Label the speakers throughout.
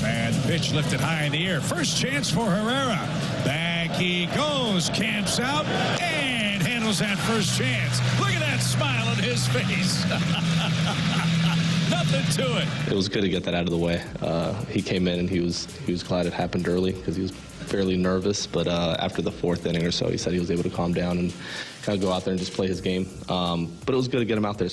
Speaker 1: And pitch lifted high in the air. First chance for Herrera. Back he goes. Camps out and handles that first chance. Look at that smile on his face. Nothing to it.
Speaker 2: It was good to get that out of the way. He came in and he was glad it happened early because he was fairly nervous. But after the fourth inning or so, he said he was able to calm down and kind of go out there and just play his game. But it was good to get him out there.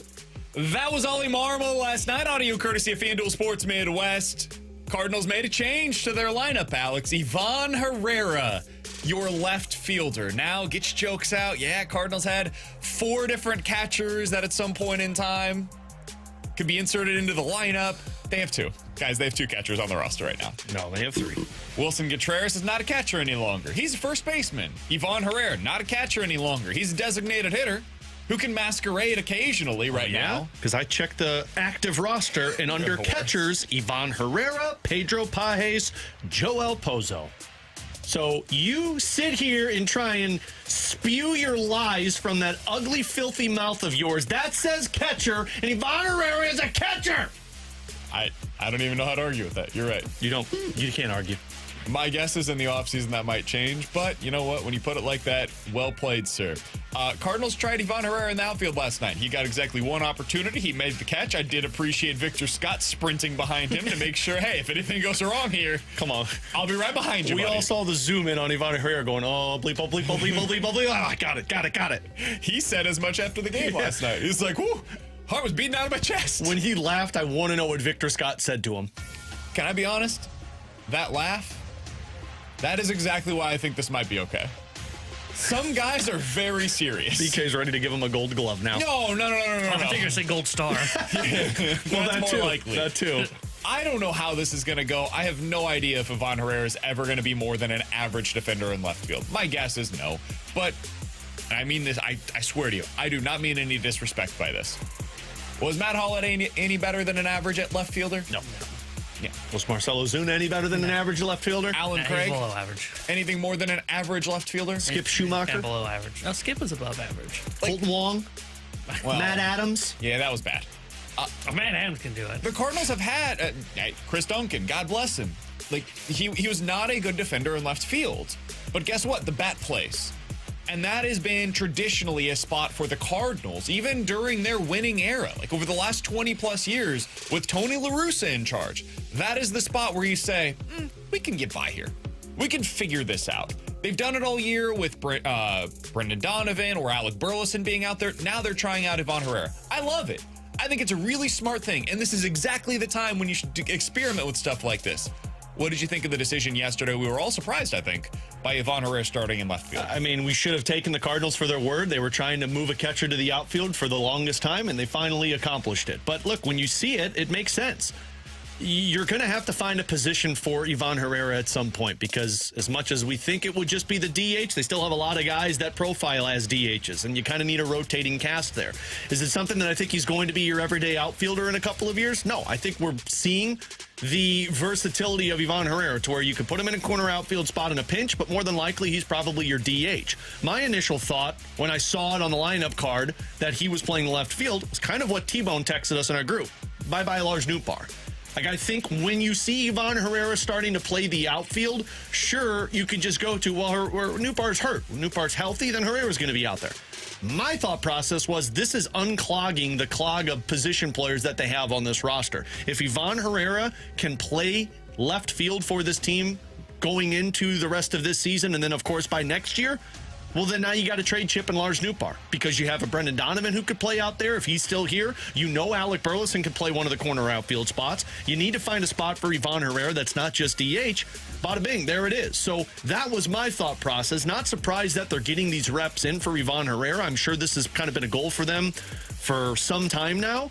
Speaker 3: That was Ollie Marmol last night. Audio courtesy of FanDuel Sports Midwest. Cardinals made a change to their lineup, Alex. Ivan Herrera, your left fielder. Now, get your jokes out. Yeah, Cardinals had 4 different catchers that at some point in time could be inserted into the lineup. They have 2. Guys, they have 2 catchers on the roster right now.
Speaker 4: No, they have 3.
Speaker 3: Wilson Contreras is not a catcher any longer. He's a first baseman. Ivan Herrera, not a catcher any longer. He's a designated hitter who can masquerade occasionally now.
Speaker 4: Because I checked the active roster, and under catchers, Ivan Herrera, Pedro Pajes, Joel Pozo. So you sit here and try and spew your lies from that ugly, filthy mouth of yours. That says catcher, and Ivan Herrera is a catcher.
Speaker 3: I don't even know how to argue with that. You're right.
Speaker 4: You can't argue.
Speaker 3: My guess is in the offseason that might change, but you know what? When you put it like that, well played, sir. Cardinals tried Ivan Herrera in the outfield last night. He got exactly 1 opportunity. He made the catch. I did appreciate Victor Scott sprinting behind him to make sure, hey, if anything goes wrong here,
Speaker 4: come on,
Speaker 3: I'll be right behind you,
Speaker 4: We
Speaker 3: buddy.
Speaker 4: all saw the zoom in on Ivan Herrera going, oh, bleep, oh, bleep, oh, bleep, oh, bleep, oh, bleep. Oh, got it.
Speaker 3: He said as much after the game last night. He's like, whoo, heart was beating out of my chest.
Speaker 4: When he laughed, I want to know what Victor Scott said to him.
Speaker 3: Can I be honest? That laugh, that is exactly why I think this might be okay. Some guys are very serious.
Speaker 4: BK's ready to give him a gold glove now.
Speaker 3: No.
Speaker 5: I think you're saying gold star.
Speaker 4: Well,
Speaker 3: that's more likely.
Speaker 4: That too.
Speaker 3: I don't know how this is going to go. I have no idea if Ivan Herrera is ever going to be more than an average defender in left field. My guess is no. But I mean this, I swear to you, I do not mean any disrespect by this. Was Matt Hollett any better than an average at left fielder?
Speaker 4: No.
Speaker 3: Yeah.
Speaker 4: Was Marcelo Zuna any better than an average left fielder?
Speaker 3: Alan Craig?
Speaker 5: He's below average.
Speaker 3: Anything more than an average left fielder?
Speaker 4: Skip Schumacher?
Speaker 5: And below average. No, Skip was above average.
Speaker 4: Colton Wong?
Speaker 3: Well,
Speaker 4: Matt Adams?
Speaker 3: Yeah, that was bad.
Speaker 5: Matt Adams can do it.
Speaker 3: The Cardinals have had Chris Duncan, God bless him. Like he was not a good defender in left field. But guess what? The bat plays. And that has been traditionally a spot for the Cardinals, even during their winning era. Like over the last 20 plus years with Tony La Russa in charge. That is the spot where you say, we can get by here. We can figure this out. They've done it all year with Brendan Donovan or Alec Burleson being out there. Now they're trying out Ivan Herrera. I love it. I think it's a really smart thing. And this is exactly the time when you should experiment with stuff like this. What did you think of the decision yesterday? We were all surprised, I think, by Ivan Herrera starting in left field.
Speaker 4: I mean, we should have taken the Cardinals for their word. They were trying to move a catcher to the outfield for the longest time, and they finally accomplished it. But look, when you see it, it makes sense. You're going to have to find a position for Ivan Herrera at some point because as much as we think it would just be the DH, they still have a lot of guys that profile as DHs, and you kind of need a rotating cast there. Is it something that I think he's going to be your everyday outfielder in a couple of years? No, I think we're seeing the versatility of Ivan Herrera to where you could put him in a corner outfield spot in a pinch, but more than likely he's probably your DH. My initial thought when I saw it on the lineup card that he was playing left field was kind of what T-Bone texted us in our group. Bye-bye Lars Nootbaar. Like, I think when you see Ivan Herrera starting to play the outfield, sure, you could just go to, well, Nootbaar's hurt. When Nootbaar's healthy, then Herrera's going to be out there. My thought process was this is unclogging the clog of position players that they have on this roster. If Ivan Herrera can play left field for this team going into the rest of this season, and then, of course, by next year, well, then now you got to trade Chip and Lars Nootbaar because you have a Brendan Donovan who could play out there if he's still here. You know Alec Burleson could play one of the corner outfield spots. You need to find a spot for Ivan Herrera that's not just DH. Bada bing, there it is. So that was my thought process. Not surprised that they're getting these reps in for Ivan Herrera. I'm sure this has kind of been a goal for them for some time now.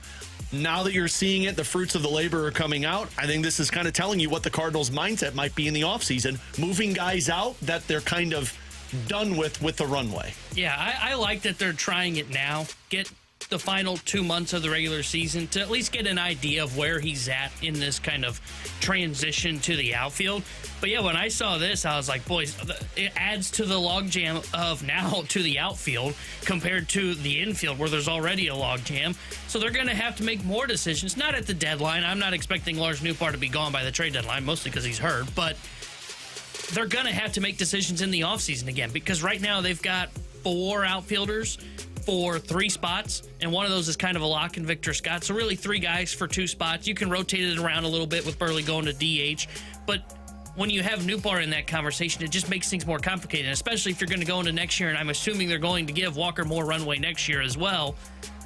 Speaker 4: Now that you're seeing it, the fruits of the labor are coming out. I think this is kind of telling you what the Cardinals' mindset might be in the offseason, moving guys out that they're kind of done with the runway.
Speaker 5: Yeah, I like that they're trying it now. Get the final 2 months of the regular season to at least get an idea of where he's at in this kind of transition to the outfield. But yeah, when I saw this, I was like, boys, it adds to the logjam of now to the outfield compared to the infield where there's already a logjam. So they're going to have to make more decisions, not at the deadline. I'm not expecting Lars Nootbaar to be gone by the trade deadline, mostly because he's hurt, but they're going to have to make decisions in the offseason again, because right now they've got 4 outfielders for 3 spots, and one of those is kind of a lock in Victor Scott. So really 3 guys for 2 spots. You can rotate it around a little bit with Burley going to DH, but when you have Nootbaar in that conversation, it just makes things more complicated, especially if you're going to go into next year, and I'm assuming they're going to give Walker more runway next year as well.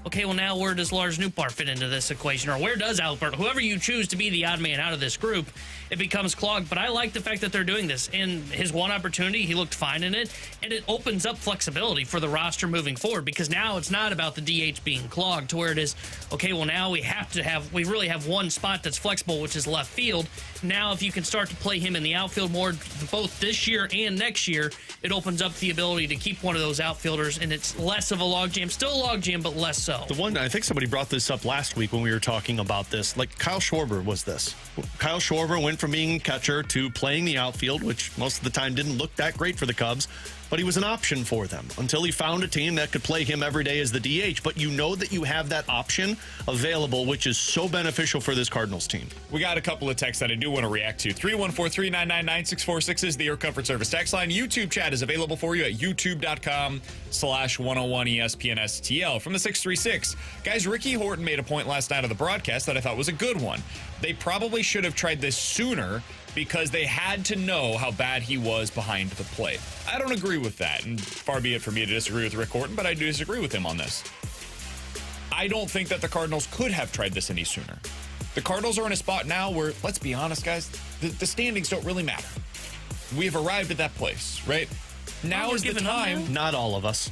Speaker 5: Okay, well, now where does Lars Nootbaar fit into this equation? Or where does Albert, whoever you choose to be the odd man out of this group, it becomes clogged. But I like the fact that they're doing this. In his one opportunity, he looked fine in it, and it opens up flexibility for the roster moving forward, because now it's not about the DH being clogged to where it is, okay, well, now we really have one spot that's flexible, which is left field. Now, if you can start to play him in the outfield more, both this year and next year, it opens up the ability to keep one of those outfielders, and it's less of a logjam. Still a logjam, but less so.
Speaker 4: The one, I think somebody brought this up last week when we were talking about this. Like, Kyle Schwarber was this. Kyle Schwarber went from being catcher to playing the outfield, which most of the time didn't look that great for the Cubs, but he was an option for them until he found a team that could play him every day as the DH. But you know that you have that option available, which is so beneficial for this Cardinals team.
Speaker 3: We got a couple of texts that I do want to react to. 314-399-9646 is the Air Comfort Service text line. YouTube chat is available for you at youtube.com/101ESPNSTL. From the 636, guys, Ricky Horton made a point last night of the broadcast that I thought was a good one. They probably should have tried this sooner because they had to know how bad he was behind the plate. I don't agree with that, and far be it for me to disagree with Rick Horton, but I do disagree with him on this. I don't think that the Cardinals could have tried this any sooner. The Cardinals are in a spot now where, let's be honest, guys, the standings don't really matter. We have arrived at that place, right? Now is the time.
Speaker 4: Not all of us.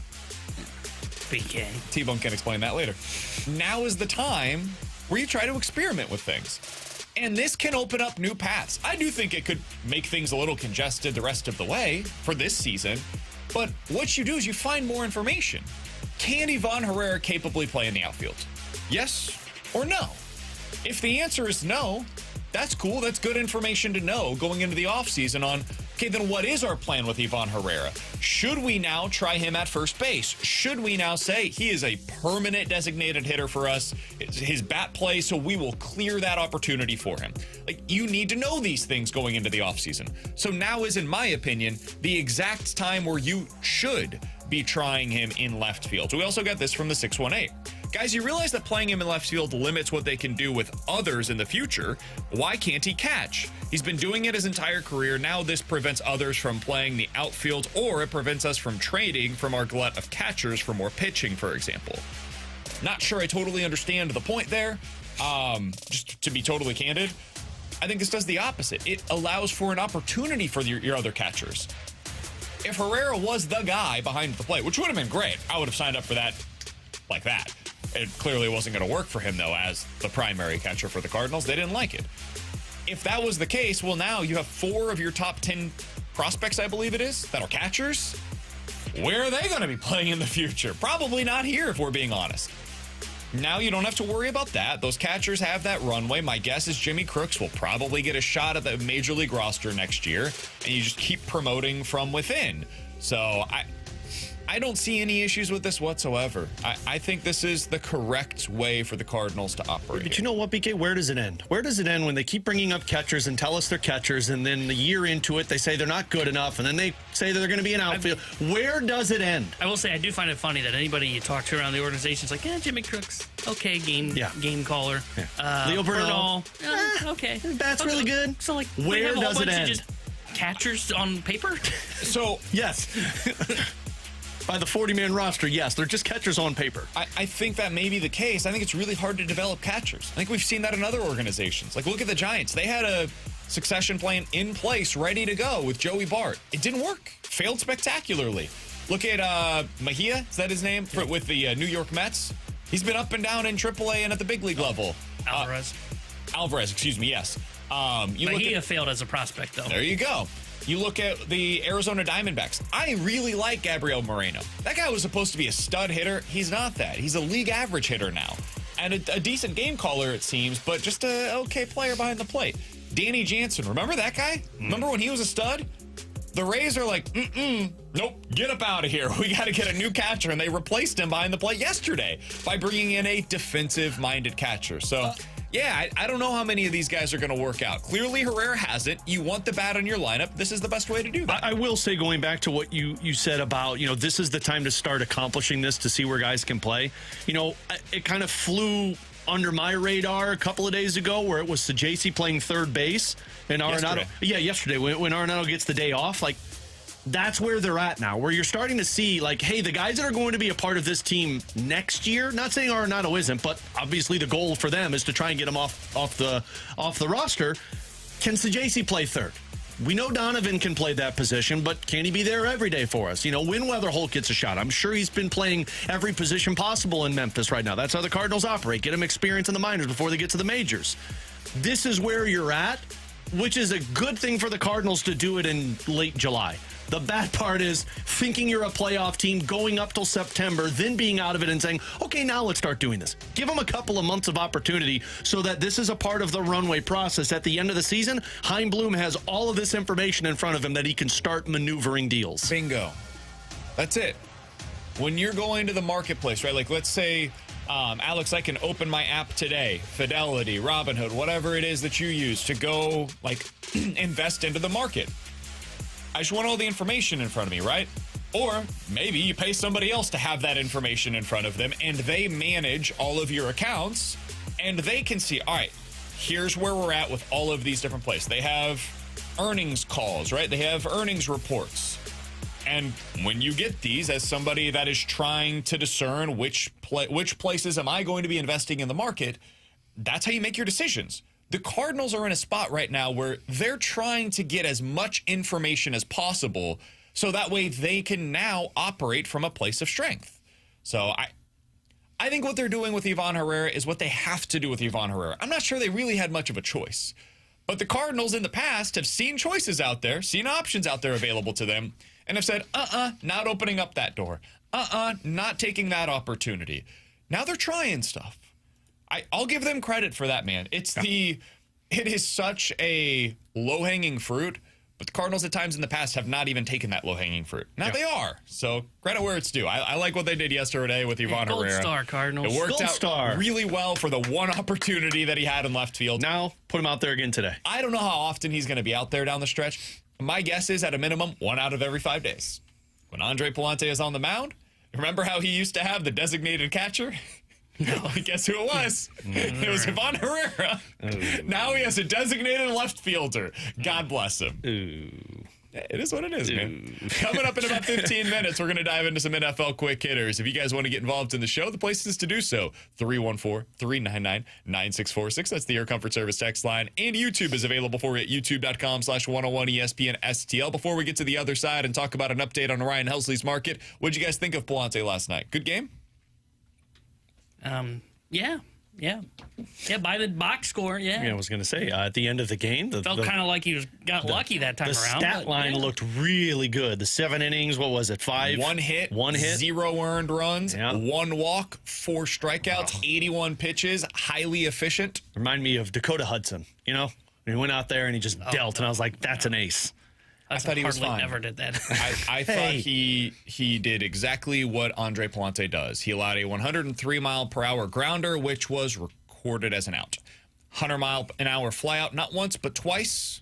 Speaker 5: BK.
Speaker 3: T-Bone can explain that later. Now is the time where you try to experiment with things. And this can open up new paths. I do think it could make things a little congested the rest of the way for this season. But what you do is you find more information. Can Ivan Herrera capably play in the outfield? Yes or no? If the answer is no, that's cool. That's good information to know going into the offseason on, okay, then what is our plan with Ivan Herrera? Should we now try him at first base? Should we now say he is a permanent designated hitter for us? It's his bat play, so we will clear that opportunity for him. Like, you need to know these things going into the offseason. So now is, in my opinion, the exact time where you should be trying him in left field. So we also got this from the 618. Guys, you realize that playing him in left field limits what they can do with others in the future. Why can't he catch? He's been doing it his entire career. Now this prevents others from playing the outfield, or it prevents us from trading from our glut of catchers for more pitching, for example. Not sure I totally understand the point there. Just to be totally candid, I think this does the opposite. It allows for an opportunity for your other catchers. If Herrera was the guy behind the plate, which would have been great, I would have signed up for that like that. It clearly wasn't going to work for him, though, as the primary catcher for the Cardinals. They didn't like it. If that was the case, well, now you have 4 of your top 10 prospects, I believe it is, that are catchers. Where are they going to be playing in the future? Probably not here, if we're being honest. Now you don't have to worry about that. Those catchers have that runway. My guess is Jimmy Crooks will probably get a shot at the Major League roster next year, and you just keep promoting from within. So I don't see any issues with this whatsoever. I think this is the correct way for the Cardinals to operate.
Speaker 4: But you know what, BK? Where does it end? Where does it end when they keep bringing up catchers and tell us they're catchers, and then the year into it, they say they're not good enough, and then they say that they're going to be an outfield? Where does it end?
Speaker 5: I will say I do find it funny that anybody you talk to around the organization is like, yeah, Jimmy Crooks, okay, game caller.
Speaker 4: Yeah. Leo Bernal,
Speaker 5: okay.
Speaker 4: That's really good.
Speaker 5: So, like,
Speaker 4: where does it end?
Speaker 5: Just catchers on paper?
Speaker 3: So,
Speaker 4: yes. By the 40-man roster, yes, they're just catchers on paper.
Speaker 3: I think that may be the case. I think it's really hard to develop catchers. I think we've seen that in other organizations. Like, look at the Giants. They had a succession plan in place, ready to go with Joey Bart. It didn't work. Failed spectacularly. Look at Mejia, is that his name? With the New York Mets. He's been up and down in AAA and at the big league level.
Speaker 5: Alvarez,
Speaker 3: excuse me, yes.
Speaker 5: Mejia failed as a prospect, though.
Speaker 3: There you go. You look at the Arizona Diamondbacks. I really like Gabriel Moreno. That guy was supposed to be a stud hitter. He's not that. He's a league average hitter now. And a decent game caller, it seems, but just a okay player behind the plate. Danny Jansen, remember that guy? Remember when he was a stud? The Rays are like, nope, get up out of here. We got to get a new catcher, and they replaced him behind the plate yesterday by bringing in a defensive-minded catcher. So, yeah, I don't know how many of these guys are going to work out. Clearly, Herrera hasn't. You want the bat on your lineup. This is the best way to do that.
Speaker 4: I will say, going back to what you said about, this is the time to start accomplishing this to see where guys can play. It kind of flew under my radar a couple of days ago where it was Sajaci playing third base and Arenado. Yesterday when Arenado gets the day off. Like, that's where they're at now, where you're starting to see, like, hey, the guys that are going to be a part of this team next year, not saying Arenado isn't, but obviously the goal for them is to try and get him off the roster. Can Sajaci play third? We know Donovan can play that position, but can he be there every day for us? When Weatherholt gets a shot. I'm sure he's been playing every position possible in Memphis right now. That's how the Cardinals operate. Get him experience in the minors before they get to the majors. This is where you're at, which is a good thing for the Cardinals to do it in late July. The bad part is thinking you're a playoff team, going up till September, then being out of it and saying, okay, now let's start doing this. Give them a couple of months of opportunity so that this is a part of the runway process. At the end of the season, Chaim Bloom has all of this information in front of him that he can start maneuvering deals.
Speaker 3: Bingo. That's it. When you're going to the marketplace, right? Like, let's say, Alex, I can open my app today, Fidelity, Robinhood, whatever it is that you use to go, like, invest into the market. I just want all the information in front of me, right? Or maybe you pay somebody else to have that information in front of them, and they manage all of your accounts, and they can see, all right, here's where we're at with all of these different places. They have earnings calls, right? They have earnings reports. And when you get these, as somebody that is trying to discern which places am I going to be investing in the market, that's how you make your decisions. The Cardinals are in a spot right now where they're trying to get as much information as possible so that way they can now operate from a place of strength. So I think what they're doing with Ivan Herrera is what they have to do with Ivan Herrera. I'm not sure they really had much of a choice. But the Cardinals in the past have seen choices out there, seen options out there available to them, and have said, not opening up that door. Not taking that opportunity. Now they're trying stuff. I'll give them credit for that, man. It is such a low-hanging fruit, but the Cardinals at times in the past have not even taken that low-hanging fruit. Now they are. So credit where it's due. I like what they did yesterday with Ivan Herrera.
Speaker 5: Gold star, Cardinals.
Speaker 3: It worked out really well for the one opportunity that he had in left field.
Speaker 4: Now, put him out there again today.
Speaker 3: I don't know how often he's going to be out there down the stretch. My guess is, at a minimum, 1 out of every 5 days. When Andre Pallante is on the mound, remember how he used to have the designated catcher? No, guess who it was? It was Ivan Herrera. Now he has a designated left fielder. God bless him. It is what it is, man. Coming up in about 15 minutes, we're going to dive into some NFL quick hitters. If you guys want to get involved in the show, the place is to do so. 314-399-9646. That's the Air Comfort Service text line. And YouTube is available for you at youtube.com/101 ESPN STL. Before we get to the other side and talk about an update on Ryan Helsley's market, what did you guys think of Pallante last night? Good game?
Speaker 5: Yeah, by the box score,
Speaker 4: Yeah, I was going to say, at the end of the game,
Speaker 5: felt kind of like he got lucky that time around.
Speaker 4: The stat line looked really good. The 7 innings, what was it, 5?
Speaker 3: One hit, 0 earned runs, 1 walk, 4 strikeouts, 81 pitches, highly efficient.
Speaker 4: Remind me of Dakota Hudson, He went out there and he just dealt, and I was like, that's an ace.
Speaker 3: I thought he was fine.
Speaker 5: Never did that.
Speaker 3: I thought he did exactly what Andre Pallante does. He allowed a 103-mile-per-hour grounder, which was recorded as an out. 100-mile-an-hour flyout, not once but twice.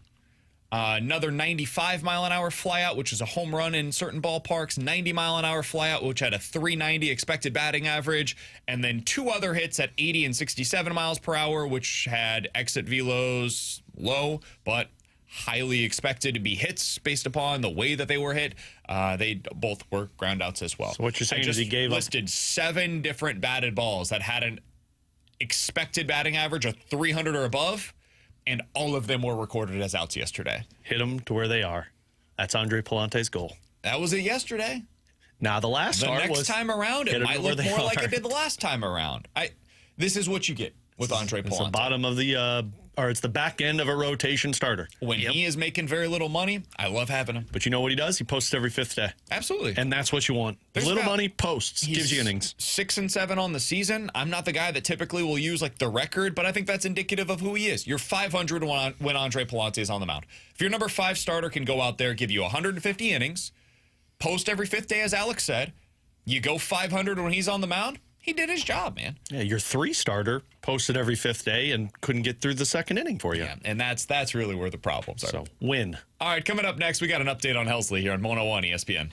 Speaker 3: Another 95-mile-an-hour flyout, which is a home run in certain ballparks. 90-mile-an-hour flyout, which had a 390 expected batting average. And then 2 other hits at 80 and 67 miles per hour, which had exit velos low, but highly expected to be hits based upon the way that they were hit. They both were ground outs as well.
Speaker 4: So what you're saying is he gave
Speaker 3: listed 7 different batted balls that had an expected batting average of 300 or above, and all of them were recorded as outs yesterday.
Speaker 4: Hit them to where they are. That's Andre Pallante's goal.
Speaker 3: That was it yesterday.
Speaker 4: Now the
Speaker 3: next time around, it might look more like it did the last time around. This is what you get with Andre Pallante.
Speaker 4: It's the bottom of the or it's the back end of a rotation starter.
Speaker 3: When he is making very little money, I love having him.
Speaker 4: But you know what he does? He posts every 5th day.
Speaker 3: Absolutely.
Speaker 4: And that's what you want. Little money, posts, gives you innings.
Speaker 3: 6 and 7 on the season. I'm not the guy that typically will use like the record, but I think that's indicative of who he is. You're 500 when Andre Pallante is on the mound. If your number 5 starter can go out there, give you 150 innings, post every 5th day, as Alex said, you go 500 when he's on the mound, he did his job, man.
Speaker 4: Yeah, your 3 starter posted every 5th day and couldn't get through the 2nd inning for you.
Speaker 3: Yeah, and that's really where the problems are.
Speaker 4: So, win.
Speaker 3: All right, coming up next, we got an update on Helsley here on 101 ESPN.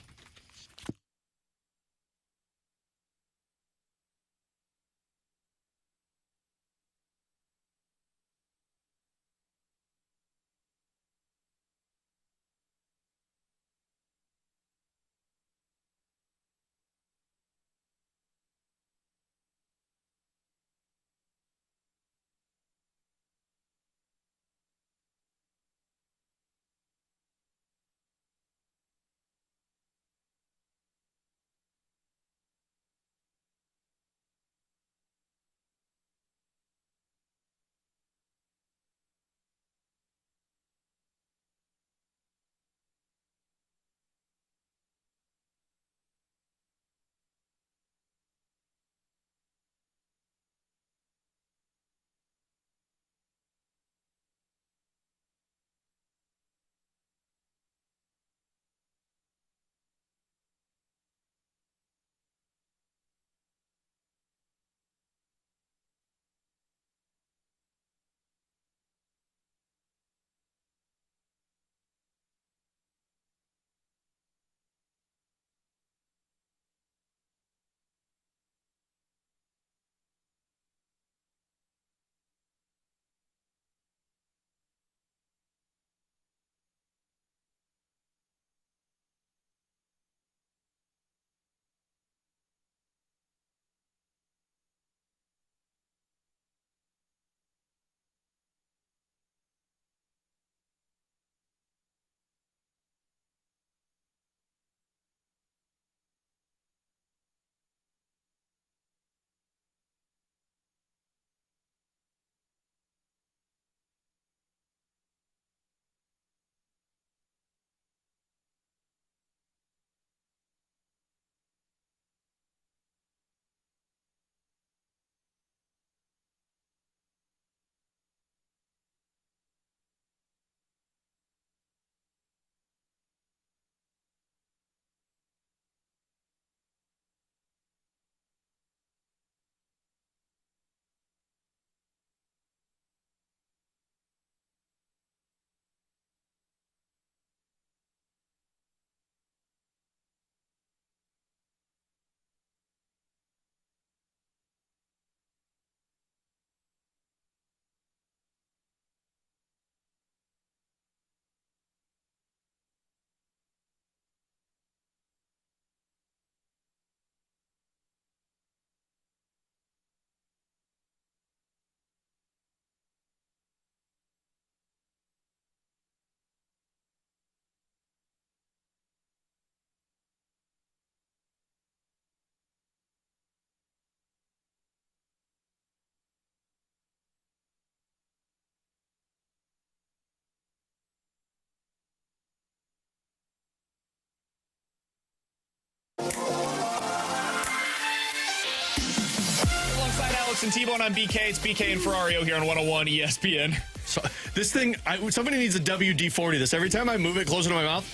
Speaker 3: Alongside Alex and T-Bone on BK, it's BK and Ferrario here on 101 ESPN.
Speaker 4: So, this thing, somebody needs a WD-40 this. Every time I move it closer to my mouth.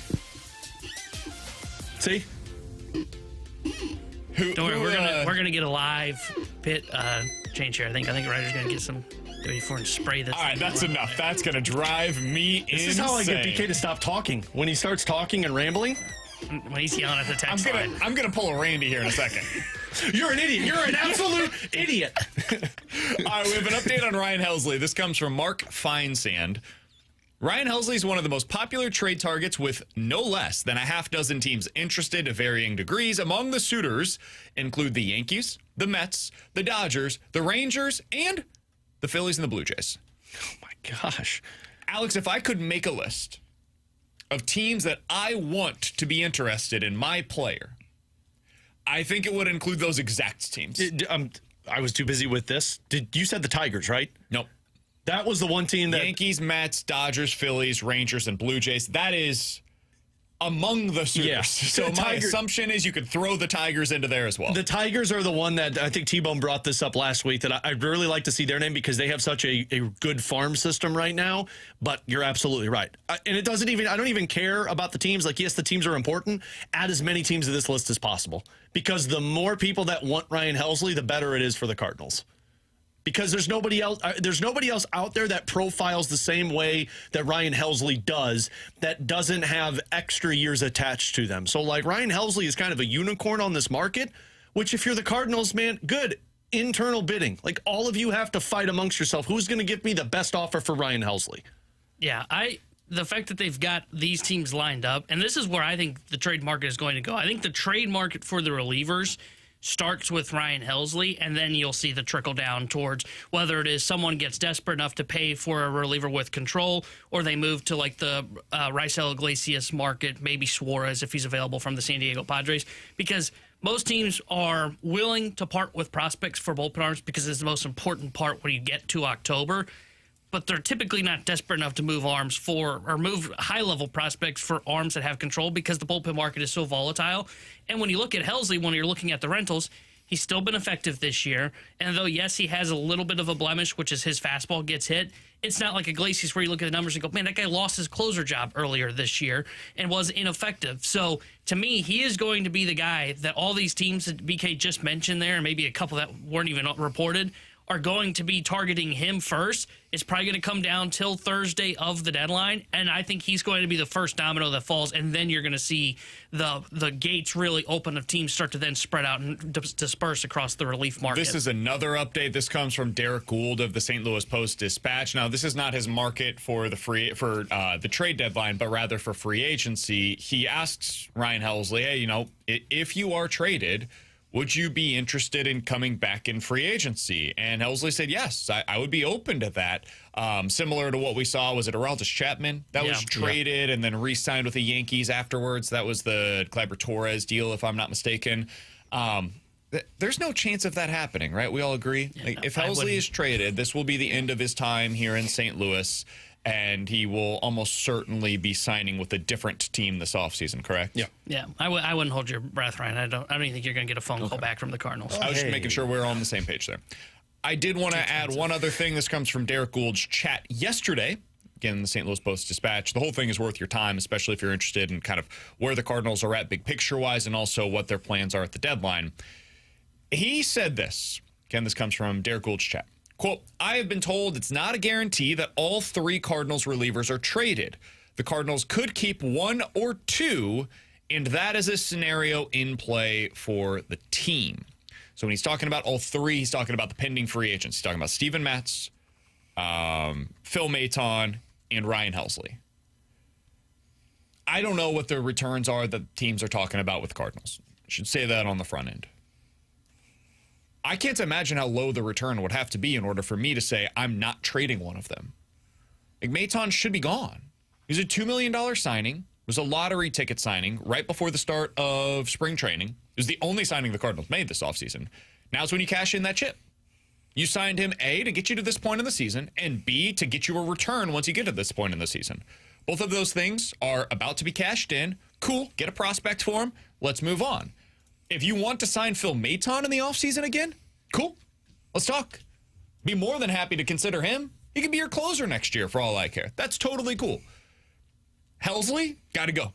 Speaker 4: See?
Speaker 5: Don't worry, we're gonna get a live pit change here. I think Ryder's gonna get some WD-40 and spray this.
Speaker 3: All right, that's enough. That's gonna drive me insane.
Speaker 4: This is how I get BK to stop talking. When he starts talking and rambling.
Speaker 5: When he's yelling at the text line.
Speaker 3: I'm gonna pull a Randy here in a second.
Speaker 4: You're an idiot. You're an absolute idiot.
Speaker 3: All right, we have an update on Ryan Helsley. This comes from Mark Feinsand. Ryan Helsley is one of the most popular trade targets, with no less than a half dozen teams interested to varying degrees. Among the suitors include the Yankees, the Mets, the Dodgers, the Rangers, and the Phillies and the Blue Jays.
Speaker 4: Oh, my gosh.
Speaker 3: Alex, if I could make a list of teams that I want to be interested in my player, I think it would include those exact teams.
Speaker 4: I was too busy with this. You said the Tigers, right?
Speaker 3: Nope.
Speaker 4: That was the one team that
Speaker 3: Yankees, Mets, Dodgers, Phillies, Rangers, and Blue Jays. That is among the suitors.
Speaker 4: Yeah.
Speaker 3: So my assumption is you could throw the Tigers into there as well.
Speaker 4: The Tigers are the one that I think T-Bone brought this up last week that I'd really like to see their name because they have such a good farm system right now. But you're absolutely right. And it doesn't even, I don't even care about the teams. Like, yes, the teams are important. Add as many teams to this list as possible because the more people that want Ryan Helsley, the better it is for the Cardinals. Because there's nobody else out there that profiles the same way that Ryan Helsley does that doesn't have extra years attached to them. So, like, Ryan Helsley is kind of a unicorn on this market, which if you're the Cardinals, man, good. Internal bidding. Like, all of you have to fight amongst yourself. Who's going to give me the best offer for Ryan Helsley?
Speaker 5: Yeah, the fact that they've got these teams lined up, and this is where I think the trade market is going to go. I think the trade market for the relievers starts with Ryan Helsley, and then you'll see the trickle down towards whether it is someone gets desperate enough to pay for a reliever with control, or they move to like the Raisel Iglesias market, maybe Suarez if he's available from the San Diego Padres, because most teams are willing to part with prospects for bullpen arms because it's the most important part when you get to October. But they're typically not desperate enough to move arms for or move high-level prospects for arms that have control because the bullpen market is so volatile. And when you look at Helsley, when you're looking at the rentals, he's still been effective this year. And though, yes, he has a little bit of a blemish, which is his fastball gets hit, it's not like Iglesias where you look at the numbers and go, man, that guy lost his closer job earlier this year and was ineffective. So, to me, he is going to be the guy that all these teams that BK just mentioned there, and maybe a couple that weren't even reported, are going to be targeting him first. It's probably going to come down till Thursday of the deadline, and I think he's going to be the first domino that falls, and then you're going to see the gates really open of teams start to then spread out and disperse across the relief market.
Speaker 3: This is another update. This comes from Derek Gould of the St. Louis Post-Dispatch. Now, this is not his market for the trade deadline, but rather for free agency. He asks Ryan Helsley, hey, if you are traded, would you be interested in coming back in free agency? And Helsley said, yes, I would be open to that. Similar to what we saw, was it Aroldis Chapman that was traded and then re-signed with the Yankees afterwards? That was the Gleyber Torres deal, if I'm not mistaken. There's no chance of that happening, right? We all agree? If Helsley is traded, this will be the end of his time here in St. Louis, and he will almost certainly be signing with a different team this offseason, correct?
Speaker 5: Yeah. I wouldn't hold your breath, Ryan. I don't even think you're going to get a phone call back from the Cardinals.
Speaker 3: I was just making sure we're all on the same page there. I did want to add one other thing. This comes from Derek Gould's chat yesterday. Again, the St. Louis Post-Dispatch. The whole thing is worth your time, especially if you're interested in kind of where the Cardinals are at big picture-wise and also what their plans are at the deadline. He said this. Again, this comes from Derek Gould's chat. Quote, I have been told it's not a guarantee that all three Cardinals relievers are traded. The Cardinals could keep one or two, and that is a scenario in play for the team. So when he's talking about all three, he's talking about the pending free agents. He's talking about Steven Matz, Phil Maton, and Ryan Helsley. I don't know what the returns are that teams are talking about with Cardinals. I should say that on the front end. I can't imagine how low the return would have to be in order for me to say I'm not trading one of them. Like, Maton should be gone. He was a $2 million signing. It was a lottery ticket signing right before the start of spring training. It was the only signing the Cardinals made this offseason. Now's when you cash in that chip. You signed him, A, to get you to this point in the season, and B, to get you a return once you get to this point in the season. Both of those things are about to be cashed in. Cool, get a prospect for him. Let's move on. If you want to sign Phil Maton in the offseason again, cool. Let's talk. Be more than happy to consider him. He could be your closer next year for all I care. That's totally cool. Helsley, got to go.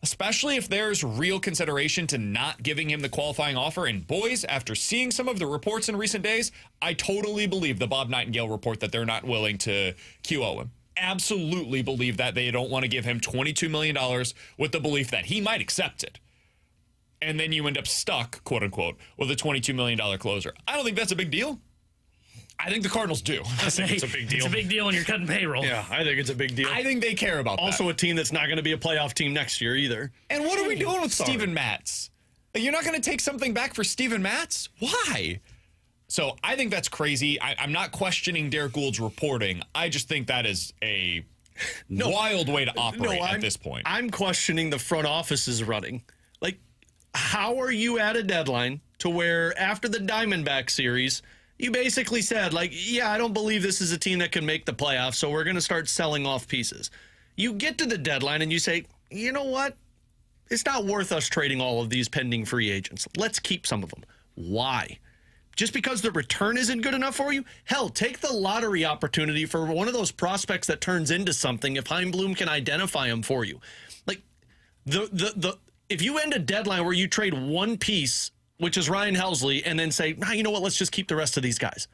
Speaker 3: Especially if there's real consideration to not giving him the qualifying offer. And boys, after seeing some of the reports in recent days, I totally believe the Bob Nightingale report that they're not willing to QO him. Absolutely believe that they don't want to give him $22 million with the belief that he might accept it. And then you end up stuck, quote unquote, with a $22 million closer. I don't think that's a big deal. I think the Cardinals do. I think it's a big deal.
Speaker 5: It's a big deal when you're cutting payroll.
Speaker 4: Yeah, I think it's a big deal.
Speaker 3: I think they care about that.
Speaker 4: Also a team that's not going to be a playoff team next year either.
Speaker 3: And what are we doing with Steven Matz? You're not going to take something back for Steven Matz? Why? So I think that's crazy. I'm not questioning Derek Gould's reporting. I just think that is a wild way to operate at this point.
Speaker 4: I'm questioning the front office's running. Like, how are you at a deadline to where after the Diamondback series, You basically said, like, yeah, I don't believe this is a team that can make the playoffs, so we're going to start selling off pieces. You get to the deadline and you say, you know what? It's not worth us trading all of these pending free agents. Let's keep some of them. Why? Just because the return isn't good enough for you? Hell, take the lottery opportunity for one of those prospects that turns into something if Heimblum can identify them for you. Like, if you end a deadline where you trade one piece, which is Ryan Helsley, and then say, you know what, let's just keep the rest of these guys.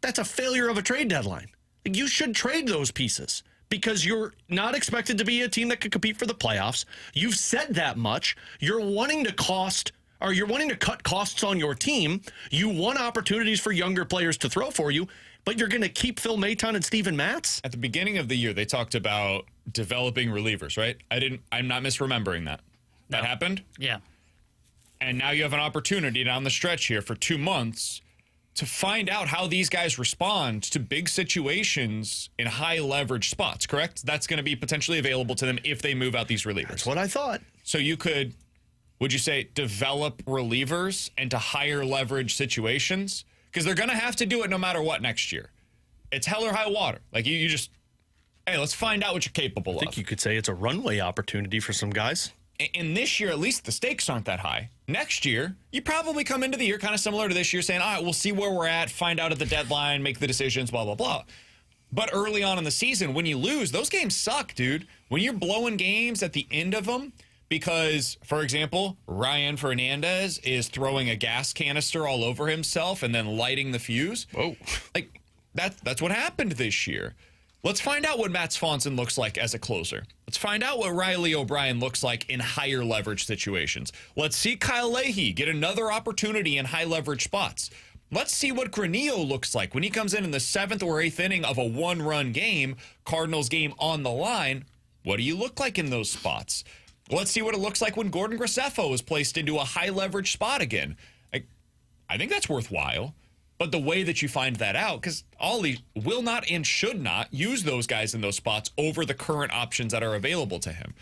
Speaker 4: That's a failure of a trade deadline. Like, you should trade those pieces because you're not expected to be a team that could compete for the playoffs. You've said that much. You're wanting to cut costs on your team. You want opportunities for younger players to throw for you, but you're going to keep Phil Maton and Steven Matz?
Speaker 3: At the beginning of the year, they talked about developing relievers, right? I'm not misremembering that. That happened?
Speaker 5: Yeah.
Speaker 3: And now you have an opportunity down the stretch here for 2 months to find out how these guys respond to big situations in high leverage spots, correct? That's going to be potentially available to them if they move out these relievers.
Speaker 4: That's what I thought.
Speaker 3: So you could, would you say, develop relievers into higher leverage situations? Because they're going to have to do it no matter what next year. It's hell or high water. Like you just, hey, let's find out what you're capable of.
Speaker 4: I think you could say it's a runway opportunity for some guys.
Speaker 3: And this year, at least the stakes aren't that high. Next year, you probably come into the year kind of similar to this year saying, all right, we'll see where we're at, find out at the deadline, make the decisions, blah, blah, blah. But early on in the season, when you lose, those games suck, dude. When you're blowing games at the end of them because, for example, Ryan Fernandez is throwing a gas canister all over himself and then lighting the fuse.
Speaker 4: Whoa.
Speaker 3: Like, that's what happened this year. Let's find out what Matt Swanson looks like as a closer. Let's find out what Riley O'Brien looks like in higher leverage situations. Let's see Kyle Leahy get another opportunity in high leverage spots. Let's see what Granillo looks like when he comes in the 7th or 8th inning of a one-run game, Cardinals game on the line. What do you look like in those spots? Let's see what it looks like when Gordon Graceffo is placed into a high leverage spot again. I think that's worthwhile. But the way that you find that out, because Ollie will not and should not use those guys in those spots over the current options that are available to him.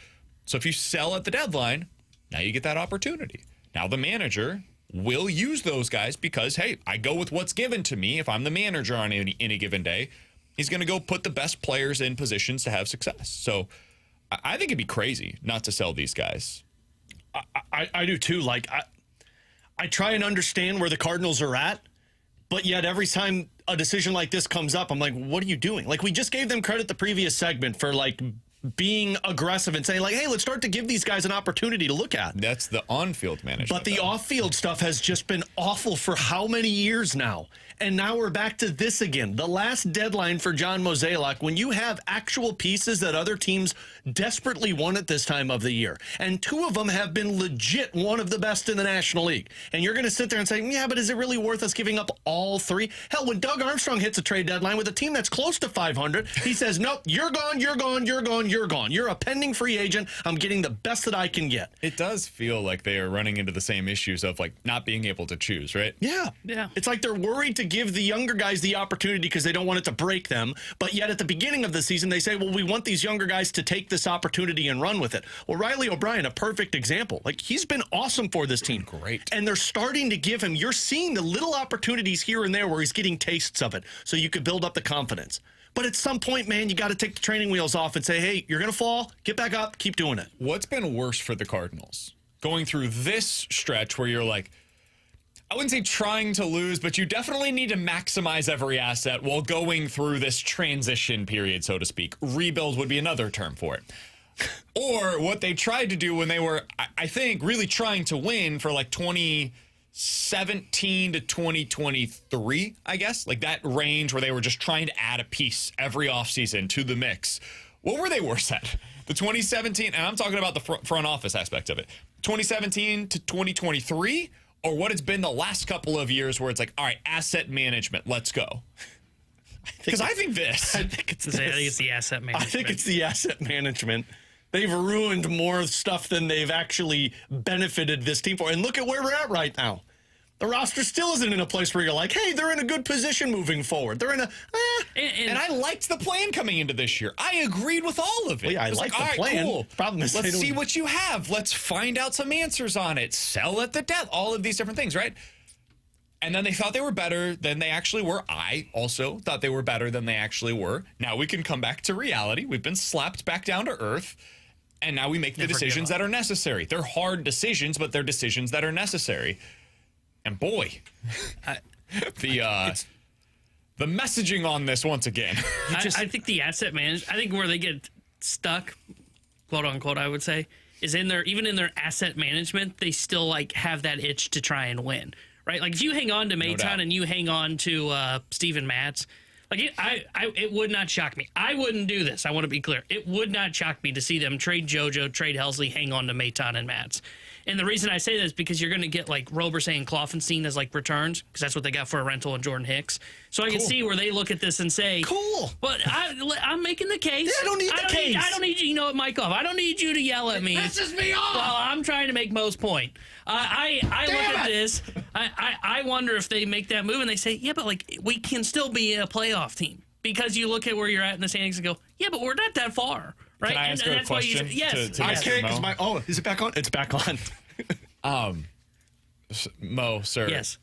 Speaker 3: So if you sell at the deadline, now you get that opportunity. Now the manager will use those guys because, hey, I go with what's given to me. If I'm the manager on any given day, he's going to go put the best players in positions to have success. So I think it'd be crazy not to sell these guys.
Speaker 4: I do too. Like, I try and understand where the Cardinals are at. But yet every time a decision like this comes up, I'm like, what are you doing? Like, we just gave them credit the previous segment for, like, being aggressive and saying, like, hey, let's start to give these guys an opportunity to look at.
Speaker 3: That's the on-field management.
Speaker 4: But the off-field stuff has just been awful for how many years now? And now we're back to this again. The last deadline for John Mozeliak, when you have actual pieces that other teams desperately want at this time of the year, and 2 of them have been legit one of the best in the National League, and you're going to sit there and say, yeah, but is it really worth us giving up all 3? Hell, when Doug Armstrong hits a trade deadline with a team that's close to 500, he says, nope, you're gone, you're gone, you're gone, you're gone. You're a pending free agent. I'm getting the best that I can get.
Speaker 3: It does feel like they are running into the same issues of, like, not being able to choose, right?
Speaker 4: Yeah. It's like they're worried to give the younger guys the opportunity because they don't want it to break them. But yet at the beginning of the season, they say, well, we want these younger guys to take this opportunity and run with it. Well, Riley O'Brien, a perfect example. Like, he's been awesome for this team.
Speaker 3: Great.
Speaker 4: And they're starting to give him, you're seeing the little opportunities here and there where he's getting tastes of it so you could build up the confidence. But at some point, man, you got to take the training wheels off and say, hey, you're going to fall, get back up, keep doing it.
Speaker 3: What's been worse for the Cardinals? Going through this stretch where you're like, I wouldn't say trying to lose, but you definitely need to maximize every asset while going through this transition period, so to speak. Rebuild would be another term for it. Or what they tried to do when they were, I think, really trying to win for like 2017 to 2023, I guess. Like that range where they were just trying to add a piece every offseason to the mix. What were they worse at? The 2017, and I'm talking about the front office aspect of it. 2017 to 2023? Or what it's been the last couple of years where it's like, all right, asset management, let's go. Because I think it's
Speaker 5: the asset management.
Speaker 4: I think it's the asset management. They've ruined more stuff than they've actually benefited this team for. And look at where we're at right now. The roster still isn't in a place where you're like, hey, they're in a good position moving forward. They're in a...
Speaker 3: And I liked the plan coming into this year. I agreed with all of it.
Speaker 4: Well, yeah, I like the plan.
Speaker 3: Cool.
Speaker 4: Problem is,
Speaker 3: let's see what you have. Let's find out some answers on it. Sell at the death. All of these different things, right? And then they thought they were better than they actually were. I also thought they were better than they actually were. Now we can come back to reality. We've been slapped back down to earth. And now we make the decisions that are necessary. They're hard decisions, but they're decisions that are necessary. And boy, the messaging on this once again.
Speaker 5: I think the asset management, I think where they get stuck, quote unquote, I would say, is even in their asset management, they still like have that itch to try and win, right? Like if you hang on to Maton and you hang on to Steven Matz, like it would not shock me. I wouldn't do this. I want to be clear. It would not shock me to see them trade JoJo, trade Helsley, hang on to Maton and Matz. And the reason I say that is because you're going to get like Roberson and Kloffenstein as like returns because that's what they got for a rental and Jordan Hicks. So I can see where they look at this and say,
Speaker 4: cool.
Speaker 5: But I'm making the case.
Speaker 4: I don't need the case.
Speaker 5: I don't need you. You know what, Mike off. I don't need you to yell at me.
Speaker 1: Pisses me off.
Speaker 5: Well, I'm trying to make Mo's point. I look at this. I wonder if they make that move and they say, yeah, but like we can still be a playoff team because you look at where you're at in the standings and go, yeah, but we're not that far, right?
Speaker 3: Can I ask a question?
Speaker 5: Yes.
Speaker 4: I can't because is it back on? It's back on.
Speaker 3: Mo, sir.
Speaker 5: Yes.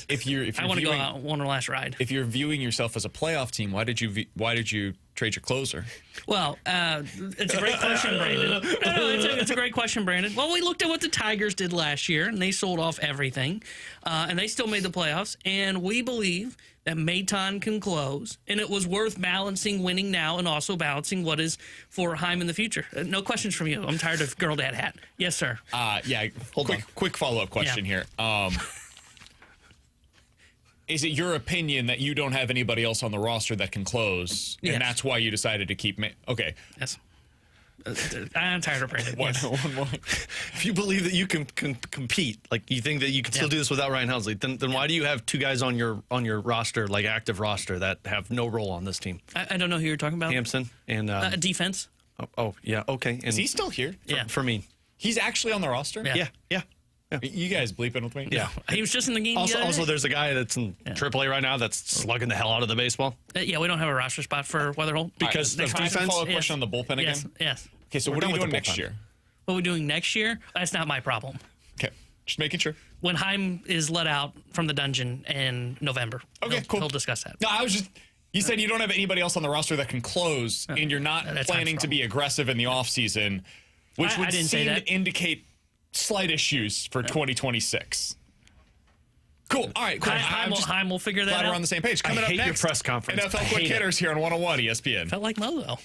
Speaker 3: If you're
Speaker 5: I want to go out on a last ride.
Speaker 3: If you're viewing yourself as a playoff team, why did you trade your closer?
Speaker 5: Well, it's a great question, Brandon. No, it's a great question, Brandon. Well, we looked at what the Tigers did last year, and they sold off everything, and they still made the playoffs. And we believe that Maton can close, and it was worth balancing winning now and also balancing what is for Heim in the future. No questions from you. I'm tired of girl dad hat. Yes, sir.
Speaker 3: Yeah. Quick follow-up question here. Is it your opinion that you don't have anybody else on the roster that can close, and that's why you decided to keep Okay.
Speaker 5: Yes. I'm tired of Brandon.
Speaker 3: One more.
Speaker 4: If you believe that you can compete, like you think that you can still do this without Ryan Helsley, then why do you have two guys on your roster, like active roster, that have no role on this team?
Speaker 5: I don't know who you're talking about.
Speaker 4: Hampson and
Speaker 5: defense.
Speaker 4: Oh yeah, okay. And
Speaker 3: is he still here?
Speaker 4: For me,
Speaker 3: he's actually on the roster.
Speaker 4: Yeah.
Speaker 3: You guys bleeping with me?
Speaker 4: Yeah.
Speaker 5: He was just in the game.
Speaker 4: Also, there's a guy that's in AAA right now that's slugging the hell out of the baseball.
Speaker 5: Yeah, we don't have a roster spot for Weatherholt
Speaker 4: Because of defense.
Speaker 3: Follow-up question on the bullpen again?
Speaker 5: Yes.
Speaker 3: Okay, so what are you doing next year?
Speaker 5: What are we doing next year? That's not my problem.
Speaker 3: Okay, just making sure.
Speaker 5: When Heim is let out from the dungeon in November.
Speaker 3: Okay, cool.
Speaker 5: We'll discuss that.
Speaker 3: No, you said you don't have anybody else on the roster that can close, and you're not planning to be aggressive in the offseason, which would seem to indicate slight issues for 2026 Cool. All right, cool.
Speaker 5: Heim will figure that out.
Speaker 3: Glad we're on the same page. Coming up next,
Speaker 4: your press conference.
Speaker 3: NFL Quick Hitters here on 101 ESPN.
Speaker 5: Felt like Mo, though.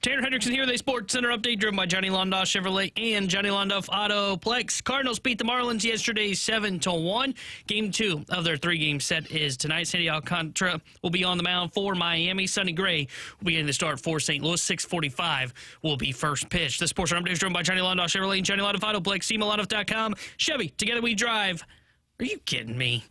Speaker 5: Tanner Hendrickson here with a Sports Center update driven by Johnny Londoff Chevrolet and Johnny Londoff Autoplex. Cardinals beat the Marlins yesterday 7-1. Game 2 of their 3-game set is tonight. Sandy Alcantara will be on the mound for Miami. Sonny Gray will be getting the start for St. Louis. 6:45 will be first pitch. The Sports Center update is driven by Johnny Londoff Chevrolet and Johnny Londoff Autoplex. CMLondoff.com. Chevy, together we drive. Are you kidding me?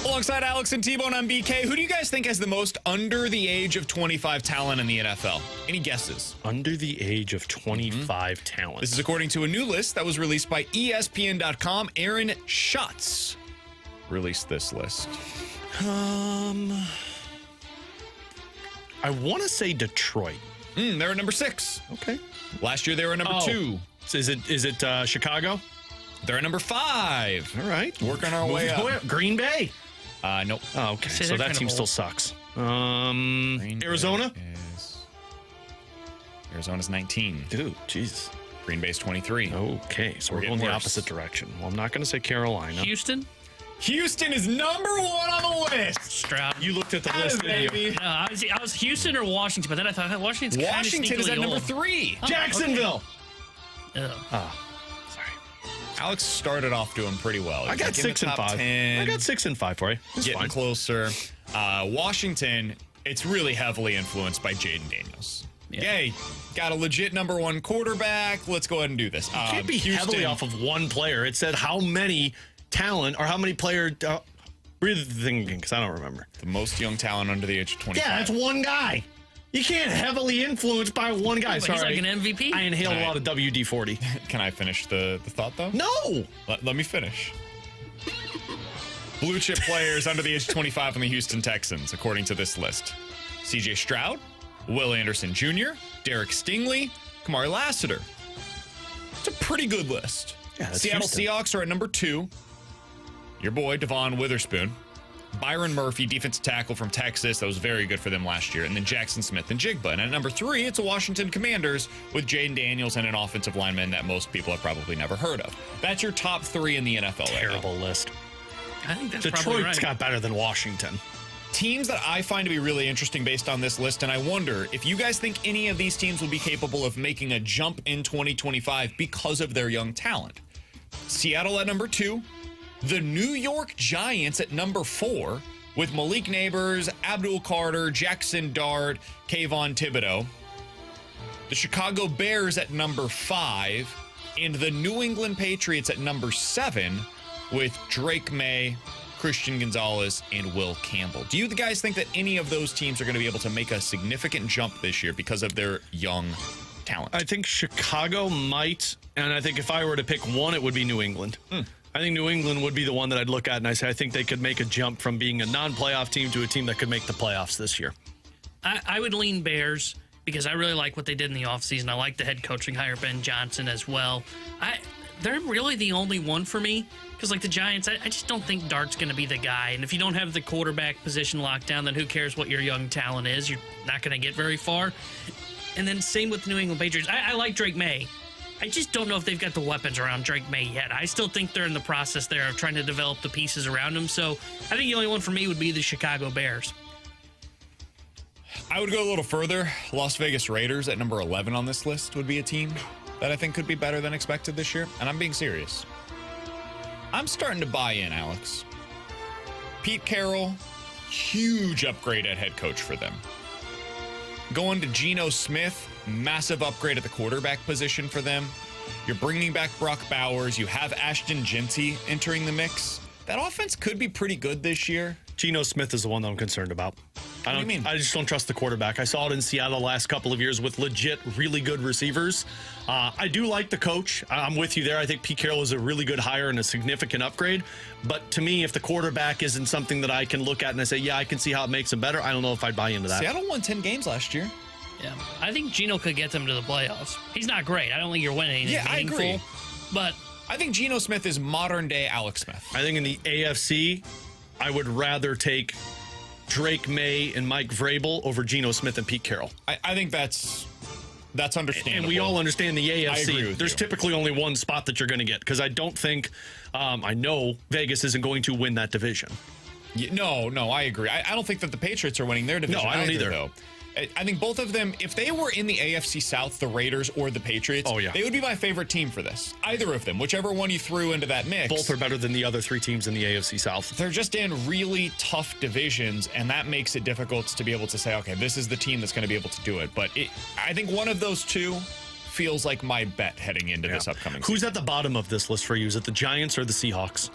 Speaker 3: Alongside Alex and T-Bone on BK, who do you guys think has the most under the age of 25 talent in the NFL? Any guesses?
Speaker 4: Under the age of 25 talent.
Speaker 3: This is according to a new list that was released by ESPN.com. Aaron Schatz released this list.
Speaker 4: I want to say Detroit.
Speaker 3: They're at number 6.
Speaker 4: Okay.
Speaker 3: Last year they were number 2.
Speaker 4: So is it Chicago?
Speaker 3: They're at number 5.
Speaker 4: All right.
Speaker 3: Working our way up.
Speaker 4: Green Bay?
Speaker 3: Nope.
Speaker 4: Oh, okay.
Speaker 5: See,
Speaker 4: So
Speaker 5: they're
Speaker 4: that
Speaker 5: kind
Speaker 4: team
Speaker 5: of
Speaker 4: still
Speaker 5: old.
Speaker 4: sucks.
Speaker 3: Green
Speaker 4: Arizona?
Speaker 3: Bay Arizona's 19.
Speaker 4: Dude, Jesus.
Speaker 3: Green Bay's 23.
Speaker 4: Okay, so we're
Speaker 3: getting
Speaker 4: going the
Speaker 3: worse.
Speaker 4: opposite direction. Well, I'm not going to say Carolina.
Speaker 5: Houston?
Speaker 3: Houston is number 1 on the list.
Speaker 5: Stroud.
Speaker 4: You looked at the list, didn't you?
Speaker 3: Baby.
Speaker 5: I was Houston or Washington, but then I thought Washington's kind of
Speaker 3: Washington is at number
Speaker 5: old.
Speaker 3: 3.
Speaker 4: Jacksonville.
Speaker 5: Ugh.
Speaker 4: Sorry.
Speaker 3: Alex started off doing pretty well.
Speaker 4: I got
Speaker 3: He's like in
Speaker 4: 6
Speaker 3: the
Speaker 4: and
Speaker 3: top
Speaker 4: 5.
Speaker 3: 10,
Speaker 4: I got 6 and 5 for you. It's
Speaker 3: getting
Speaker 4: fine.
Speaker 3: closer. Washington, it's really heavily influenced by Jaden Daniels. Yay, got a legit number 1 quarterback. Let's go ahead and do this.
Speaker 4: Can't be heavily off of one player. It said how many talent or how many player. Read the thing again, because I don't remember.
Speaker 3: The most young talent under the age of 25.
Speaker 4: Yeah, that's one guy. You can't heavily influenced by one guy.
Speaker 5: But
Speaker 4: Sorry.
Speaker 5: he's like an MVP.
Speaker 4: I inhaled a lot of WD-40.
Speaker 3: Can I finish the thought, though?
Speaker 4: No.
Speaker 3: Let me finish. Blue chip players under the age of 25 on the Houston Texans, according to this list. C.J. Stroud, Will Anderson Jr., Derek Stingley, Kamari Lassiter. It's a pretty good list.
Speaker 4: Yeah, that's
Speaker 3: Seattle
Speaker 4: Houston.
Speaker 3: Seahawks are at number 2. Your boy, Devon Witherspoon. Byron Murphy, defensive tackle from Texas. That was very good for them last year. And then Jackson Smith and Jigba. And at number 3, it's the Washington Commanders with Jaden Daniels and an offensive lineman that most people have probably never heard of. That's your top 3 in the NFL right now.
Speaker 4: Terrible list.
Speaker 5: I think that's probably
Speaker 4: Detroit's
Speaker 5: right.
Speaker 4: got better than Washington.
Speaker 3: Teams that I find to be really interesting based on this list, and I wonder if you guys think any of these teams will be capable of making a jump in 2025 because of their young talent. Seattle at number 2. The New York Giants at number 4 with Malik Neighbors, Abdul Carter, Jackson Dart, Kayvon Thibodeau. The Chicago Bears at number 5 and the New England Patriots at number 7 with Drake May, Christian Gonzalez, and Will Campbell. Do you guys think that any of those teams are going to be able to make a significant jump this year because of their young talent?
Speaker 4: I think Chicago might, and I think if I were to pick one, it would be New England. I think New England would be the one that I'd look at, and I say I think they could make a jump from being a non-playoff team to a team that could make the playoffs this year.
Speaker 5: I would lean Bears because I really like what they did in the offseason. I like the head coaching hire, Ben Johnson, as well. They're really the only one for me because, like the Giants, I just don't think Dart's going to be the guy. And if you don't have the quarterback position locked down, then who cares what your young talent is? You're not going to get very far. And then same with the New England Patriots. I like Drake May. I just don't know if they've got the weapons around Drake May yet. I still think they're in the process there of trying to develop the pieces around him. So I think the only one for me would be the Chicago Bears.
Speaker 3: I would go a little further. Las Vegas Raiders at number 11 on this list would be a team that I think could be better than expected this year. And I'm being serious. I'm starting to buy in, Alex. Pete Carroll, huge upgrade at head coach for them. Going to Geno Smith, massive upgrade at the quarterback position for them. You're bringing back Brock Bowers. You have Ashton Genty entering the mix. That offense could be pretty good this year.
Speaker 4: Geno Smith is the one that I'm concerned about.
Speaker 3: What do you mean?
Speaker 4: I just don't trust the quarterback. I saw it in Seattle the last couple of years with legit, really good receivers. I do like the coach. I'm with you there. I think Pete Carroll is a really good hire and a significant upgrade. But to me, if the quarterback isn't something that I can look at and I say, yeah, I can see how it makes him better, I don't know if I'd buy into that.
Speaker 3: Seattle won 10 games last year.
Speaker 5: Yeah, I think Geno could get them to the playoffs. He's not great. I don't think you're winning anything meaningful.
Speaker 3: I agree.
Speaker 5: But
Speaker 3: I think Geno Smith is modern day Alex Smith.
Speaker 4: I think in the AFC, I would rather take Drake May and Mike Vrabel over Geno Smith and Pete Carroll.
Speaker 3: I think that's That's understandable.
Speaker 4: And we all understand the AFC.
Speaker 3: I agree with
Speaker 4: There's
Speaker 3: you.
Speaker 4: typically only one spot that you're going to get because I don't think, I know Vegas isn't going to win that division.
Speaker 3: No, I agree. I don't think that the Patriots are winning their division.
Speaker 4: No, I don't either.
Speaker 3: Though. I think both of them, if they were in the AFC South, the Raiders or the Patriots, they would be my favorite team for this. Either of them, whichever one you threw into that mix.
Speaker 4: Both are better than the other three teams in the AFC South.
Speaker 3: They're just in really tough divisions, and that makes it difficult to be able to say, okay, this is the team that's going to be able to do it. But I think one of those two feels like my bet heading into this upcoming season.
Speaker 4: Who's at the bottom of this list for you? Is it the Giants or the Seahawks?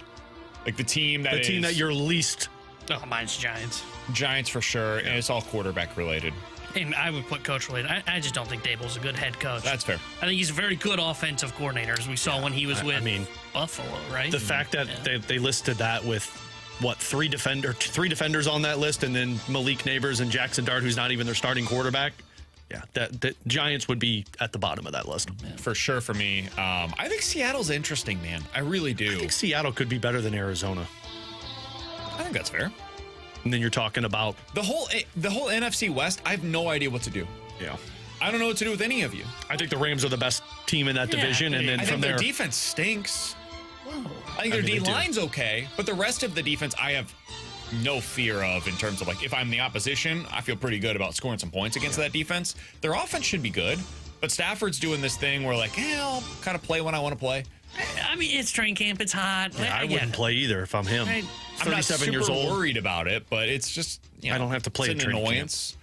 Speaker 3: Like the team that
Speaker 4: you're least...
Speaker 5: Oh, mine's Giants.
Speaker 3: Giants for sure, and it's all quarterback related.
Speaker 5: And I would put coach related. I just don't think Dable's a good head coach.
Speaker 3: That's fair.
Speaker 5: I think he's a very good offensive coordinator, as we saw when he was with Buffalo, right?
Speaker 4: The fact that they listed that with, three defenders on that list, and then Malik Neighbors and Jackson Dart, who's not even their starting quarterback. Yeah, that Giants would be at the bottom of that list.
Speaker 3: For sure for me. I think Seattle's interesting, man. I really do.
Speaker 4: I think Seattle could be better than Arizona.
Speaker 3: I think that's fair.
Speaker 4: And then you're talking about
Speaker 3: the whole NFC West. I have no idea what to do.
Speaker 4: Yeah,
Speaker 3: I don't know what to do with any of you.
Speaker 4: I think the Rams are the best team in that division, and then from there,
Speaker 3: their defense stinks.
Speaker 5: Whoa.
Speaker 3: I think their D line's okay, but the rest of the defense, I have no fear of in terms of if I'm the opposition, I feel pretty good about scoring some points against that defense. Their offense should be good, but Stafford's doing this thing where I'll kind of play when I want to play.
Speaker 5: I mean, it's training camp. It's hot.
Speaker 4: I wouldn't play either if I'm him.
Speaker 3: I'm not
Speaker 4: 37
Speaker 3: super
Speaker 4: years old.
Speaker 3: worried about it, but it's just
Speaker 4: I don't have to play
Speaker 3: it's an annoyance.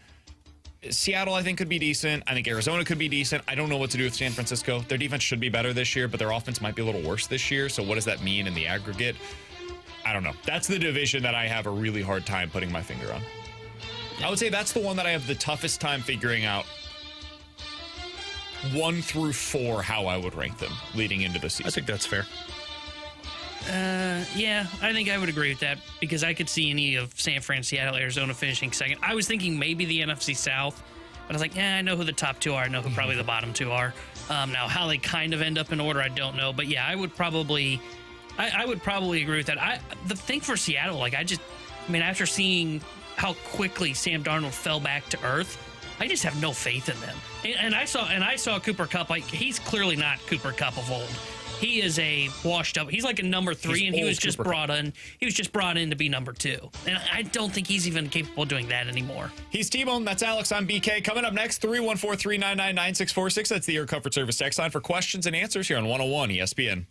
Speaker 3: Seattle, I think, could be decent. I think Arizona could be decent. I don't know what to do with San Francisco. Their defense should be better this year, but their offense might be a little worse this year. So what does that mean in the aggregate? I don't know. That's the division that I have a really hard time putting my finger on. I would say that's the one that I have the toughest time figuring out 1 through 4 how I would rank them leading into the season.
Speaker 4: I think that's fair.
Speaker 5: Yeah, I think I would agree with that because I could see any of San Fran, Seattle, Arizona finishing second. I was thinking maybe the NFC South, but I was like, I know who the top two are. I know who probably the bottom two are. Now, how they kind of end up in order, I don't know. But yeah, I would probably agree with that. The thing for Seattle, after seeing how quickly Sam Darnold fell back to earth, I just have no faith in them. And I saw Cooper Kupp. He's clearly not Cooper Kupp of old. He is a washed up. He's like a number 3, and he was just brought in. He was just brought in to be number 2, and I don't think he's even capable of doing that anymore.
Speaker 3: He's T-Bone. That's Alex. I'm BK. Coming up next, 314-399-9646. That's the Air Comfort Service text line for questions and answers here on 101 ESPN.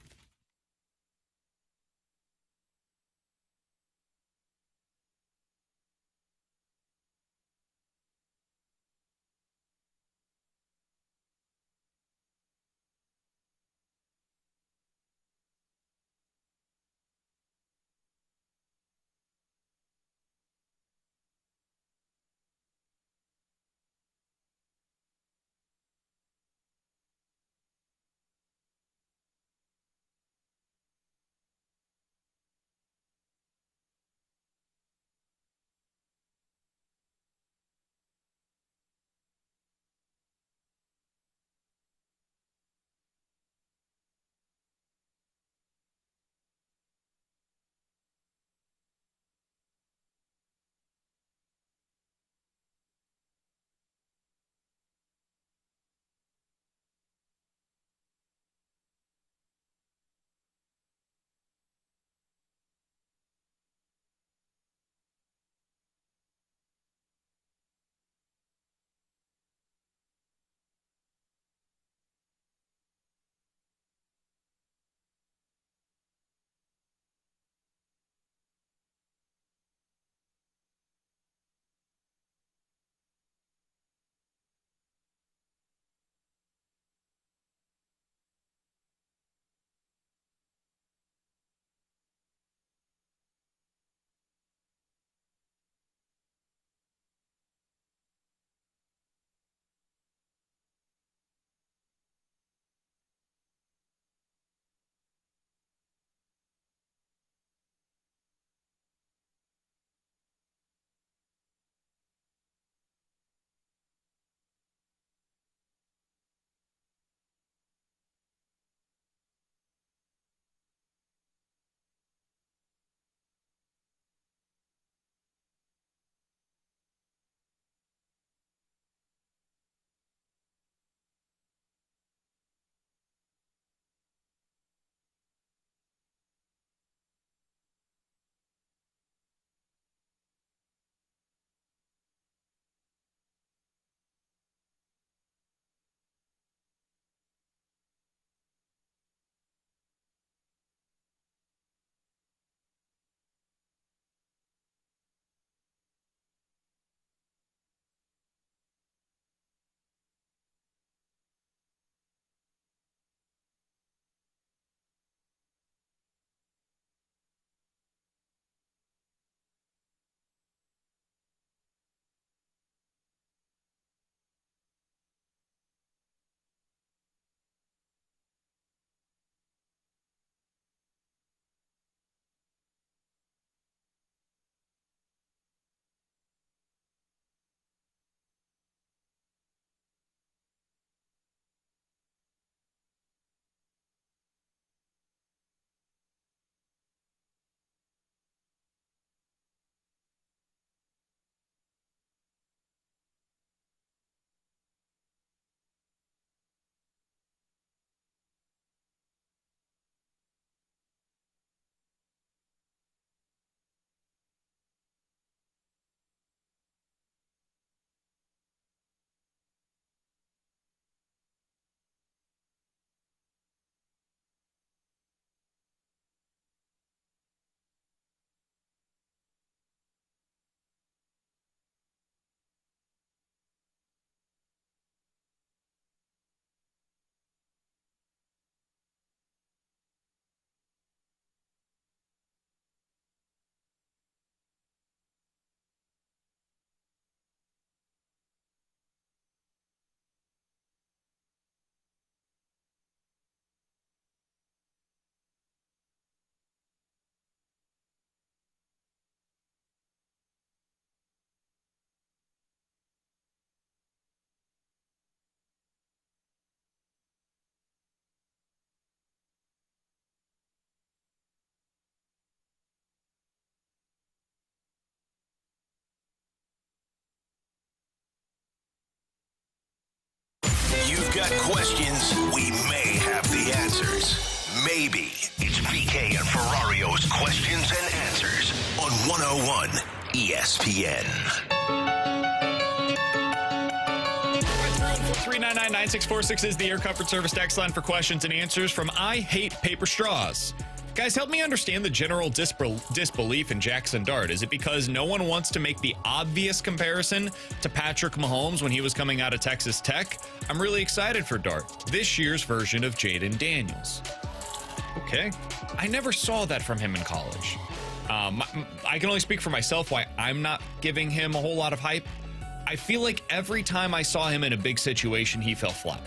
Speaker 6: got questions, we may have the answers. Maybe. It's BK and Ferrario's Questions and Answers on 101 ESPN.
Speaker 3: 399-9646 is the Air Comfort Service text line for questions and answers from I Hate Paper Straws. Guys, help me understand the general disbelief in Jackson Dart. Is it because no one wants to make the obvious comparison to Patrick Mahomes when he was coming out of Texas Tech? I'm really excited for Dart, this year's version of Jaden Daniels. Okay. I never saw that from him in college. I can only speak for myself why I'm not giving him a whole lot of hype. I feel like every time I saw him in a big situation, he fell flat.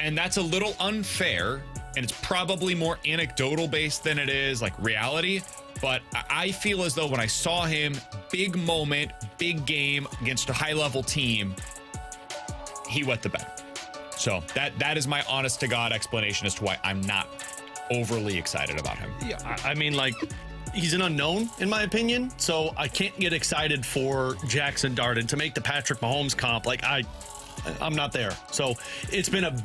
Speaker 3: And that's a little unfair, and it's probably more anecdotal based than it is like reality. But I feel as though when I saw him, big moment, big game against a high-level team, he wet the bed. So that is my honest to God explanation as to why I'm not overly excited about him.
Speaker 4: Yeah, I mean, like, he's an unknown, in my opinion, so I can't get excited for Jackson Dart. And to make the Patrick Mahomes comp, like, I'm not there. So it's been a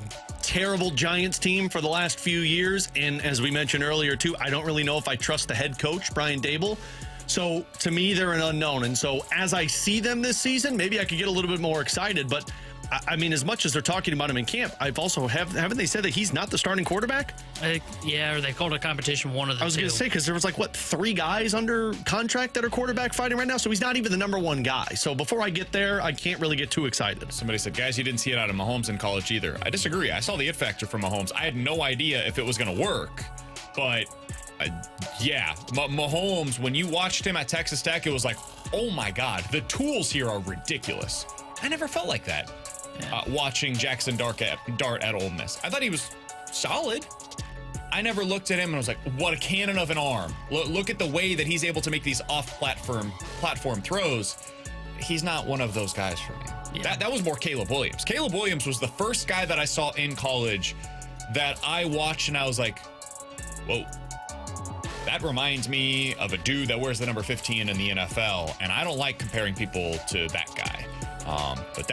Speaker 4: terrible Giants team for the last few years, and as we mentioned earlier, too, I don't really know if I trust the head coach, Brian Dable. So to me, they're an unknown, and so as I see them this season, maybe I could get a little bit more excited, but I mean, as much as they're talking about him in camp, I've also haven't they said that he's not the starting quarterback?
Speaker 5: Yeah, or they called a competition one of the two.
Speaker 4: I was going to say, because there was like, what, 3 guys under contract that are quarterback fighting right now? So he's not even the number 1 guy. So before I get there, I can't really get too excited.
Speaker 3: Somebody said, guys, you didn't see it out of Mahomes in college either. I disagree. I saw the it factor from Mahomes. I had no idea if it was going to work. But, yeah, Mahomes, when you watched him at Texas Tech, it was like, oh, my God, the tools here are ridiculous. I never felt like that. Watching Jackson Dart at Ole Miss. I thought he was solid. I never looked at him and was like, what a cannon of an arm. Look at the way that he's able to make these off-platform throws. He's not one of those guys for me. Yeah. That was more Caleb Williams. Caleb Williams was the first guy that I saw in college that I watched and I was like, whoa. That reminds me of a dude that wears the number 15 in the NFL, and I don't like comparing people to that guy. But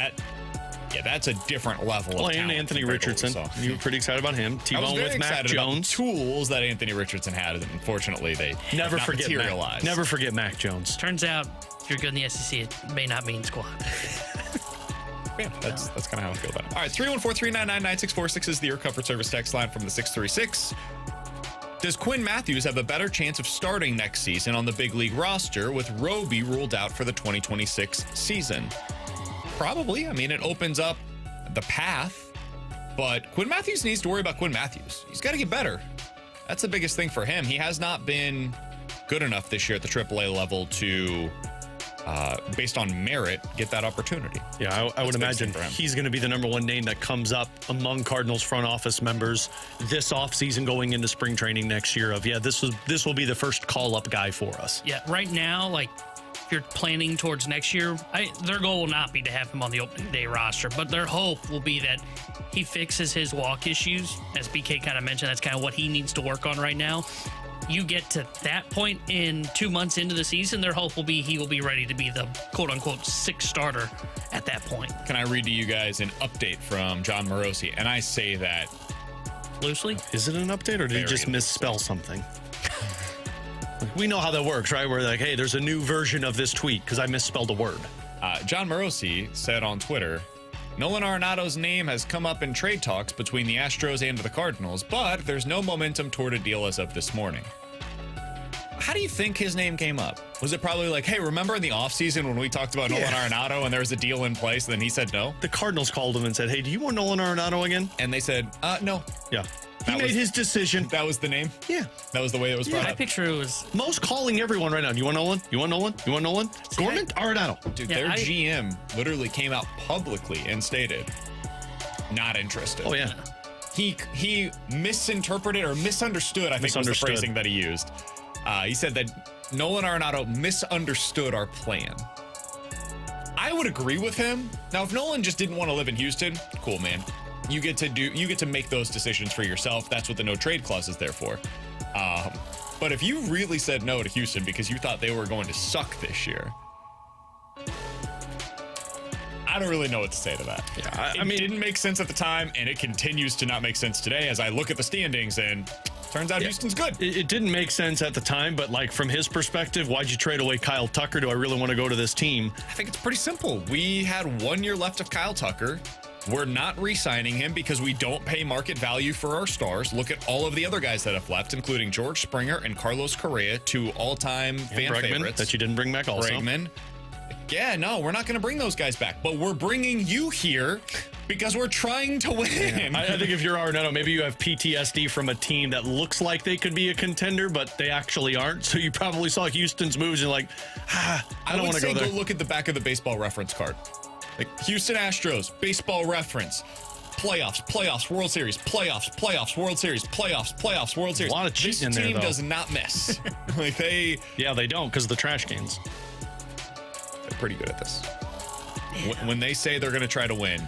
Speaker 3: that's a different level of talent.
Speaker 4: And Anthony Richardson. You were pretty excited about him. T-Bone with Mac Jones.
Speaker 3: Tools that Anthony Richardson had, and unfortunately they
Speaker 4: never
Speaker 3: forget materialized.
Speaker 4: Never forget Mac Jones.
Speaker 5: Turns out, if you're good in the SEC, it may not mean squat.
Speaker 3: Yeah, that's kind of how I feel about it. All right, 314-399-9646 is the Air Comfort Service text line from the 636. Does Quinn Matthews have a better chance of starting next season on the big league roster with Roby ruled out for the 2026 season? Probably. I mean, it opens up the path, but Quinn Matthews needs to worry about Quinn Matthews. He's got to get better. That's the biggest thing for him. He has not been good enough this year at the AAA level to, based on merit, get that opportunity.
Speaker 4: Yeah, I would imagine he's going to be the number 1 name that comes up among Cardinals front office members this offseason going into spring training next year of, this will be the first call-up guy for us.
Speaker 5: Yeah, right now, like, you're planning towards next year, their goal will not be to have him on the opening day roster, but their hope will be that he fixes his walk issues. As BK kind of mentioned, that's kind of what he needs to work on right now. You get to that point in 2 months into the season, their hope will be he will be ready to be the quote-unquote 6th starter at that point.
Speaker 3: Can I read to you guys an update from John Morosi? And I say that
Speaker 5: loosely.
Speaker 4: Is it an update, or did he just misspell something? We know how that works, right? We're like, hey, there's a new version of this tweet because I misspelled a word.
Speaker 3: John Morosi said on Twitter, Nolan Arenado's name has come up in trade talks between the Astros and the Cardinals, but there's no momentum toward a deal as of this morning. How do you think his name came up? Was it probably like, hey, remember in the offseason when we talked about Nolan Arenado and there was a deal in place and then he said no?
Speaker 4: The Cardinals called him and said, hey, do you want Nolan Arenado again?
Speaker 3: And they said, no.
Speaker 4: Yeah. He made his decision.
Speaker 3: That was the name?
Speaker 4: Yeah.
Speaker 3: That was the way it was brought up?
Speaker 5: I picture it was...
Speaker 4: Most calling everyone right now. You want Nolan? You want Nolan? You want Nolan? Gorman? Arenado.
Speaker 3: Dude, their GM literally came out publicly and stated, not interested.
Speaker 4: Oh, yeah.
Speaker 3: He misinterpreted or misunderstood, I think was the phrasing that he used. He said that Nolan Arenado misunderstood our plan. I would agree with him. Now, if Nolan just didn't want to live in Houston, cool, man. You get to make those decisions for yourself. That's what the no trade clause is there for. But if you really said no to Houston because you thought they were going to suck this year, I don't really know what to say to that.
Speaker 4: Yeah,
Speaker 3: It didn't make sense at the time, and it continues to not make sense today as I look at the standings, and turns out Houston's good.
Speaker 4: It didn't make sense at the time, but like from his perspective, why'd you trade away Kyle Tucker? Do I really want to go to this team?
Speaker 3: I think it's pretty simple. We had 1 year left of Kyle Tucker. We're not re-signing him because we don't pay market value for our stars. Look at all of the other guys that have left, including George Springer and Carlos Correa, 2 all-time fan
Speaker 4: Bregman,
Speaker 3: favorites.
Speaker 4: that you didn't bring back also.
Speaker 3: Bregman. Yeah, no, we're not going to bring those guys back, but we're bringing you here because we're trying to win.
Speaker 4: I think if you're Arenado, maybe you have PTSD from a team that looks like they could be a contender, but they actually aren't. So you probably saw Houston's moves and like, I don't want to go there.
Speaker 3: Go look at the back of the baseball reference card. Like Houston Astros, baseball reference. Playoffs, World Series, playoffs, World Series, playoffs, World Series.
Speaker 4: A lot of cheating in
Speaker 3: this
Speaker 4: there,
Speaker 3: team
Speaker 4: though.
Speaker 3: does not miss. Like they
Speaker 4: don't because of the trash cans.
Speaker 3: They're pretty good at this. When they say they're going to try to win,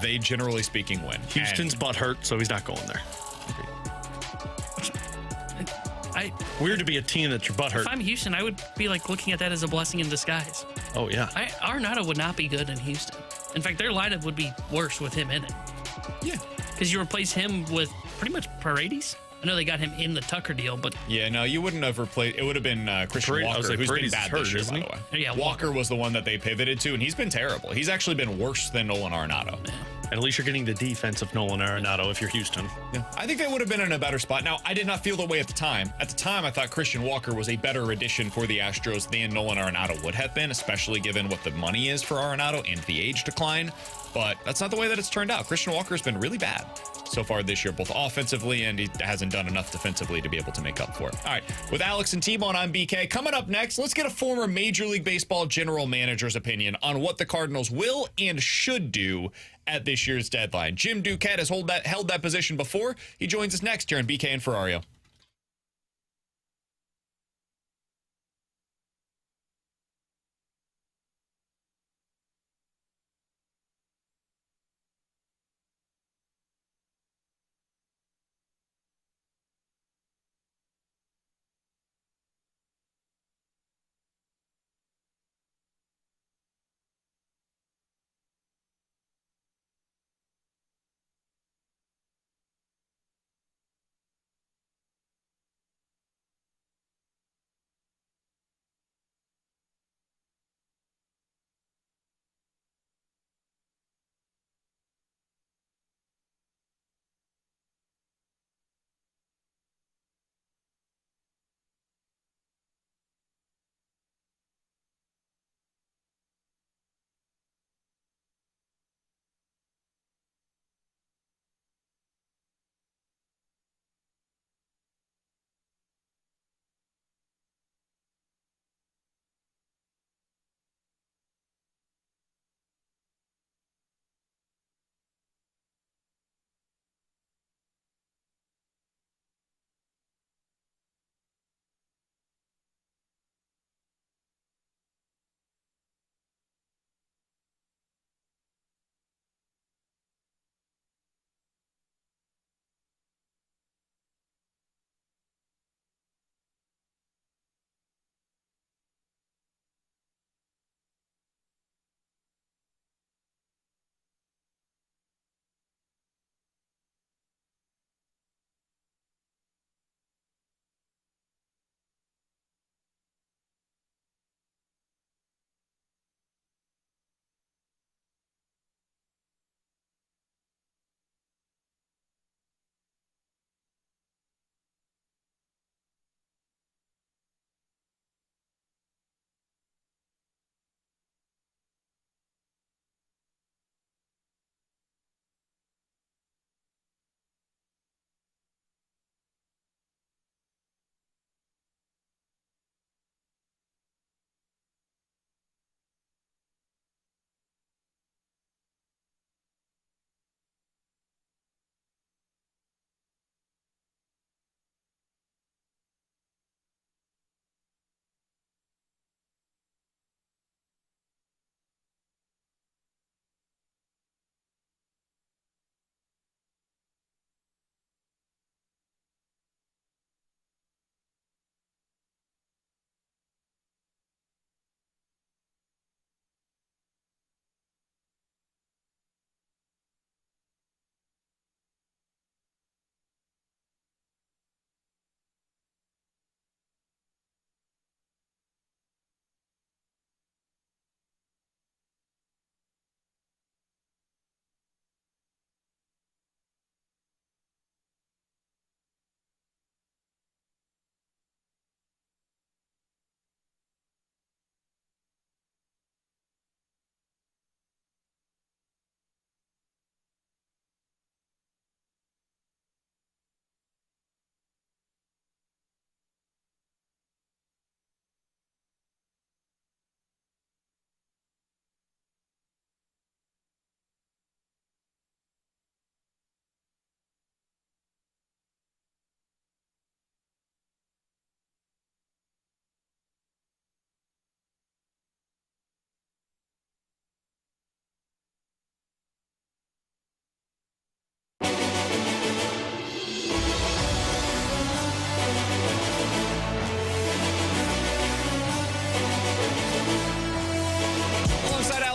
Speaker 3: they generally speaking win.
Speaker 4: Houston's butt hurt, so he's not going there. Weird to be a team that's your butt hurt.
Speaker 5: If I'm Houston, I would be like looking at that as a blessing in disguise.
Speaker 4: Oh, yeah.
Speaker 5: Arenado would not be good in Houston. In fact, their lineup would be worse with him in it.
Speaker 3: Yeah.
Speaker 5: Because you replace him with pretty much Paredes. I know they got him in the Tucker deal, but
Speaker 3: yeah, no, you wouldn't have replaced. It would have been Christian Walker, who's been bad this year, by the way.
Speaker 5: Yeah,
Speaker 3: Walker was the one that they pivoted to, and he's been terrible. He's actually been worse than Nolan Arenado.
Speaker 4: And at least you're getting the defense of Nolan Arenado if you're Houston.
Speaker 3: Yeah, I think they would have been in a better spot. Now, I did not feel the way at the time. At the time, I thought Christian Walker was a better addition for the Astros than Nolan Arenado would have been, especially given what the money is for Arenado and the age decline. But that's not the way that it's turned out. Christian Walker has been really bad so far this year, both offensively, and he hasn't done enough defensively to be able to make up for it. All right, with Alex and T-Bone, I'm BK. Coming up next, let's get a former Major League Baseball general manager's opinion on what the Cardinals will and should do at this year's deadline. Jim Duquette has held that position before. He joins us next here on BK and Ferrario.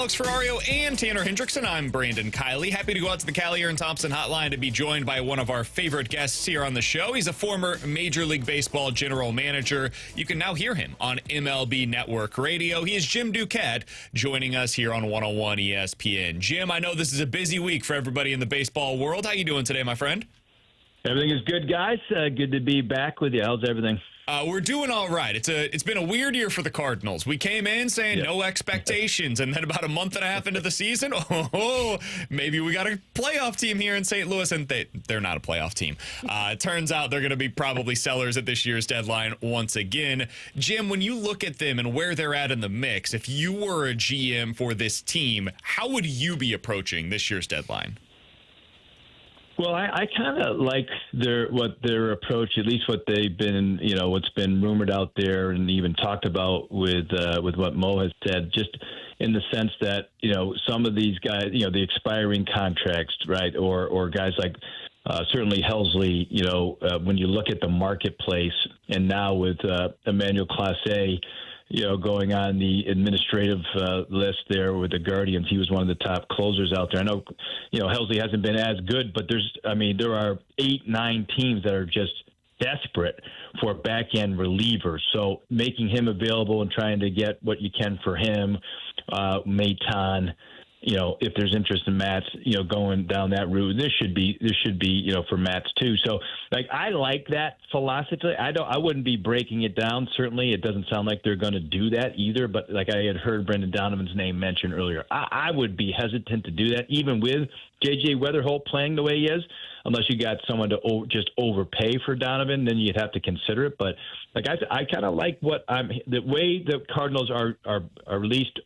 Speaker 3: Alex Ferrario and Tanner Hendrickson. I'm Brandon Kiley. Happy to go out to the Callier and Thompson hotline to be joined by one of our favorite guests here on the show. He's a former Major League Baseball general manager. You can now hear him on MLB Network Radio. He is Jim Duquette, joining us here on 101 ESPN. Jim, I know this is a busy week for everybody in the baseball world. How you doing today, my friend?
Speaker 7: Everything is good, guys. Good to be back with you. How's everything?
Speaker 3: We're doing all right. It's been a weird year for the Cardinals. We came in saying no expectations, and then about a month and a half into the season, maybe we got a playoff team here in St. Louis, and they're not a playoff team. It turns out they're going to be probably sellers at this year's deadline once again. Jim, when you look at them and where they're at in the mix, if you were a GM for this team, how would you be approaching this year's deadline?
Speaker 7: Well, I kind of like their approach, at least what they've been, what's been rumored out there and even talked about with what Mo has said, just in the sense that, some of these guys, the expiring contracts, right, or guys like certainly Helsley, when you look at the marketplace, and now with Emmanuel Clase, going on the administrative list there with the Guardians, he was one of the top closers out there. I know, Helsley hasn't been as good, but there are 8-9 teams that are just desperate for back-end relievers. So making him available and trying to get what you can for him, Maton, if there's interest in Mats, going down that route, this should be, for Mats too. So I like that philosophy. I wouldn't be breaking it down. Certainly it doesn't sound like they're going to do that either, but like I had heard Brendan Donovan's name mentioned earlier, I would be hesitant to do that, even with JJ Weatherholt playing the way he is, unless you got someone to just overpay for Donovan, then you'd have to consider it. But I kind of like the way the Cardinals are at least,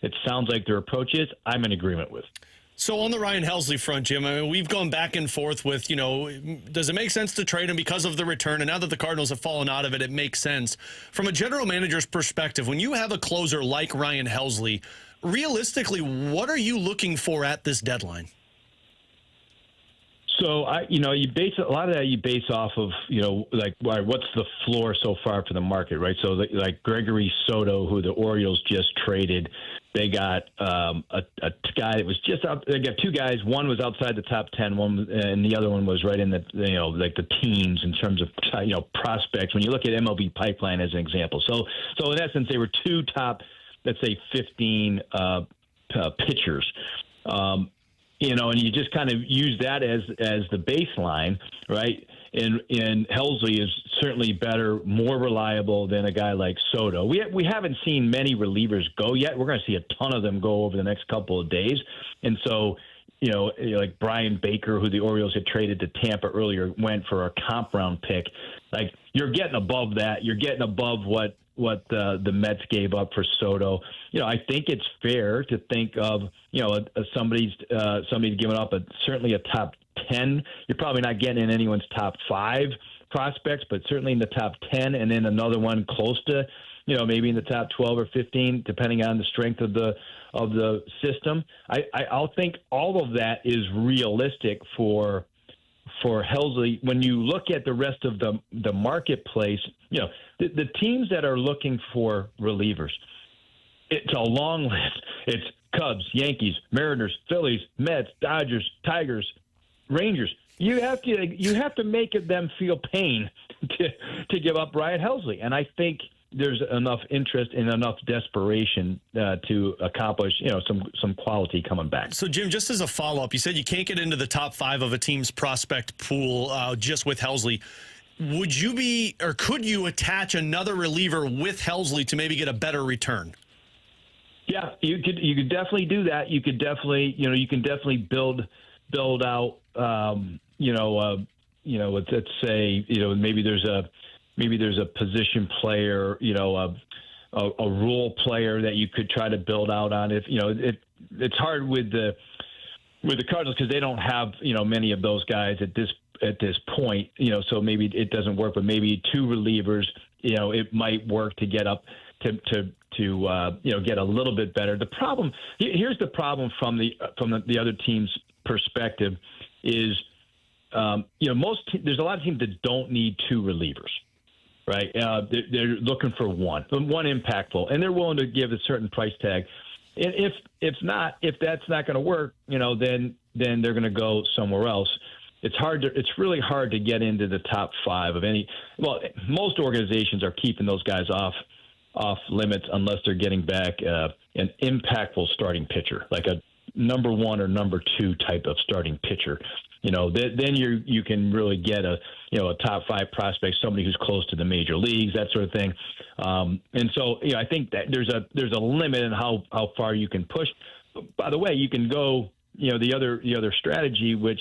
Speaker 7: it sounds like their approach is, I'm in agreement with.
Speaker 4: So on the Ryan Helsley front, Jim, we've gone back and forth with, does it make sense to trade him because of the return? And now that the Cardinals have fallen out of it, it makes sense. From a general manager's perspective, when you have a closer like Ryan Helsley, realistically, what are you looking for at this deadline?
Speaker 7: So you base a lot of that. You base off of what's the floor so far for the market, right? So like Gregory Soto, who the Orioles just traded, they got a guy that was just out. They got two guys. One was outside the top 10, and the other one was right in the the teens in terms of prospects. When you look at MLB Pipeline as an example, so in essence they were two top, let's say 15 pitchers. And you just kind of use that as the baseline, right? And Helsley is certainly better, more reliable than a guy like Soto. We haven't seen many relievers go yet. We're going to see a ton of them go over the next couple of days. And so, like Brian Baker, who the Orioles had traded to Tampa earlier, went for a comp round pick. Like, you're getting above that. You're getting above what the Mets gave up for Soto. I think it's fair to think of, somebody giving up certainly a top 10. You're probably not getting in anyone's top 5 prospects, but certainly in the top 10, and then another one close to, maybe in the top 12 or 15, depending on the strength of the system. I'll think all of that is realistic for Helsley. When you look at the rest of the marketplace, the teams that are looking for relievers, it's a long list. It's Cubs, Yankees, Mariners, Phillies, Mets, Dodgers, Tigers, Rangers. You have to make them feel pain to give up Ryan Helsley, and I think there's enough interest and enough desperation to accomplish, some quality coming back.
Speaker 4: So, Jim, just as a follow-up, you said you can't get into the top 5 of a team's prospect pool just with Helsley. Would you be, or could you attach another reliever with Helsley to maybe get a better return?
Speaker 7: Yeah, you could definitely do that. You could definitely, you can definitely build out, let's say, maybe there's a position player, a role player that you could try to build out on. It's hard with the Cardinals because they don't have, many of those guys at this point, so maybe it doesn't work, but maybe 2 relievers, it might work to get up to get a little bit better. The problem here's the problem from the other team's perspective is, there's a lot of teams that don't need 2 relievers, right? They're looking for one impactful, and they're willing to give a certain price tag. if that's not going to work, then they're going to go somewhere else. It's really hard to get into the top 5 of any. Well, most organizations are keeping those guys off limits unless they're getting back an impactful starting pitcher, like a number 1 or number 2 type of starting pitcher. Then you can really get a top 5 prospect, somebody who's close to the major leagues, that sort of thing. And so I think that there's a limit in how far you can push. By the way, you can go the other strategy, which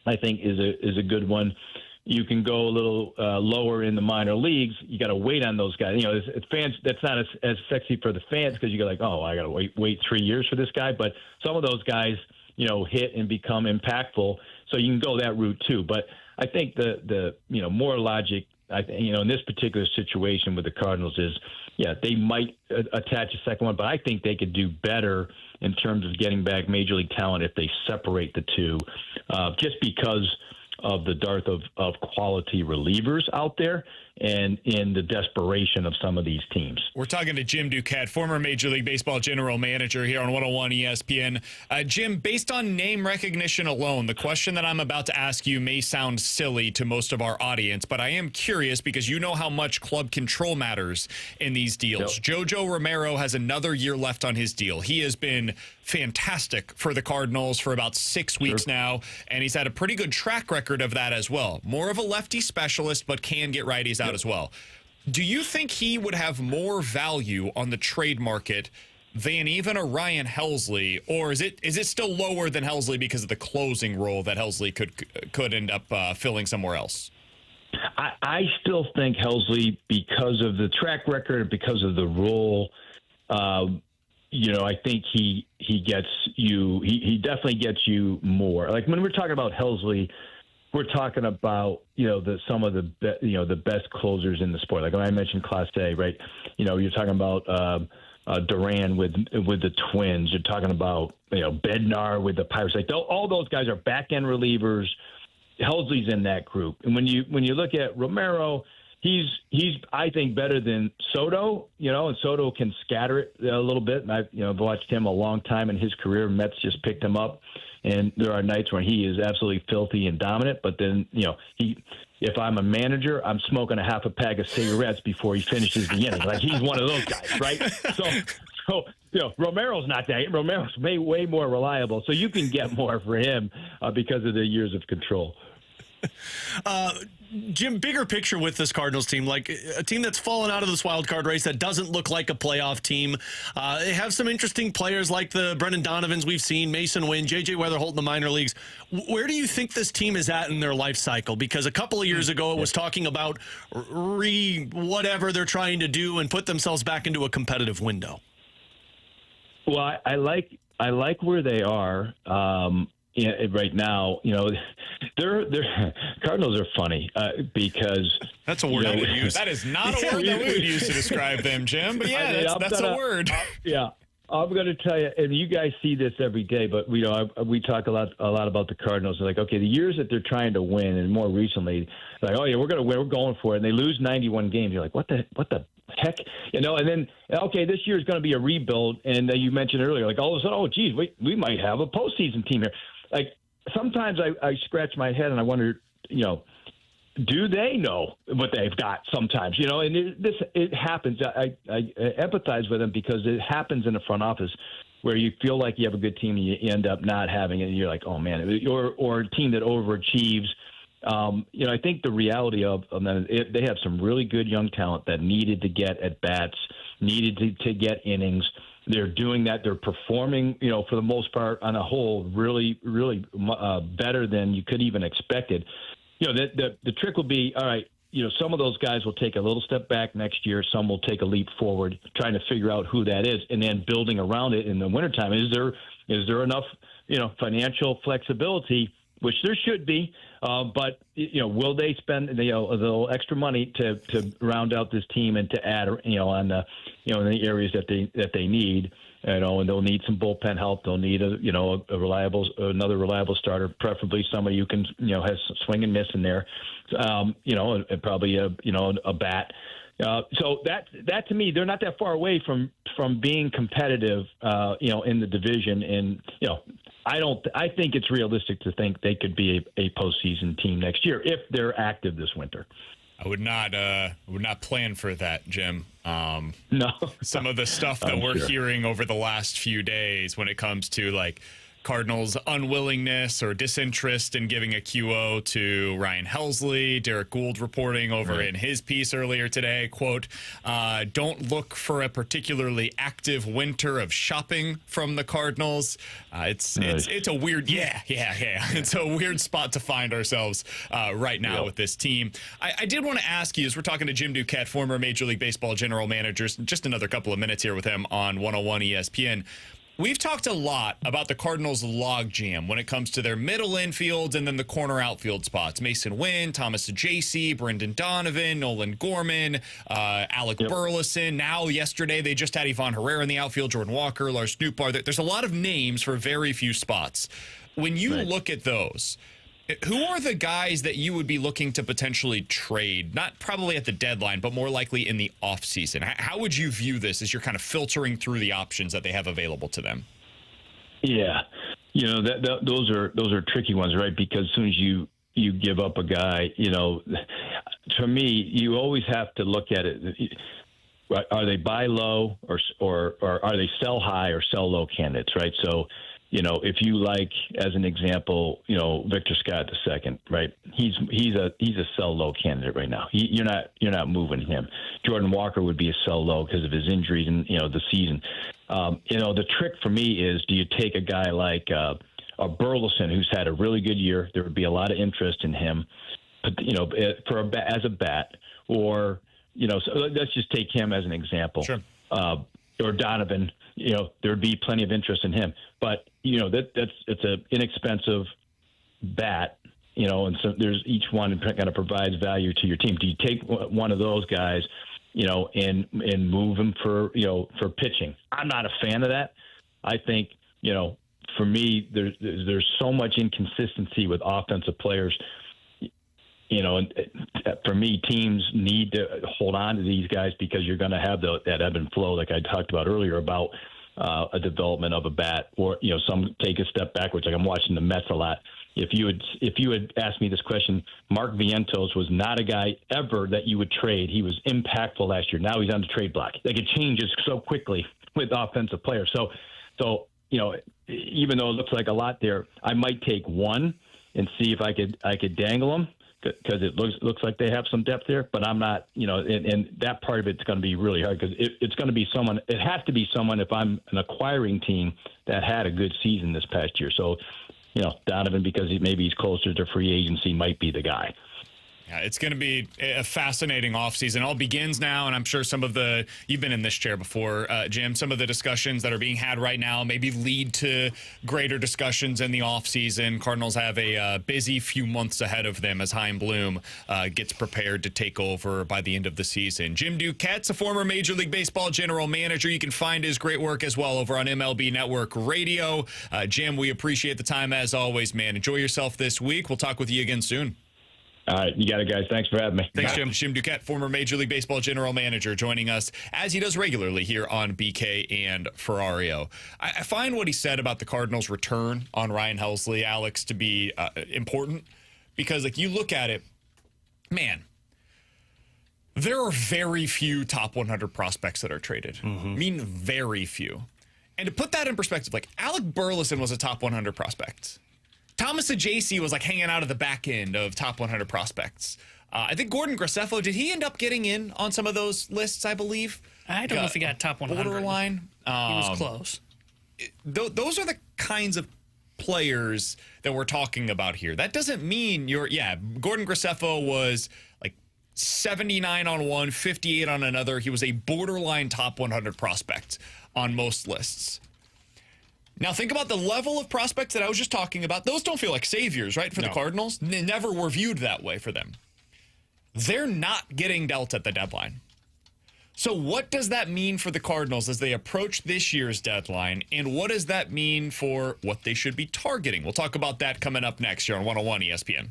Speaker 7: I think is a good one. You can go a little lower in the minor leagues. You got to wait on those guys. Fans, that's not as sexy for the fans because you go like, oh, I got to wait 3 years for this guy. But some of those guys, hit and become impactful. So you can go that route too. But I think the more logic, in this particular situation with the Cardinals is, they might attach a second one, but I think they could do better in terms of getting back major league talent if they separate the two, just because of the dearth of quality relievers out there and in the desperation of some of these teams.
Speaker 3: We're talking to Jim Duquette, former Major League Baseball general manager here on 101 ESPN. Jim, based on name recognition alone, the question that I'm about to ask you may sound silly to most of our audience, but I am curious because you know how much club control matters in these deals. Yep. Jojo Romero has another year left on his deal. He has been fantastic for the Cardinals for about 6 weeks now, and he's had a pretty good track record of that as well. More of a lefty specialist, but can get righties out as well. Do you think he would have more value on the trade market than even a Ryan Helsley, or is it still lower than Helsley because of the closing role that Helsley could end up filling somewhere else?
Speaker 7: I still think Helsley, because of the track record, because of the role, I think he gets you. He definitely gets you more. Like when we're talking about Helsley, we're talking about some of the best closers in the sport. Like when I mentioned Clase A, right? You're talking about Duran with the Twins. You're talking about Bednar with the Pirates. Like all those guys are back end relievers. Helsley's in that group. And when you look at Romero, he's I think better than Soto. And Soto can scatter it a little bit. And I've watched him a long time in his career. Mets just picked him up. And there are nights when he is absolutely filthy and dominant. But then, if I'm a manager, I'm smoking a half a pack of cigarettes before he finishes the inning. Like he's one of those guys, right? So Romero's not that. Romero's way more reliable. So you can get more for him because of the years of control.
Speaker 4: Jim, bigger picture with this Cardinals team, like a team that's fallen out of this wild card race that doesn't look like a playoff team. They have some interesting players like the Brendan Donovans we've seen, Masyn Winn, J.J. Weatherholt in the minor leagues. Where do you think this team is at in their life cycle? Because a couple of years ago it was talking about whatever they're trying to do and put themselves back into a competitive window.
Speaker 7: Well, I like where they are. Right now, they're Cardinals are funny because
Speaker 4: that's a word I would use.
Speaker 3: That is not a word that we would use to describe them, Jim. But that's a word.
Speaker 7: I'm going to tell you, and you guys see this every day. But we talk a lot about the Cardinals. They're like, okay, the years that they're trying to win, and more recently, like, oh yeah, we're going to win, we're going for it, and they lose 91 games. You're like, what the heck, and then okay, this year is going to be a rebuild, and you mentioned earlier, like all of a sudden, oh geez, we might have a postseason team here. Like sometimes I scratch my head and I wonder, do they know what they've got sometimes, and it happens. I empathize with them because it happens in the front office where you feel like you have a good team and you end up not having it. And you're like, oh man, or a team that overachieves. I think the reality of them, they have some really good young talent that needed to get at bats, needed to get innings. They're doing that. They're performing, for the most part, on a whole, really, really better than you could even expected. The trick will be, all right, some of those guys will take a little step back next year. Some will take a leap forward, trying to figure out who that is, and then building around it in the wintertime. Is there enough, financial flexibility, which there should be, but will they spend a little extra money to round out this team and to add on the in the areas that they need, and they'll need some bullpen help. They'll need another reliable starter, preferably somebody who can has swing and miss in there, and probably a bat. So that to me, they're not that far away from being competitive, in the division. And I think it's realistic to think they could be a postseason team next year if they're active this winter.
Speaker 3: I would not plan for that, Jim.
Speaker 7: No.
Speaker 3: Some of the stuff that we're hearing over the last few days when it comes to like Cardinals' unwillingness or disinterest in giving a QO to Ryan Helsley. Derek Gould reporting over in his piece earlier today, quote, don't look for a particularly active winter of shopping from the Cardinals. It's a weird, it's a weird spot to find ourselves right now with this team. I did want to ask you, as we're talking to Jim Duquette, former Major League Baseball general manager, just another couple of minutes here with him on 101 ESPN. We've talked a lot about the Cardinals' logjam when it comes to their middle infield and then the corner outfield spots. Masyn Winn, Thomas J.C., Brendan Donovan, Nolan Gorman, Alec Burleson. Now, yesterday, they just had Ivan Herrera in the outfield, Jordan Walker, Lars Nootbaar. There's a lot of names for very few spots. When you look at those, who are the guys that you would be looking to potentially trade? Not probably at the deadline, but more likely in the offseason. How would you view this as you're kind of filtering through the options that they have available to them?
Speaker 7: Yeah, those are tricky ones, right? Because as soon as you give up a guy, for me, you always have to look at it. Are they buy low or are they sell high or sell low candidates, right? So, if you like, as an example, Victor Scott II, right? He's a sell low candidate right now. You're not moving him. Jordan Walker would be a sell low because of his injuries and the season. The trick for me is, do you take a guy like a Burleson who's had a really good year? There would be a lot of interest in him, but, as a bat, or so let's just take him as an example.
Speaker 3: Sure.
Speaker 7: Or Donovan. There would be plenty of interest in him, but it's an inexpensive bat, and so there's each one kind of provides value to your team. Do you take one of those guys, and move him for pitching? I'm not a fan of that. I think, for me, there's so much inconsistency with offensive players. And for me, teams need to hold on to these guys because you're going to have that ebb and flow, like I talked about earlier, about a development of a bat, or some take a step backwards. Like I'm watching the Mets a lot. If you had asked me this question, Mark Vientos was not a guy ever that you would trade. He was impactful last year. Now he's on the trade block. Like it changes so quickly with offensive players. So even though it looks like a lot there, I might take one and see if I could dangle them, because it looks like they have some depth there, but I'm not, and that part of it's going to be really hard because it's going to be someone. It has to be someone, if I'm an acquiring team, that had a good season this past year. So, Donovan, because maybe he's closer to free agency, might be the guy.
Speaker 3: Yeah, it's going to be a fascinating offseason. It all begins now, and I'm sure you've been in this chair before, Jim, some of the discussions that are being had right now maybe lead to greater discussions in the offseason. Cardinals have a busy few months ahead of them as Chaim Bloom gets prepared to take over by the end of the season. Jim Duquette's a former Major League Baseball general manager. You can find his great work as well over on MLB Network Radio. Jim, we appreciate the time as always, man. Enjoy yourself this week. We'll talk with you again soon.
Speaker 7: All right, you got it, guys. Thanks for having me.
Speaker 3: Thanks, Jim. Jim Duquette, former Major League Baseball general manager, joining us as he does regularly here on BK and Ferrario. I find what he said about the Cardinals' return on Ryan Helsley, Alex, to be important because, you look at it, man, there are very few top 100 prospects that are traded. I mean, very few. And to put that in perspective, Alec Burleson was a top 100 prospect. Thomas J.C. was hanging out at the back end of top 100 prospects. I think Gordon Graceffo, did he end up getting in on some of those lists, I believe?
Speaker 5: I don't know if he got top 100.
Speaker 3: Borderline.
Speaker 5: He was close.
Speaker 3: Those are the kinds of players that we're talking about here. That doesn't mean Gordon Graceffo was 79 on one, 58 on another. He was a borderline top 100 prospect on most lists. Now, think about the level of prospects that I was just talking about. Those don't feel like saviors, right, for the Cardinals? They never were viewed that way for them. They're not getting dealt at the deadline. So what does that mean for the Cardinals as they approach this year's deadline, and what does that mean for what they should be targeting? We'll talk about that coming up next here on 101 ESPN.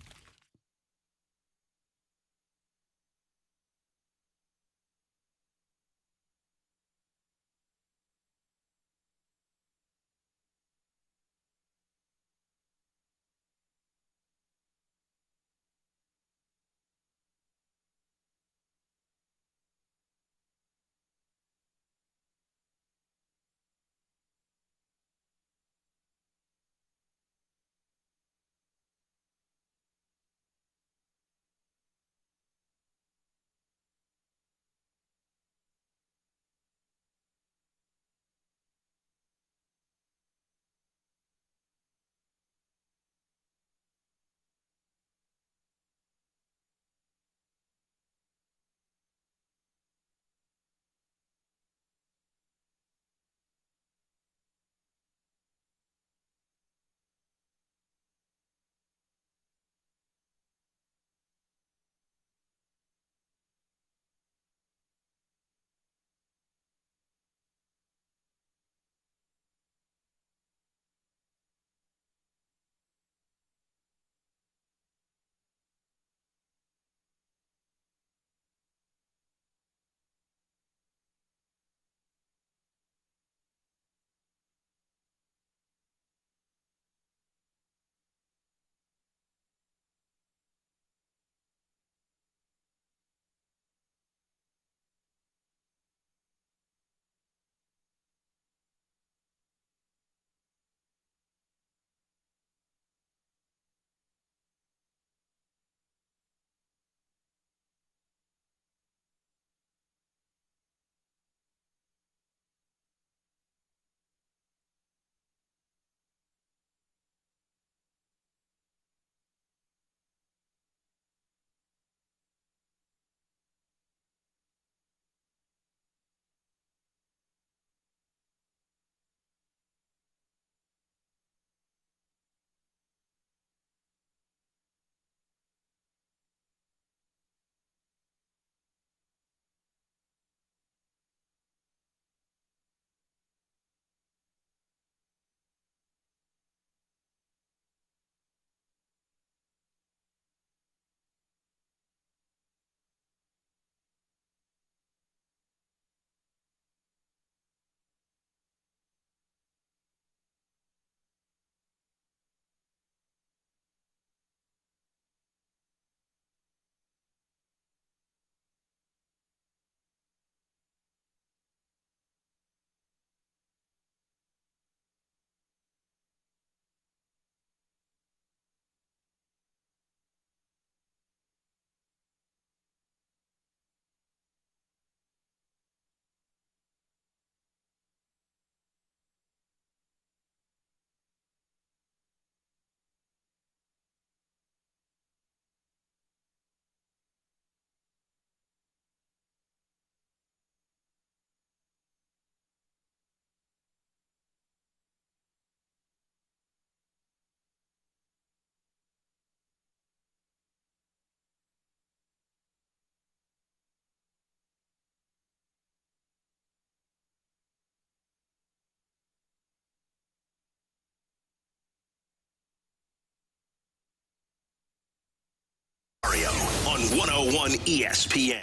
Speaker 6: 101 ESPN.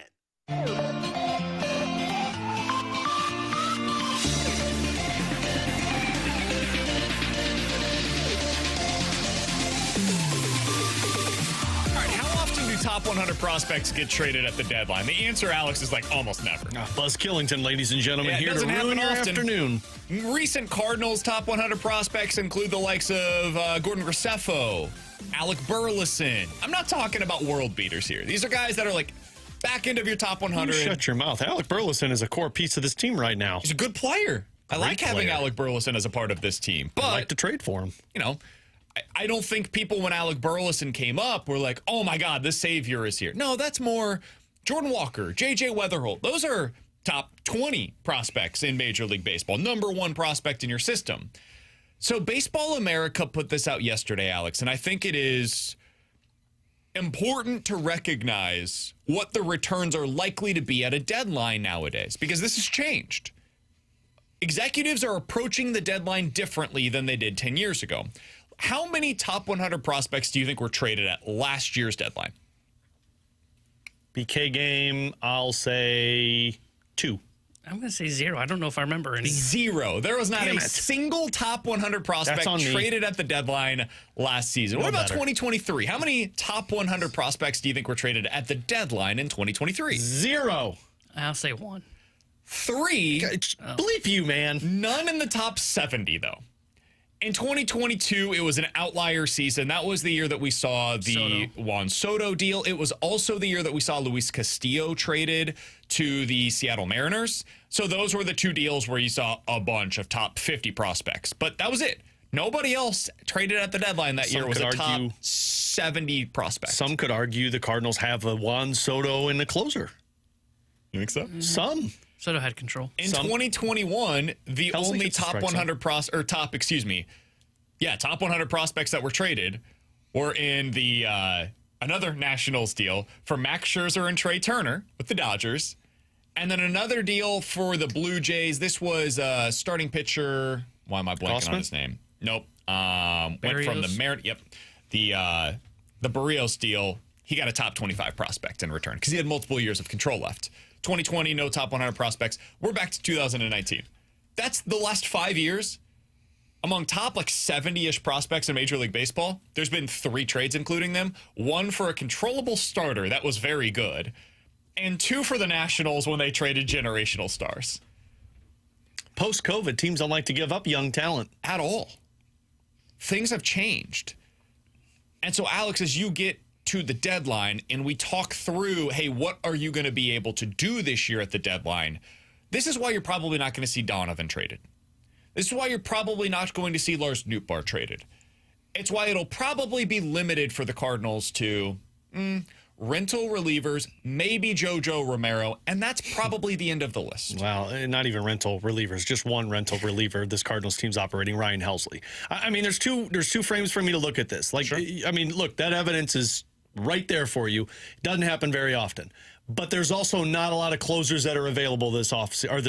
Speaker 3: Top 100 prospects get traded at the deadline? The answer, Alex, is like almost never.
Speaker 4: Buzz Killington, ladies and gentlemen,
Speaker 3: Yeah,
Speaker 4: here to ruin your afternoon.
Speaker 3: Recent Cardinals top 100 prospects include the likes of Gordon Graceffo, Alec Burleson. I'm not talking about world beaters here. These are guys that are like back end of your top 100.
Speaker 4: Shut your mouth. Alec Burleson is a core piece of this team right now.
Speaker 3: He's a good player. I like having Alec Burleson as a part of this team. But
Speaker 4: I'd like to trade for him.
Speaker 3: You know, I don't think people, when Alec Burleson came up, were like, oh my God, the savior is here. No, that's more Jordan Walker, J.J. Weatherholt. Those are top 20 prospects in Major League Baseball. Number one prospect in your system. So Baseball America put this out yesterday, Alex, and I think it is important to recognize what the returns are likely to be at a deadline nowadays, because this has changed. Executives are approaching the deadline differently than they did 10 years ago. How many top 100 prospects do you think were traded at last year's deadline?
Speaker 4: BK game, I'll say 2.
Speaker 5: I'm going to say 0. I don't know if I remember any.
Speaker 3: 0. There was not a single top 100 prospect traded at the deadline last season. What about 2023? How many top 100 prospects do you think were traded at the deadline in 2023?
Speaker 4: 0.
Speaker 5: I'll say 1.
Speaker 3: 3.
Speaker 4: Bleep you, man.
Speaker 3: None in the top 70, though. In 2022, it was an outlier season. That was the year that we saw the Juan Soto deal. It was also the year that we saw Luis Castillo traded to the Seattle Mariners. So those were the two deals where you saw a bunch of top 50 prospects. But that was it. Nobody else traded at the deadline that year was a top 70 prospect.
Speaker 4: Some could argue the Cardinals have a Juan Soto in the closer.
Speaker 3: You think so?
Speaker 5: Mm-hmm.
Speaker 4: Some.
Speaker 5: Soto had control.
Speaker 3: In 2021, the only top 100 top 100 prospects that were traded were in the another Nationals deal for Max Scherzer and Trey Turner with the Dodgers, and then another deal for the Blue Jays. This was starting pitcher. Why am I blanking on his name? Nope. Went from the Mariners. Yep. The Barrios deal. He got a top 25 prospect in return because he had multiple years of control left. 2020, no top 100 prospects. We're back to 2019. That's the last 5 years. Among top 70-ish prospects in Major League Baseball, there's been 3 trades, including them. 1 for a controllable starter that was very good, and 2 for the Nationals when they traded generational stars.
Speaker 4: Post-COVID, teams don't like to give up young talent.
Speaker 3: At all. Things have changed. And so, Alex, as you get to the deadline and we talk through, hey, what are you going to be able to do this year at the deadline? This is why you're probably not going to see Donovan traded. This is why you're probably not going to see Lars Nootbaar traded. It's why it'll probably be limited for the Cardinals to rental relievers, maybe JoJo Romero, and that's probably the end of the list.
Speaker 4: Well, not even rental relievers, just one rental reliever this Cardinals team's operating, Ryan Helsley. I mean, there's two frames for me to look at this. Sure. I mean, look, that evidence is right there for you. It doesn't happen very often. But there's also not a lot of closers that are available this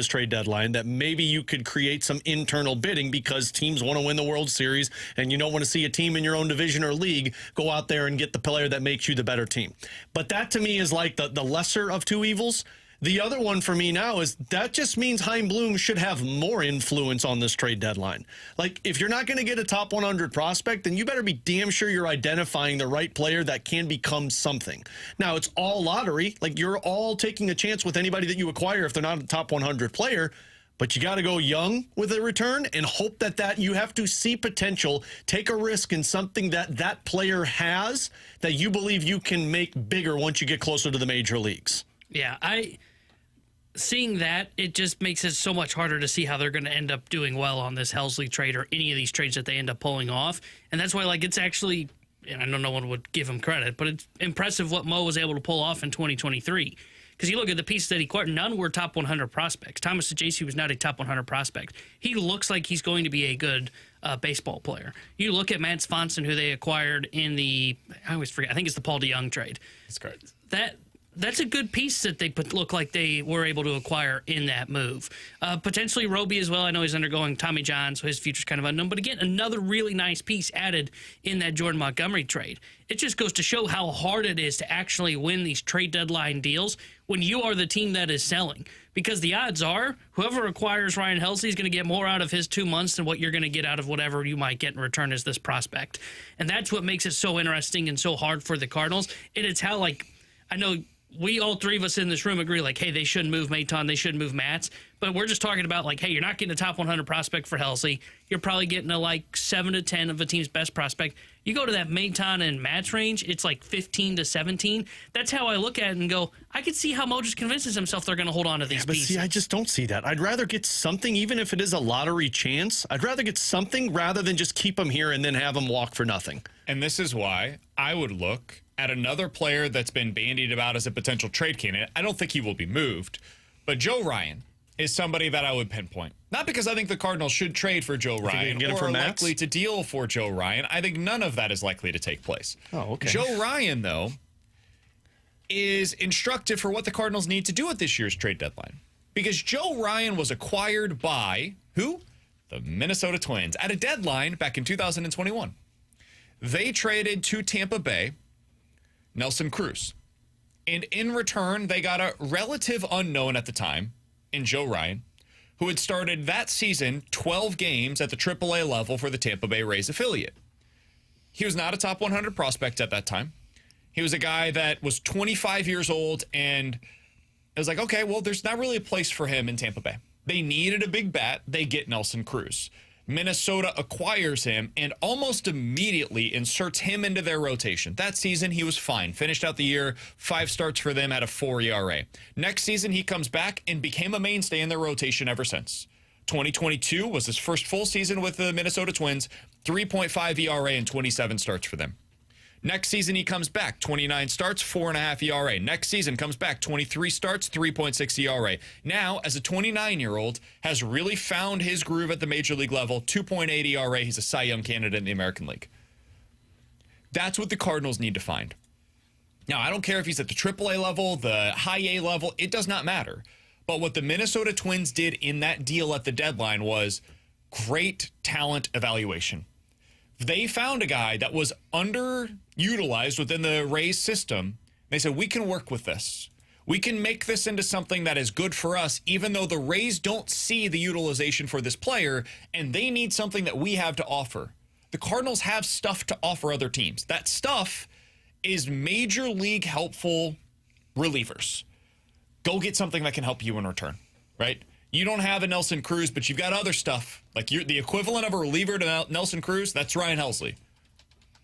Speaker 4: trade deadline that maybe you could create some internal bidding because teams want to win the World Series and you don't want to see a team in your own division or league go out there and get the player that makes you the better team. But that to me is like the lesser of two evils. The other one for me now is that just means Chaim Bloom should have more influence on this trade deadline. Like, if you're not going to get a top 100 prospect, then you better be damn sure you're identifying the right player that can become something. Now, it's all lottery. Like, you're all taking a chance with anybody that you acquire if they're not a top 100 player. But you got to go young with a return and hope that you have to see potential, take a risk in something that player has that you believe you can make bigger once you get closer to the major leagues.
Speaker 5: Yeah, seeing that, it just makes it so much harder to see how they're going to end up doing well on this Helsley trade or any of these trades that they end up pulling off. And that's why, it's actually, and I know no one would give him credit, but it's impressive what Mo was able to pull off in 2023. Because you look at the pieces that he acquired, none were top 100 prospects. Thomas Saggese was not a top 100 prospect. He looks like he's going to be a good baseball player. You look at Matt Swanson, who they acquired in I always forget, I think it's the Paul DeJong trade.
Speaker 3: That's correct.
Speaker 5: that's a good piece that they look like they were able to acquire in that move. Potentially Roby as well. I know he's undergoing Tommy John, so his future's kind of unknown. But again, another really nice piece added in that Jordan Montgomery trade. It just goes to show how hard it is to actually win these trade deadline deals when you are the team that is selling. Because the odds are whoever acquires Ryan Helsley is going to get more out of his 2 months than what you're going to get out of whatever you might get in return as this prospect. And that's what makes it so interesting and so hard for the Cardinals. And it's how, like, I know we all three of us in this room agree, like, hey, they shouldn't move Maton, they shouldn't move Matz. But we're just talking about, like, hey, you're not getting a top 100 prospect for Helsley. You're probably getting a, like, 7 to 10 of a team's best prospect. You go to that Maton and Matz range, it's like 15 to 17. That's how I look at it and go, I could see how Mo just convinces himself they're going to hold on to these pieces.
Speaker 4: See, I just don't see that. I'd rather get something, even if it is a lottery chance. I'd rather get something rather than just keep them here and then have them walk for nothing.
Speaker 3: And this is why I would look at another player that's been bandied about as a potential trade candidate. I don't think he will be moved, but Joe Ryan is somebody that I would pinpoint. Not because I think the Cardinals should trade for Joe Ryan or are likely to deal for Joe Ryan. I think none of that is likely to take place.
Speaker 4: Oh, okay.
Speaker 3: Joe Ryan, though, is instructive for what the Cardinals need to do at this year's trade deadline. Because Joe Ryan was acquired by who? The Minnesota Twins at a deadline back in 2021. They traded to Tampa Bay Nelson Cruz. And in return, they got a relative unknown at the time in Joe Ryan, who had started that season 12 games at the AAA level for the Tampa Bay Rays affiliate. He was not a top 100 prospect at that time. He was a guy that was 25 years old, and it was like, okay, well, there's not really a place for him in Tampa Bay. They needed a big bat. They get Nelson Cruz. Minnesota acquires him and almost immediately inserts him into their rotation. That season, he was fine. Finished out the year, 5 starts for them at a 4 ERA. Next season, he comes back and became a mainstay in their rotation ever since. 2022 was his first full season with the Minnesota Twins, 3.5 ERA and 27 starts for them. Next season, he comes back, 29 starts, 4.5 ERA. Next season, comes back, 23 starts, 3.6 ERA. Now, as a 29-year-old, has really found his groove at the major league level, 2.8 ERA. He's a Cy Young candidate in the American League. That's what the Cardinals need to find. Now, I don't care if he's at the AAA level, the high A level. It does not matter. But what the Minnesota Twins did in that deal at the deadline was great talent evaluation. They found a guy that was underutilized within the Rays system. They said, we can work with this. We can make this into something that is good for us, even though the Rays don't see the utilization for this player, and they need something that we have to offer. The Cardinals have stuff to offer other teams. That stuff is major league helpful relievers. Go get something that can help you in return, right? You don't have a Nelson Cruz, but you've got other stuff. Like you're the equivalent of a reliever to Nelson Cruz, that's Ryan Helsley.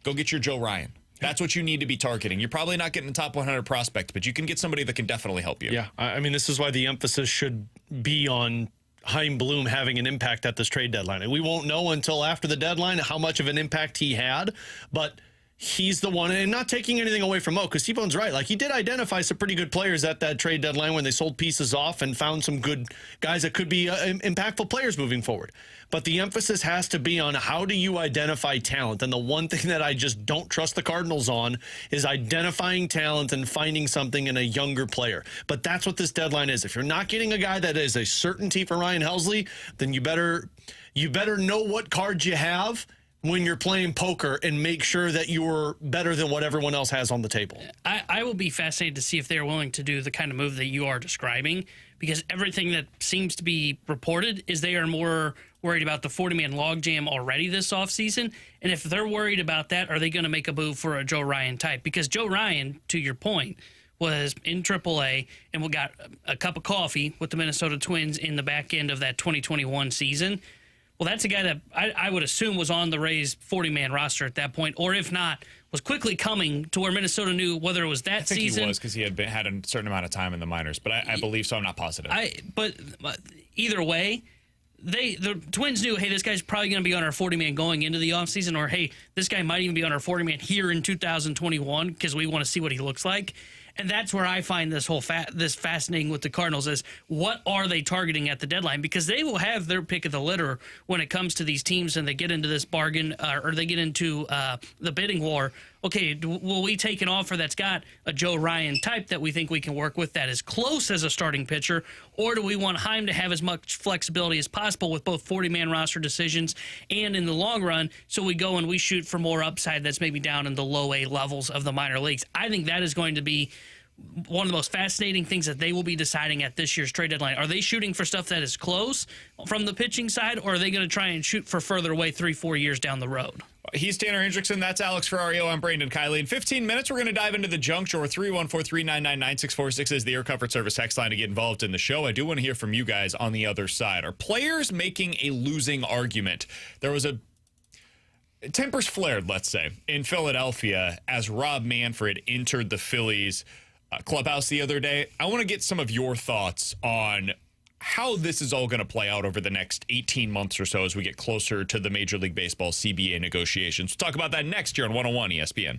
Speaker 3: Go get your Joe Ryan. That's what you need to be targeting. You're probably not getting a top 100 prospect, but you can get somebody that can definitely help you.
Speaker 4: Yeah, I mean, this is why the emphasis should be on Chaim Bloom having an impact at this trade deadline. And we won't know until after the deadline how much of an impact he had, but he's the one, and not taking anything away from Mo, because T-Bone's right. Like, he did identify some pretty good players at that trade deadline when they sold pieces off and found some good guys that could be impactful players moving forward. But the emphasis has to be on how do you identify talent. And the one thing that I just don't trust the Cardinals on is identifying talent and finding something in a younger player. But that's what this deadline is. If you're not getting a guy that is a certainty for Ryan Helsley, then you better know what cards you have when you're playing poker and make sure that you're better than what everyone else has on the table.
Speaker 5: I will be fascinated to see if they're willing to do the kind of move that you are describing, because everything that seems to be reported is they are more worried about the 40-man logjam already this offseason. And if they're worried about that, are they going to make a move for a Joe Ryan type? Because Joe Ryan, to your point, was in AAA and we got a cup of coffee with the Minnesota Twins in the back end of that 2021 season. Well, that's a guy that I would assume was on the Rays 40-man roster at that point, or if not, was quickly coming to where Minnesota knew whether it was that season.
Speaker 3: I think he was, because he had a certain amount of time in the minors, but I believe so. I'm not positive.
Speaker 5: But either way, the Twins knew, hey, this guy's probably going to be on our 40-man going into the offseason, or hey, this guy might even be on our 40-man here in 2021 because we want to see what he looks like. And that's where I find this whole this fascinating with the Cardinals is what are they targeting at the deadline? Because they will have their pick of the litter when it comes to these teams and they get into this bargain or they get into the bidding war okay, will we take an offer that's got a Joe Ryan type that we think we can work with that is close as a starting pitcher, or do we want Heim to have as much flexibility as possible with both 40-man roster decisions and in the long run, so we go and we shoot for more upside that's maybe down in the low A levels of the minor leagues? I think that is going to be one of the most fascinating things that they will be deciding at this year's trade deadline. Are they shooting for stuff that is close from the pitching side, or are they going to try and shoot for further away 3-4 years down the road?
Speaker 3: He's Tanner Hendrickson. That's Alex Ferrario. I'm Brandon Kiley. In 15 minutes, we're going to dive into the junk drawer. 314-399-9646 is the Air Comfort Service text line to get involved in the show. I do want to hear from you guys on the other side. Are players making a losing argument? There was a tempers flared, let's say, in Philadelphia as Rob Manfred entered the Phillies clubhouse the other day. I want to get some of your thoughts on how this is all going to play out over the next 18 months or so as we get closer to the Major League Baseball CBA negotiations. We'll talk about that next year on 101 ESPN.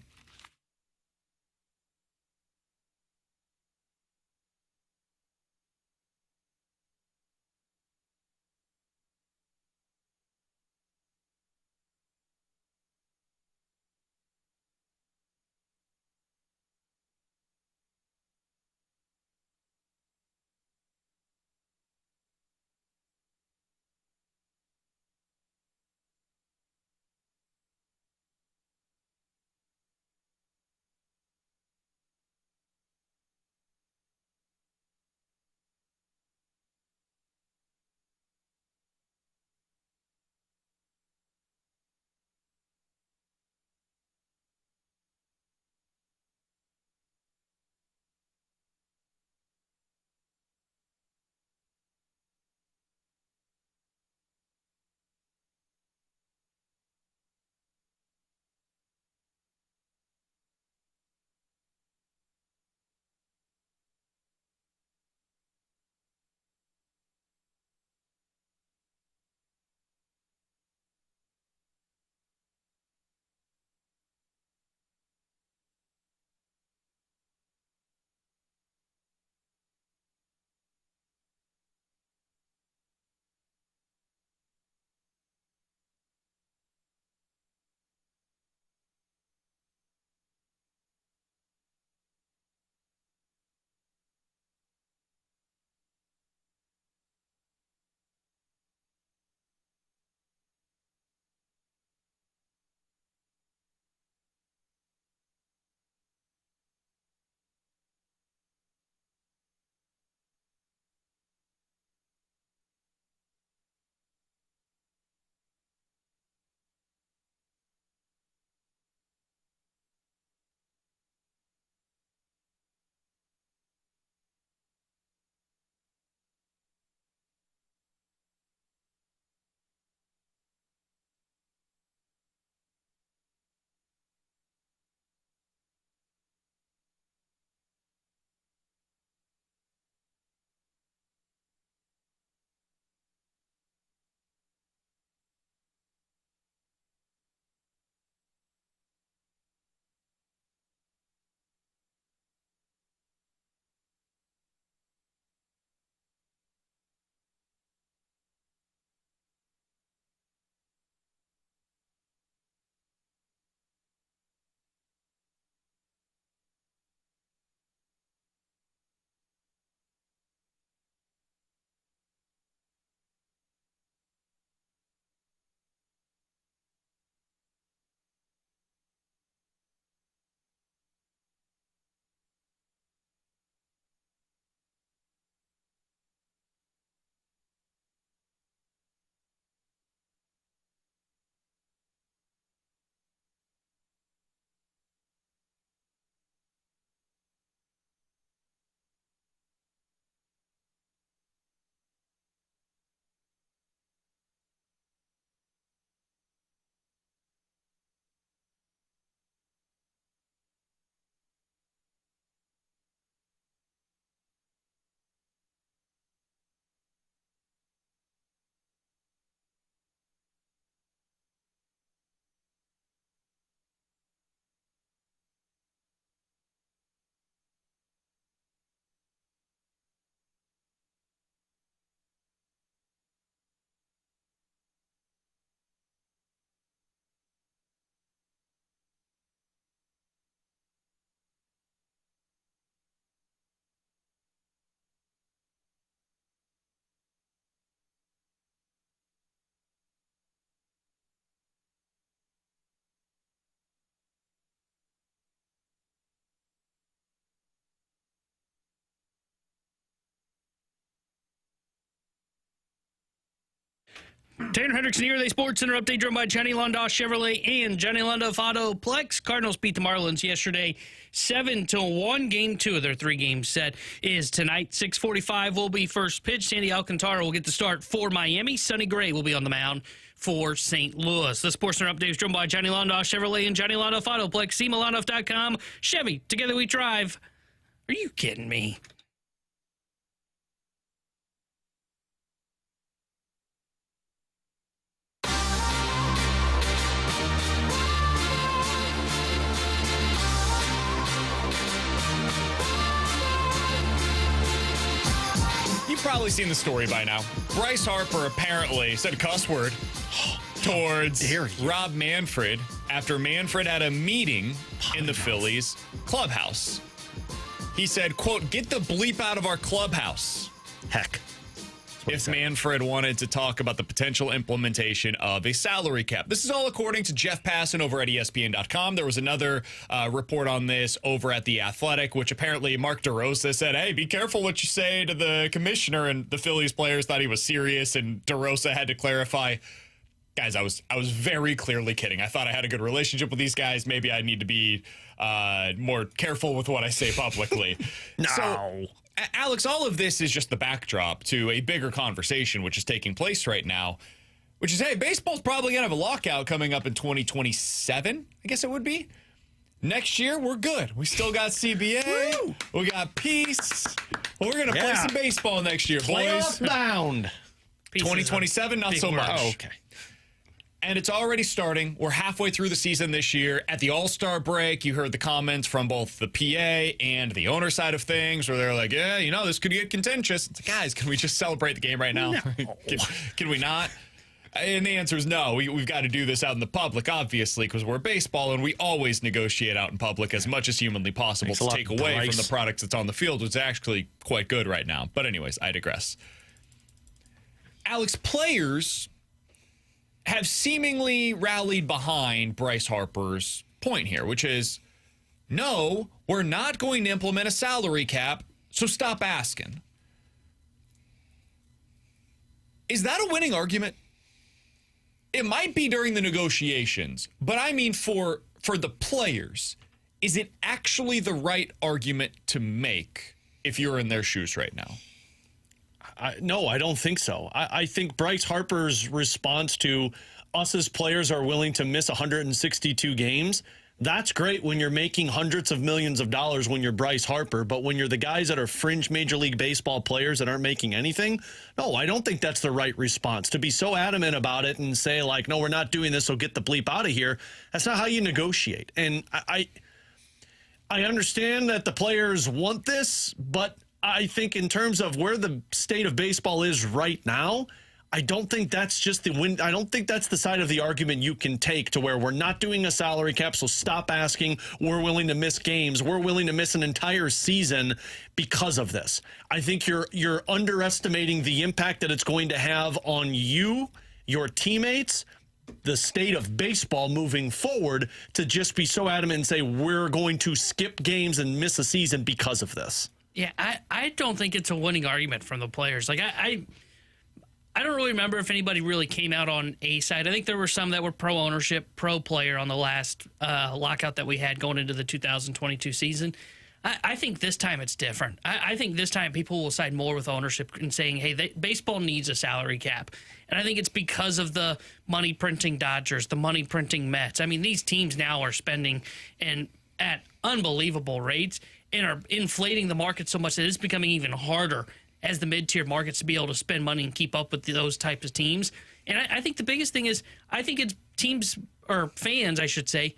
Speaker 5: Tanner Hendrickson here. The Sports Center update driven by Johnny Londoff Chevrolet and Johnny Londoff Autoplex. Cardinals beat the Marlins yesterday 7-1. Game 2 of their 3-game set is tonight. 6:45 will be first pitch. Sandy Alcantara will get the start for Miami. Sonny Gray will be on the mound for St. Louis. The Sports Center update is driven by Johnny Londoff Chevrolet and Johnny Londoff Autoplex. SeaMalondoff.com. Chevy, together we drive. Are you kidding me?
Speaker 3: You've probably seen the story by now. Bryce Harper apparently said a cuss word towards Rob Manfred after Manfred had a meeting in the Phillies clubhouse. He said, quote, "Get the bleep out of our clubhouse."
Speaker 4: Heck.
Speaker 3: If Manfred wanted to talk about the potential implementation of a salary cap. This is all according to Jeff Passan over at ESPN.com. There was another report on this over at The Athletic, which apparently Mark DeRosa said, hey, be careful what you say to the commissioner, and the Phillies players thought he was serious, and DeRosa had to clarify, guys, I was very clearly kidding. I thought I had a good relationship with these guys. Maybe I need to be more careful with what I say publicly.
Speaker 4: No.
Speaker 3: So, Alex, all of this is just the backdrop to a bigger conversation which is taking place right now, which is, hey, baseball's probably going to have a lockout coming up in 2027, I guess it would be. Next year, we're good. We still got CBA. Woo! We got peace. We're going to play some baseball next year, boys.
Speaker 4: Playoff bound.
Speaker 3: 2027, not so much.
Speaker 4: Oh, okay.
Speaker 3: And it's already starting. We're halfway through the season this year. At the All-Star break, you heard the comments from both the PA and the owner side of things where they're like, yeah, you know, this could get contentious. It's like, guys, can we just celebrate the game right now? No. Can we not? And the answer is no. We've got to do this out in the public, obviously, because we're baseball, and we always negotiate out in public as much as humanly possible to take away from the products that's on the field, which is actually quite good right now. But anyways, I digress. Alex, players have seemingly rallied behind Bryce Harper's point here, which is, no, we're not going to implement a salary cap, so stop asking. Is that a winning argument? It might be during the negotiations, but I mean for the players, is it actually the right argument to make if you're in their shoes right now?
Speaker 4: No, I don't think so. I think Bryce Harper's response to us as players are willing to miss 162 games, that's great when you're making hundreds of millions of dollars when you're Bryce Harper, but when you're the guys that are fringe Major League Baseball players that aren't making anything, no, I don't think that's the right response. To be so adamant about it and say, like, no, we're not doing this, so get the bleep out of here, that's not how you negotiate. And I understand that the players want this, but I think in terms of where the state of baseball is right now, I don't think that's just the win. I don't think that's the side of the argument you can take to where we're not doing a salary cap, so stop asking. We're willing to miss games. We're willing to miss an entire season because of this. I think you're underestimating the impact that it's going to have on you, your teammates, the state of baseball moving forward, to just be so adamant and say we're going to skip games and miss a season because of this.
Speaker 5: Yeah, I don't think it's a winning argument from the players. Like, I don't really remember if anybody really came out on a side. I think there were some that were pro-ownership, pro-player on the last lockout that we had going into the 2022 season. I think this time it's different. I think this time people will side more with ownership and saying, hey, baseball needs a salary cap. And I think it's because of the money-printing Dodgers, the money-printing Mets. I mean, these teams now are spending at unbelievable rates and are inflating the market so much that it's becoming even harder as the mid-tier markets to be able to spend money and keep up with those types of teams. And I think the biggest thing is, I think it's teams, or fans, I should say,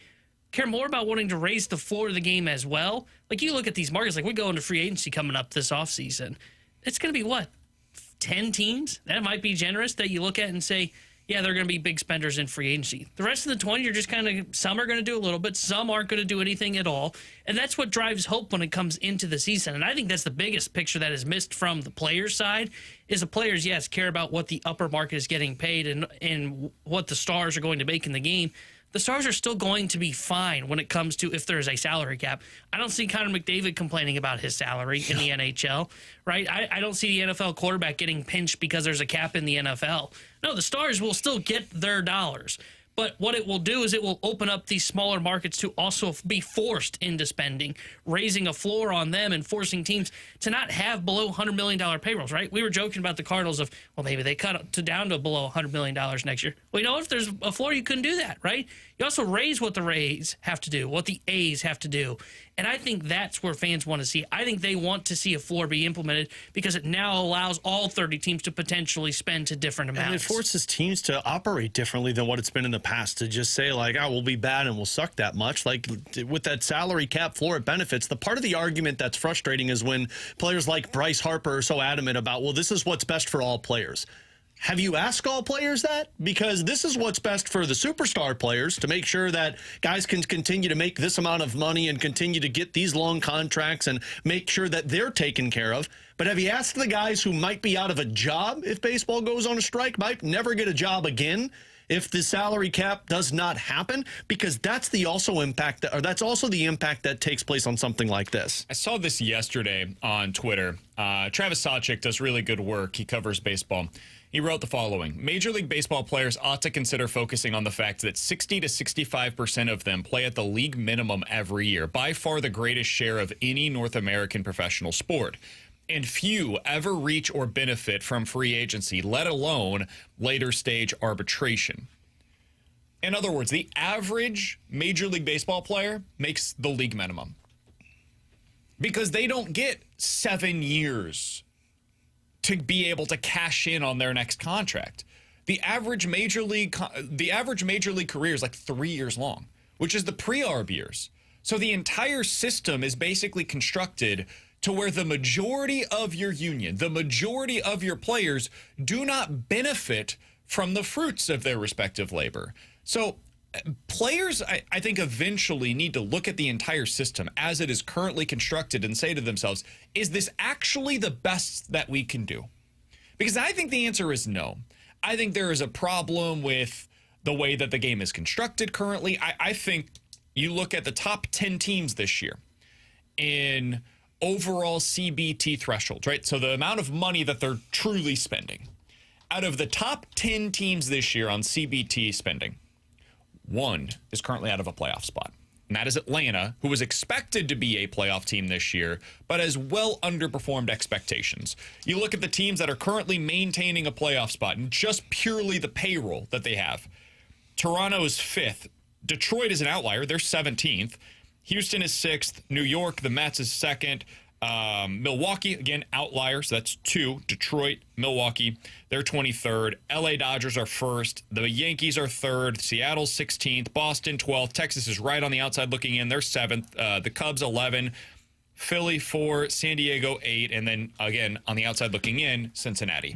Speaker 5: care more about wanting to raise the floor of the game as well. Like, you look at these markets, like we go into free agency coming up this offseason. It's going to be, what, 10 teams? That might be generous that you look at and say, yeah, they're going to be big spenders in free agency. The rest of the 20, you're just kind of, some are going to do a little bit, some aren't going to do anything at all. And that's what drives hope when it comes into the season. And I think that's the biggest picture that is missed from the players' side, is the players, yes, care about what the upper market is getting paid and what the stars are going to make in the game. the Stars are still going to be fine when it comes to if there's a salary cap. I don't see Connor McDavid complaining about his salary in the NHL, right? I don't see the NFL quarterback getting pinched because there's a cap in the NFL. No, the Stars will still get their dollars. But what it will do is it will open up these smaller markets to also be forced into spending, raising a floor on them and forcing teams to not have below $100 million payrolls, right? We were joking about the Cardinals of, well, maybe they cut down to below $100 million next year. Well, you know, if there's a floor, you couldn't do that, right? You also raise what the Rays have to do, what the A's have to do. And I think that's where fans want to see. I think they want to see a floor be implemented because it now allows all 30 teams to potentially spend to different amounts.
Speaker 4: And it forces teams to operate differently than what it's been in the past, to just say, like, oh, we'll be bad and we'll suck that much. Like, with that salary cap floor, it benefits. The part of the argument that's frustrating is when players like Bryce Harper are so adamant about, well, this is what's best for all players. Have you asked all players that? Because this is what's best for the superstar players, to make sure that guys can continue to make this amount of money and continue to get these long contracts and make sure that they're taken care of. But have you asked the guys who might be out of a job if baseball goes on a strike, might never get a job again if the salary cap does not happen? Because that's the also impact, or that's also the impact that takes place on something like this.
Speaker 3: I saw this yesterday on Twitter. Travis Sawchik does really good work. He covers baseball. He wrote the following: Major League Baseball players ought to consider focusing on the fact that 60 to 65% of them play at the league minimum every year, by far the greatest share of any North American professional sport. And few ever reach or benefit from free agency, let alone later stage arbitration. In other words, the average Major League Baseball player makes the league minimum because they don't get 7 years to be able to cash in on their next contract. The average major league career is like 3 years long, which is the pre-arb years. So the entire system is basically constructed to where the majority of your union, the majority of your players do not benefit from the fruits of their respective labor. So players, I think, eventually need to look at the entire system as it is currently constructed and say to themselves, is this actually the best that we can do? Because I think the answer is no. I think there is a problem with the way that the game is constructed currently. I think you look at the top 10 teams this year in overall CBT thresholds, right? So the amount of money that they're truly spending. Out of the top 10 teams this year on CBT spending, one is currently out of a playoff spot, and that is Atlanta, who was expected to be a playoff team this year, but has well underperformed expectations. You look at the teams that are currently maintaining a playoff spot and just purely the payroll that they have. Toronto is 5th. Detroit is an outlier. They're 17th. Houston is 6th. New York, the Mets, is 2nd. Milwaukee, again, outlier, so that's 2. Detroit, Milwaukee, they're 23rd. LA Dodgers are 1st. The Yankees are 3rd. Seattle's 16th. Boston, 12th. Texas is right on the outside looking in. They're 7th. The Cubs, 11. Philly, 4. San Diego, 8. And then, again, on the outside looking in, Cincinnati.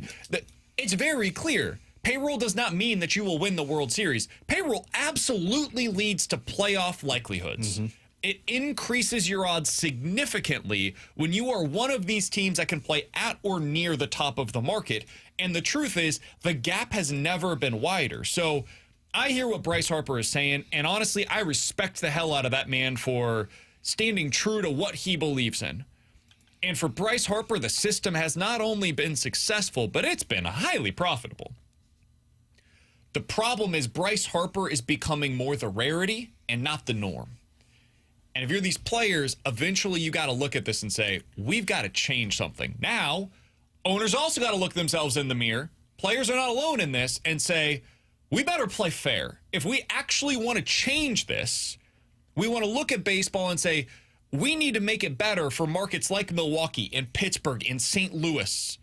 Speaker 3: It's very clear. Payroll does not mean that you will win the World Series. Payroll absolutely leads to playoff likelihoods. Mm-hmm. It increases your odds significantly when you are one of these teams that can play at or near the top of the market. And the truth is, the gap has never been wider. So I hear what Bryce Harper is saying, and honestly, I respect the hell out of that man for standing true to what he believes in. And for Bryce Harper, the system has not only been successful, but it's been highly profitable. The problem is Bryce Harper is becoming more the rarity and not the norm. And if you're these players, eventually you got to look at this and say, we've got to change something. Now, owners also got to look themselves in the mirror. Players are not alone in this, and say, we better play fair. If we actually want to change this, we want to look at baseball and say, we need to make it better for markets like Milwaukee and Pittsburgh and St. Louis.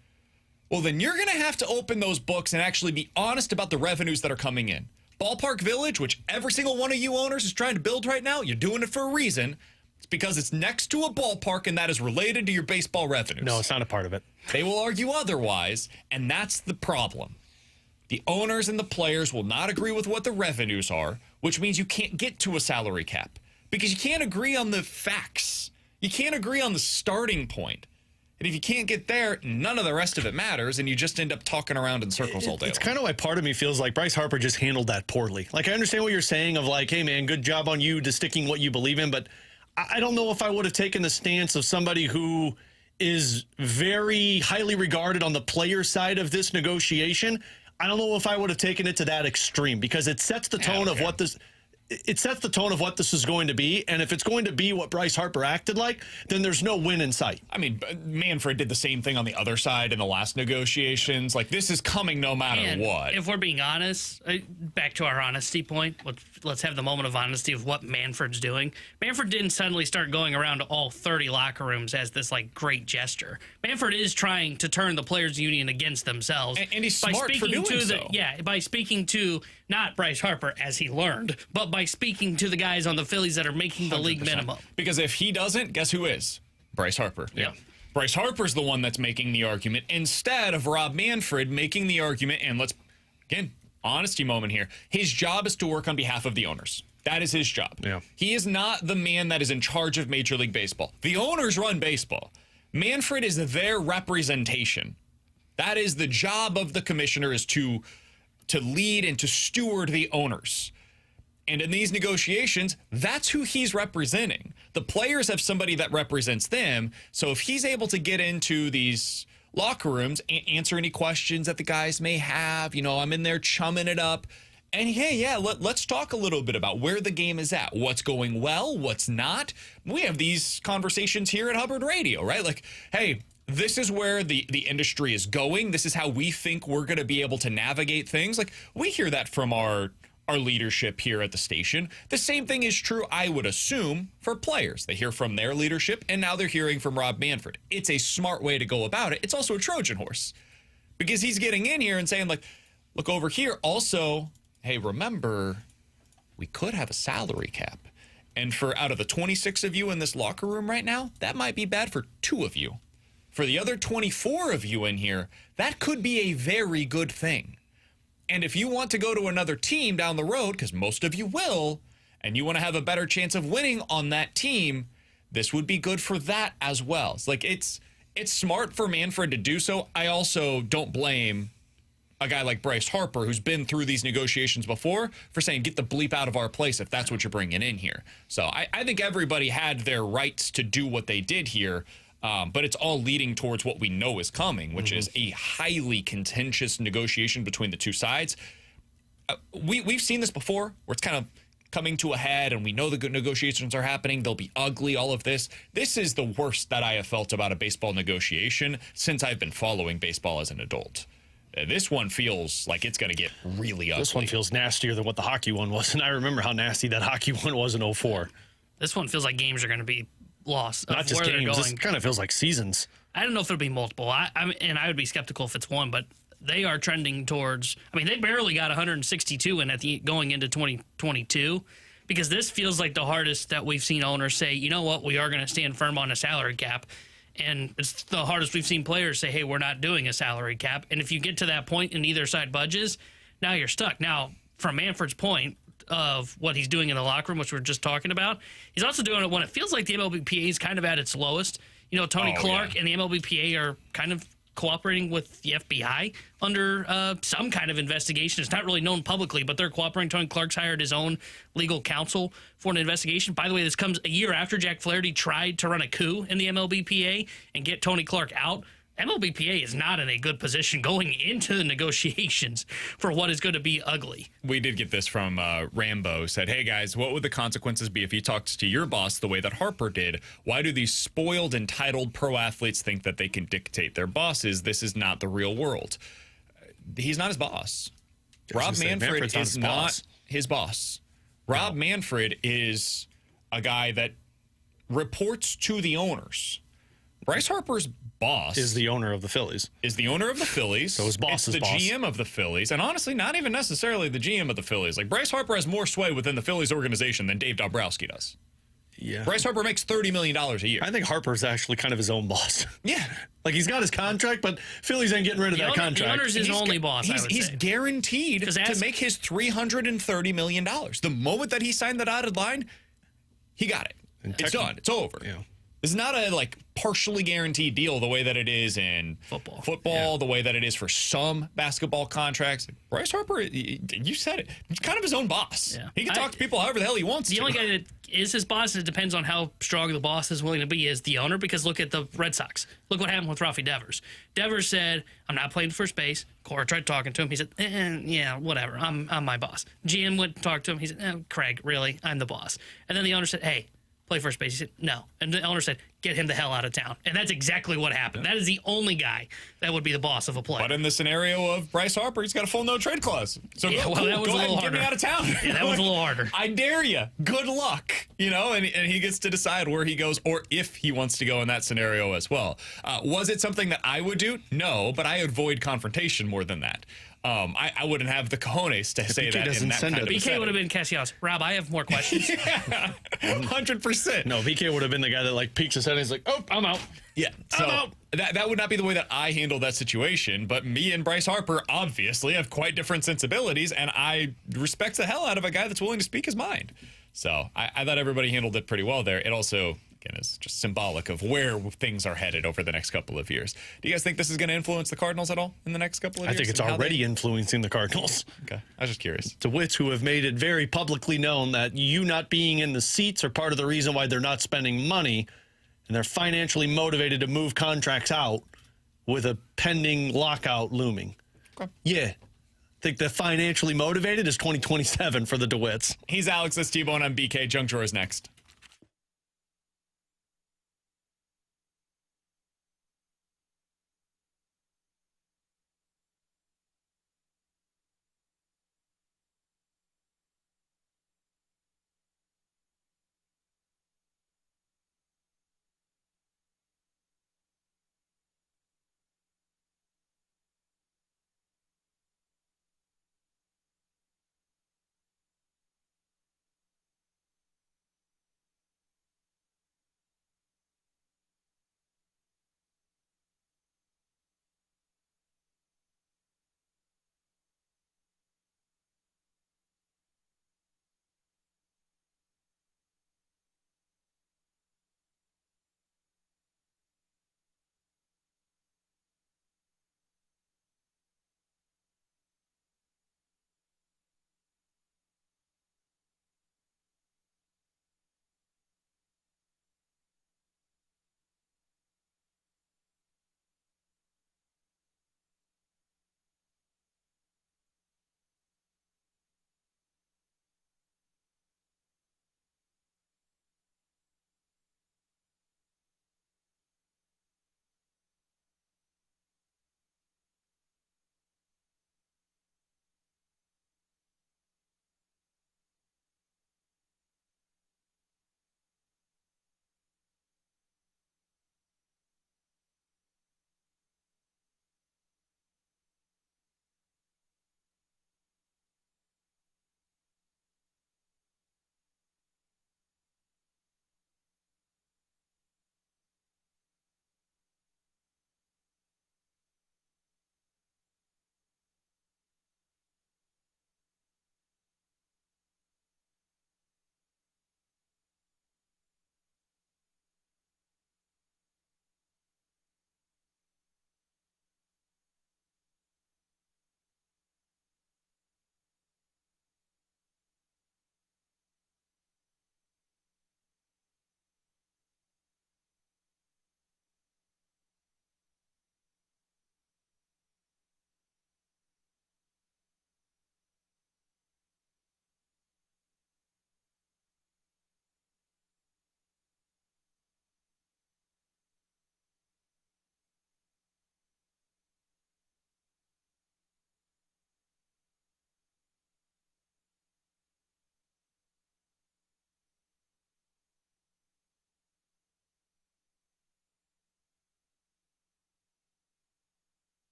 Speaker 3: Well, then you're going to have to open those books and actually be honest about the revenues that are coming in. Ballpark Village, which every single one of you owners is trying to build right now, you're doing it for a reason. It's because it's next to a ballpark, and that is related to your baseball revenues.
Speaker 4: No, it's not a part of it.
Speaker 3: They will argue otherwise, and that's the problem. The owners and the players will not agree with what the revenues are, which means you can't get to a salary cap because you can't agree on the facts. You can't agree on the starting point. And if you can't get there, none of the rest of it matters, and you just end up talking around in circles all day.
Speaker 4: It's kind of why part of me feels like Bryce Harper just handled that poorly. Like, I understand what you're saying of like, hey, man, good job on you to sticking what you believe in, but I don't know if I would have taken the stance of somebody who is very highly regarded on the player side of this negotiation. I don't know if I would have taken it to that extreme, because it sets the tone of what this... It sets the tone of what this is going to be, and if it's going to be what Bryce Harper acted like, then there's no win in sight.
Speaker 3: I mean, Manfred did the same thing on the other side in the last negotiations. Like, this is coming no matter what.
Speaker 5: If we're being honest, back to our honesty point, let's have the moment of honesty of what Manfred's doing. Manfred didn't suddenly start going around to all 30 locker rooms as this, like, great gesture. Manfred is trying to turn the players' union against themselves.
Speaker 3: And he's smart for doing so.
Speaker 5: Yeah, by speaking to not Bryce Harper, as he learned, but by speaking to the guys on the Phillies that are making the 100%. League minimum.
Speaker 3: Because if he doesn't, guess who is? Bryce Harper.
Speaker 5: Yeah.
Speaker 3: Bryce Harper's the one that's making the argument instead of Rob Manfred making the argument. And let's, again, honesty moment here. His job is to work on behalf of the owners. That is his job.
Speaker 4: Yeah.
Speaker 3: He is not the man that is in charge of Major League Baseball. The owners run baseball. Manfred is their representation. That is the job of the commissioner, is to lead and to steward the owners. And in these negotiations, that's who he's representing. The players have somebody that represents them. So if he's able to get into these locker rooms and answer any questions that the guys may have, you know, I'm in there chumming it up. And hey, yeah, let's talk a little bit about where the game is at, what's going well, what's not. We have these conversations here at Hubbard Radio, right? Like, hey, this is where the industry is going. This is how we think we're going to be able to navigate things. Like, we hear that from our leadership here at the station. The same thing is true, I would assume, for players. They hear from their leadership, and now they're hearing from Rob Manfred. It's a smart way to go about it. It's also a Trojan horse, because he's getting in here and saying, like, look over here. Also, hey, remember, we could have a salary cap. And for out of the 26 of you in this locker room right now, that might be bad for 2 of you. For the other 24 of you in here, that could be a very good thing. And if you want to go to another team down the road, because most of you will, and you want to have a better chance of winning on that team, this would be good for that as well. It's like, it's smart for Manfred to do so. I also don't blame a guy like Bryce Harper, who's been through these negotiations before, for saying, get the bleep out of our place if that's what you're bringing in here. So I think everybody had their rights to do what they did here. But it's all leading towards what we know is coming, which is a highly contentious negotiation between the two sides. We've seen this before, where it's kind of coming to a head, and we know the good negotiations are happening. They'll be ugly, all of this. This is the worst that I have felt about a baseball negotiation since I've been following baseball as an adult. This one feels like it's going to get really ugly.
Speaker 4: This one feels nastier than what the hockey one was, and I remember how nasty that hockey one was in 2004.
Speaker 5: This one feels like games are going to be lost.
Speaker 4: Not just games. This kind of feels like seasons.
Speaker 5: I don't know if it'll be multiple. I would be skeptical if it's one, but they are trending towards. I mean, they barely got 162 in going into 2022, because this feels like the hardest that we've seen owners say, you know what, we are going to stand firm on a salary cap. And it's the hardest we've seen players say, hey, we're not doing a salary cap. And if you get to that point and either side budges, now you're stuck. Now, from Manfred's point of what he's doing in the locker room, which we're just talking about, he's also doing it when it feels like the MLBPA is kind of at its lowest. You know, Tony Clark and the MLBPA are kind of cooperating with the FBI under some kind of investigation. It's not really known publicly, but they're cooperating. Tony Clark's hired his own legal counsel for an investigation. By the way, this comes a year after Jack Flaherty tried to run a coup in the MLBPA and get Tony Clark out. MLBPA is not in a good position going into the negotiations for what is going to be ugly.
Speaker 3: We did get this from Rambo. Said, hey, guys, what would the consequences be if you talked to your boss the way that Harper did? Why do these spoiled, entitled pro athletes think that they can dictate their bosses? This is not the real world. He's not his boss. Rob Manfred is not his boss. Rob Manfred is a guy that reports to the owners. Bryce Harper's boss
Speaker 4: is the owner of the Phillies.
Speaker 3: So
Speaker 4: his boss is
Speaker 3: the GM of the Phillies. And honestly, not even necessarily the GM of the Phillies. Like, Bryce Harper has more sway within the Phillies organization than Dave Dombrowski does.
Speaker 4: Yeah.
Speaker 3: Bryce Harper makes $30 million a year.
Speaker 4: I think Harper's actually kind of his own boss.
Speaker 3: Yeah.
Speaker 4: Like, he's got his contract, but Phillies ain't getting rid of that contract.
Speaker 5: The owner's his only boss,
Speaker 3: He's guaranteed to make his $330 million. The moment that he signed the dotted line, he got it. It's done. It's over.
Speaker 4: Yeah.
Speaker 3: This is not a partially guaranteed deal the way that it is in football, the way that it is for some basketball contracts. Bryce Harper, you said it, he's kind of his own boss. Yeah. He can talk to people however the hell he wants to.
Speaker 5: The only guy that is his boss, it depends on how strong the boss is willing to be as the owner, because look at the Red Sox. Look what happened with Rafi Devers. Devers said, I'm not playing first base. Cora tried talking to him. He said, yeah, whatever. I'm my boss. GM went and talked to him. He said, Craig, really? I'm the boss. And then the owner said, hey, play first base. He said, no. And the owner said, get him the hell out of town. And that's exactly what happened. That is the only guy that would be the boss of a player.
Speaker 3: But in the scenario of Bryce Harper, he's got a full no-trade clause. So
Speaker 5: yeah, that was
Speaker 3: go
Speaker 5: a
Speaker 3: ahead
Speaker 5: little
Speaker 3: and
Speaker 5: harder.
Speaker 3: get me out of town.
Speaker 5: Yeah, that was a little harder.
Speaker 3: I dare you. Good luck. And he gets to decide where he goes or if he wants to go in that scenario as well. Was it something that I would do? No, but I avoid confrontation more than that. I wouldn't have the cojones to say that in that kind of
Speaker 5: BK would have been Cassius. Rob, I have more questions.
Speaker 3: Yeah, 100%.
Speaker 4: No, BK would have been the guy that peeks his head and he's like, oh, I'm out.
Speaker 3: Yeah, so that would not be the way that I handle that situation. But me and Bryce Harper obviously have quite different sensibilities, and I respect the hell out of a guy that's willing to speak his mind. So I thought everybody handled it pretty well there. It also, again, is just symbolic of where things are headed over the next couple of years. Do you guys think this is going to influence the Cardinals at all in the next couple of years?
Speaker 4: I think it's already influencing the Cardinals.
Speaker 3: Okay, I was just curious.
Speaker 4: To wits who have made it very publicly known that you not being in the seats are part of the reason why they're not spending money, and they're financially motivated to move contracts out with a pending lockout looming. Okay. Yeah. I think the financially motivated is 2027 for the DeWitts.
Speaker 3: He's Alex, that's T-Bone, I'm BK. Junk Drawer is next.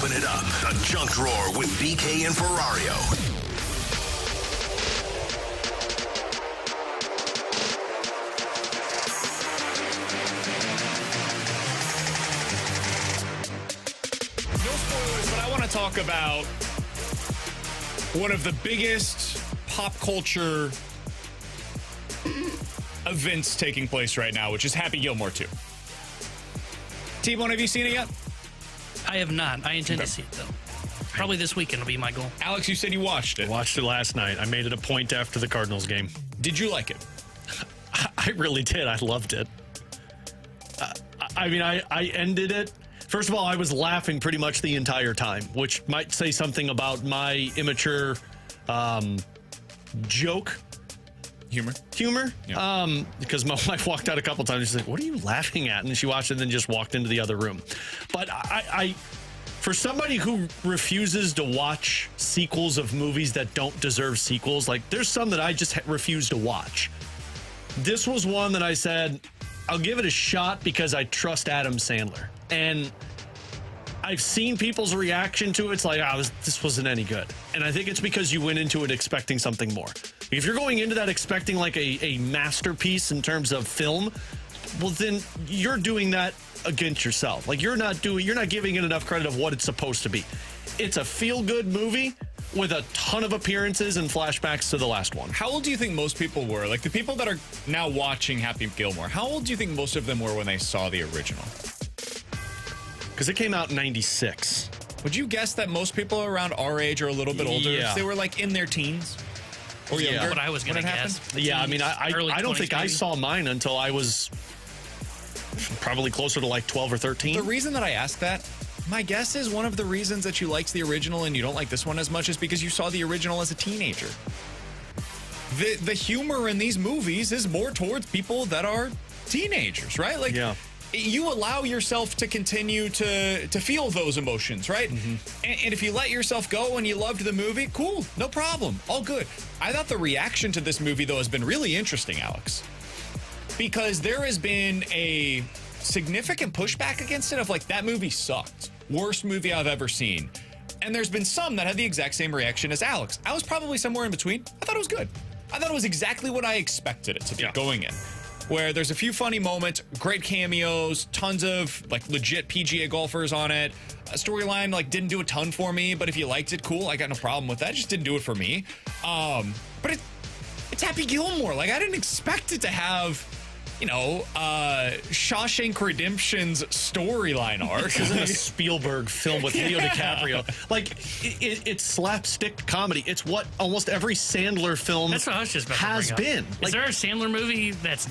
Speaker 6: Open it up. The Junk Drawer with BK and Ferrario.
Speaker 3: No spoilers, but I want to talk about one of the biggest pop culture events taking place right now, which is Happy Gilmore 2. T-Bone, have you seen it yet?
Speaker 5: I have not. I intend to see it, though. Probably this weekend will be my goal.
Speaker 3: Alex, you said you watched it.
Speaker 4: I watched it last night. I made it a point after the Cardinals game.
Speaker 3: Did you like it?
Speaker 4: I really did. I loved it. I ended it. First of all, I was laughing pretty much the entire time, which might say something about my immature joke
Speaker 3: Humor.
Speaker 4: Yeah. Because my wife walked out a couple times and she's like, "What are you laughing at?" And she watched it and then just walked into the other room. But I for somebody who refuses to watch sequels of movies that don't deserve sequels, like there's some that I just refuse to watch. This was one that I said, I'll give it a shot because I trust Adam Sandler. And I've seen people's reaction to it. It's like, this wasn't any good. And I think it's because you went into it expecting something more. If you're going into that expecting like a masterpiece in terms of film, well, then you're doing that against yourself. Like you're not giving it enough credit of what it's supposed to be. It's a feel-good movie with a ton of appearances and flashbacks to the last one.
Speaker 3: How old do you think most people were? Like the people that are now watching Happy Gilmore, how old do you think most of them were when they saw the original?
Speaker 4: Because it came out in 96.
Speaker 3: Would you guess that most people around our age or a little bit older,
Speaker 4: Yeah.
Speaker 3: they were like in their teens or younger?
Speaker 5: That's what I was going to guess.
Speaker 4: Yeah, I mean, I don't think I saw mine until I was probably closer to like 12 or 13.
Speaker 3: The reason that I asked that, my guess is one of the reasons that you liked the original and you don't like this one as much is because you saw the original as a teenager. The humor in these movies is more towards people that are teenagers, right? Like,
Speaker 4: yeah.
Speaker 3: You allow yourself to continue to feel those emotions, right? Mm-hmm. And if you let yourself go and you loved the movie, cool, no problem, all good. I thought the reaction to this movie, though, has been really interesting, Alex, because there has been a significant pushback against it of like, that movie sucked. Worst movie I've ever seen. And there's been some that had the exact same reaction as Alex. I was probably somewhere in between. I thought it was good. I thought it was exactly what I expected it to be going in. Where there's a few funny moments, great cameos, tons of like legit PGA golfers on it. A storyline like didn't do a ton for me, but if you liked it, cool. I got no problem with that. It just didn't do it for me. But it's Happy Gilmore. Like I didn't expect it to have, Shawshank Redemption's storyline arc.
Speaker 4: This isn't a Spielberg film with Leo DiCaprio. Like, it's slapstick comedy. It's what almost every Sandler film
Speaker 5: That's what I was just about
Speaker 4: has
Speaker 5: to bring
Speaker 4: been.
Speaker 5: up. Is there a Sandler movie that's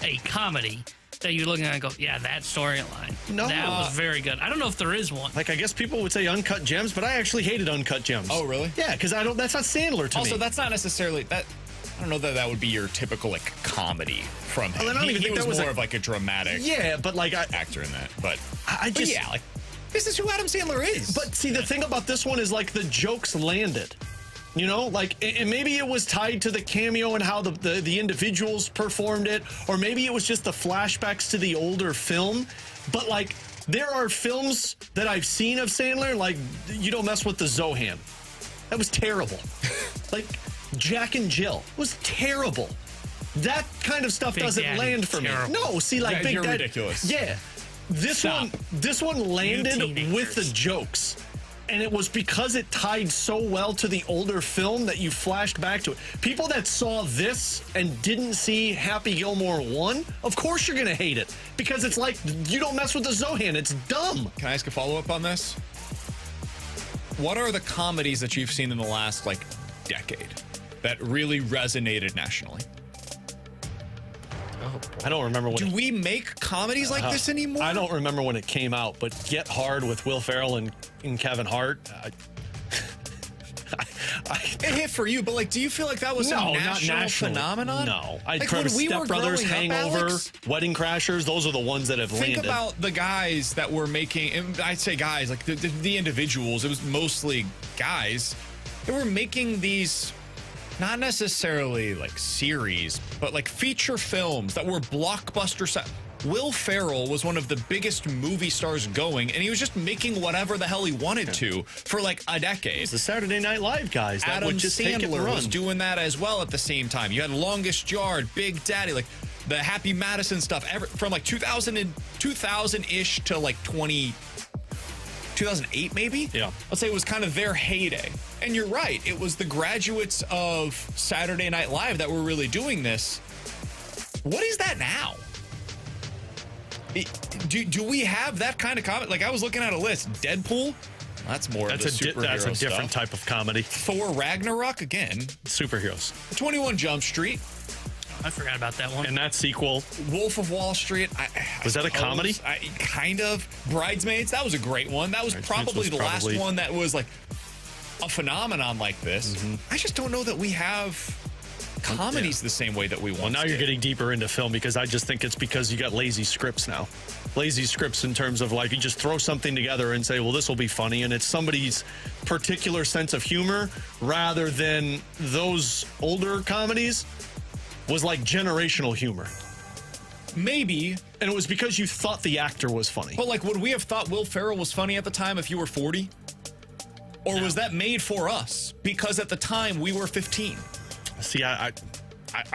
Speaker 5: a comedy that you're looking at and go, yeah, that storyline?
Speaker 4: No.
Speaker 5: That was very good. I don't know if there is one.
Speaker 4: Like, I guess people would say Uncut Gems, but I actually hated Uncut Gems.
Speaker 3: Oh, really?
Speaker 4: Yeah, because that's not Sandler to me.
Speaker 3: Also, that's not necessarily that. I don't know that would be your typical like comedy from him.
Speaker 4: Well, I don't even think
Speaker 3: was
Speaker 4: that was
Speaker 3: more of like a dramatic
Speaker 4: but like
Speaker 3: actor in that. But
Speaker 4: like
Speaker 3: this is who Adam Sandler is.
Speaker 4: But see, the thing about this one is like the jokes landed. And maybe it was tied to the cameo and how the individuals performed it, or maybe it was just the flashbacks to the older film. But like, there are films that I've seen of Sandler, like You Don't Mess with the Zohan. That was terrible. Like, Jack and Jill was terrible. That kind of stuff doesn't land for me. No, see, like
Speaker 3: you're ridiculous.
Speaker 4: Yeah, this one landed with the jokes, and it was because it tied so well to the older film that you flashed back to it. People that saw this and didn't see Happy Gilmore 1, of course you're gonna hate it because it's like You Don't Mess with the Zohan. It's dumb.
Speaker 3: Can I ask a follow-up on this? What are the comedies that you've seen in the last like decade that really resonated nationally?
Speaker 4: I don't remember when.
Speaker 3: Do we make comedies like this anymore?
Speaker 4: I don't remember when it came out, but Get Hard with Will Ferrell and Kevin Hart.
Speaker 3: It hit for you, but like, do you feel like that was a national phenomenon?
Speaker 4: No,
Speaker 3: Like when we were
Speaker 4: Step Brothers,
Speaker 3: growing up,
Speaker 4: Hangover,
Speaker 3: Alex,
Speaker 4: Wedding Crashers. Those are the ones that have landed.
Speaker 3: think about the guys that were making. And I'd say guys, like the individuals. It was mostly guys that were making these. Not necessarily like series, but like feature films that were blockbuster. Will Ferrell was one of the biggest movie stars going, and he was just making whatever the hell he wanted to for like a decade.
Speaker 4: It's the Saturday Night Live guys that
Speaker 3: Adam
Speaker 4: would just take it and
Speaker 3: Sandler
Speaker 4: run.
Speaker 3: was doing that as well at the same time. You had Longest Yard, Big Daddy, like the Happy Madison stuff, from like 2000-ish to like 2008 maybe?
Speaker 4: Yeah.
Speaker 3: Let's say it was kind of their heyday. And you're right, it was the graduates of Saturday Night Live that were really doing this. What is that now? Do we have that kind of comedy? Like, I was looking at a list. Deadpool? That's more of the superhero
Speaker 4: That's a different
Speaker 3: stuff.
Speaker 4: type of comedy.
Speaker 3: Thor Ragnarok? Again.
Speaker 4: Superheroes.
Speaker 3: 21 Jump Street.
Speaker 5: I forgot about that one.
Speaker 4: And that sequel.
Speaker 3: Wolf of Wall Street.
Speaker 4: Was that a comedy?
Speaker 3: Kind of. Bridesmaids. That was a great one. That was probably the last one that was like a phenomenon like this.
Speaker 4: Mm-hmm.
Speaker 3: I just don't know that we have comedies the same way that we once
Speaker 4: Well, now
Speaker 3: did.
Speaker 4: you're getting deeper into film because I just think it's because you got lazy scripts now. Lazy scripts in terms of like you just throw something together and say, well, this will be funny. And it's somebody's particular sense of humor rather than those older comedies was like generational humor.
Speaker 3: Maybe.
Speaker 4: And it was because you thought the actor was funny.
Speaker 3: But like, would we have thought Will Ferrell was funny at the time if you were 40? Or was that made for us? Because at the time we were 15.
Speaker 4: See, I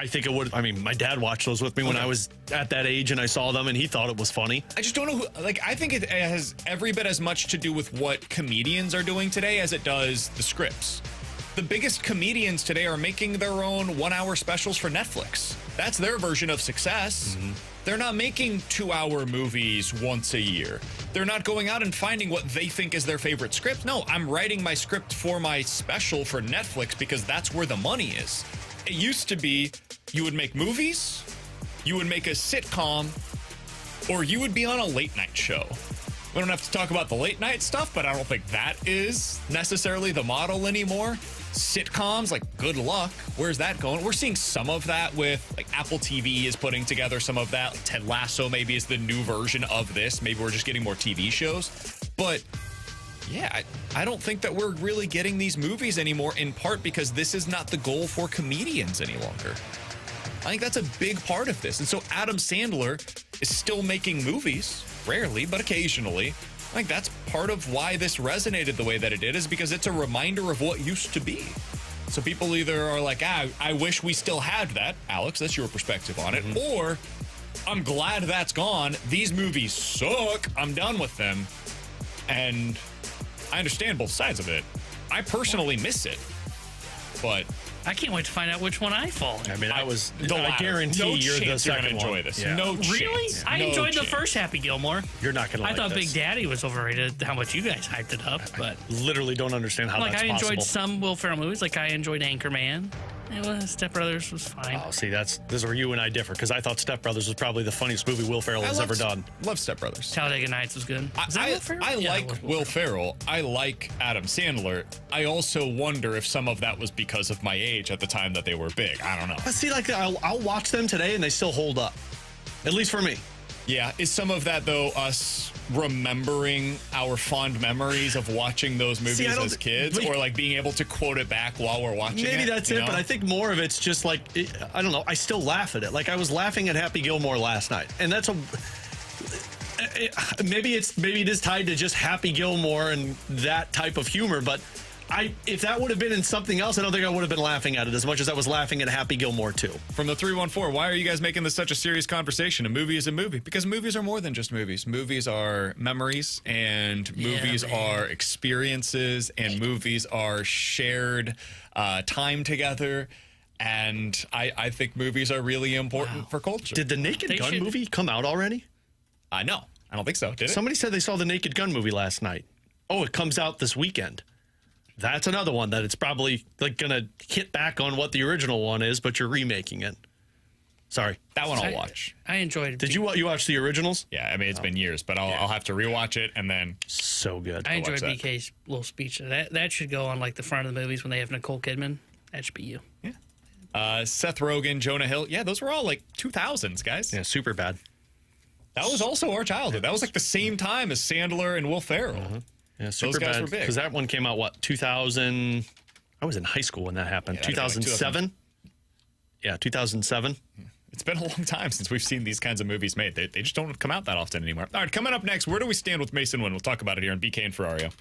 Speaker 4: think it would. I mean, my dad watched those with me when I was at that age, and I saw them, and he thought it was funny.
Speaker 3: I just don't know who, like, I think it has every bit as much to do with what comedians are doing today as it does the scripts. The biggest comedians today are making their own 1-hour specials for Netflix. That's their version of success.
Speaker 4: Mm-hmm.
Speaker 3: They're not making 2-hour movies once a year. They're not going out and finding what they think is their favorite script. No, I'm writing my script for my special for Netflix because that's where the money is. It used to be you would make movies, you would make a sitcom, or you would be on a late night show. We don't have to talk about the late night stuff, but I don't think that is necessarily the model anymore. Sitcoms, like, good luck. Where's that going? We're seeing some of that with, like, Apple TV is putting together some of that. Like, Ted Lasso maybe is the new version of this. Maybe we're just getting more TV shows. But, yeah, I don't think that we're really getting these movies anymore, in part because this is not the goal for comedians any longer. I think that's a big part of this. And so Adam Sandler is still making movies, rarely, but occasionally. I think that's part of why this resonated the way that it did, is because it's a reminder of what used to be. So people either are like, I wish we still had that. Alex, that's your perspective on it. Or, I'm glad that's gone. These movies suck. I'm done with them. And I understand both sides of it. I personally miss it. But
Speaker 5: I can't wait to find out which one I fall in.
Speaker 4: I mean, I
Speaker 3: latter.
Speaker 4: guarantee
Speaker 3: No
Speaker 4: you're the
Speaker 3: chance you're
Speaker 4: second
Speaker 3: gonna enjoy
Speaker 4: one.
Speaker 3: this.
Speaker 4: Yeah.
Speaker 3: No
Speaker 5: Really?
Speaker 3: chance.
Speaker 5: I
Speaker 3: No
Speaker 5: enjoyed the
Speaker 3: chance.
Speaker 5: first Happy Gilmore.
Speaker 4: You're not going to like
Speaker 5: I thought
Speaker 4: this.
Speaker 5: Big Daddy was overrated, how much you guys hyped it up. But
Speaker 4: Literally don't understand how
Speaker 5: like,
Speaker 4: that's
Speaker 5: I enjoyed
Speaker 4: possible.
Speaker 5: some Will Ferrell movies. Like, I enjoyed Anchorman. Step Brothers was fine.
Speaker 4: Oh, see, this is where you and I differ, because I thought Step Brothers was probably the funniest movie Will Ferrell has ever done.
Speaker 3: Love Step Brothers.
Speaker 5: Talladega Nights was good. Was that Will Ferrell?
Speaker 3: I
Speaker 5: Yeah,
Speaker 3: like
Speaker 5: it was
Speaker 3: Will Ferrell. I like Adam Sandler. I also wonder if some of that was because of my age at the time that they were big. I don't know.
Speaker 4: But see, like, I'll watch them today, and they still hold up. At least for me.
Speaker 3: Yeah, is some of that, though, us remembering our fond memories of watching those movies as kids, or like being able to quote it back while we're watching it?
Speaker 4: Maybe that's it, but I think more of it's just like, I don't know, I still laugh at it. Like, I was laughing at Happy Gilmore last night, and that's maybe it is tied to just Happy Gilmore and that type of humor, but if that would have been in something else, I don't think I would have been laughing at it as much as I was laughing at Happy Gilmore too.
Speaker 3: From the 314, why are you guys making this such a serious conversation? A movie is a movie. Because movies are more than just movies. Movies are memories, and movies are experiences, and movies are shared time together. And I think movies are really important for culture.
Speaker 4: Did the Naked Gun movie come out already?
Speaker 3: No, I don't think so. Did it?
Speaker 4: Somebody said they saw the Naked Gun movie last night. Oh, it comes out this weekend. That's another one that it's probably like gonna hit back on what the original one is, but you're remaking it. Sorry,
Speaker 3: that one I'll watch.
Speaker 5: I enjoyed it.
Speaker 4: Did you watch the originals?
Speaker 3: Yeah, I mean it's been years, but I'll have to rewatch it and then.
Speaker 4: So good.
Speaker 5: I enjoyed BK's little speech. That should go on like the front of the movies when they have Nicole Kidman. That should be you.
Speaker 3: Yeah. Seth Rogen, Jonah Hill. Yeah, those were all like 2000s, guys.
Speaker 4: Yeah, super bad.
Speaker 3: That was also our childhood. That was like the same time as Sandler and Will Ferrell.
Speaker 4: Yeah, super
Speaker 3: Those guys
Speaker 4: bad.
Speaker 3: were big.
Speaker 4: Because that one came out, 2000? I was in high school when that happened.
Speaker 3: Yeah,
Speaker 4: 2007? Yeah, 2007.
Speaker 3: It's been a long time since we've seen these kinds of movies made. They just don't come out that often anymore. All right, coming up next, where do we stand with Masyn Winn? We'll talk about it here on BK and Ferrario.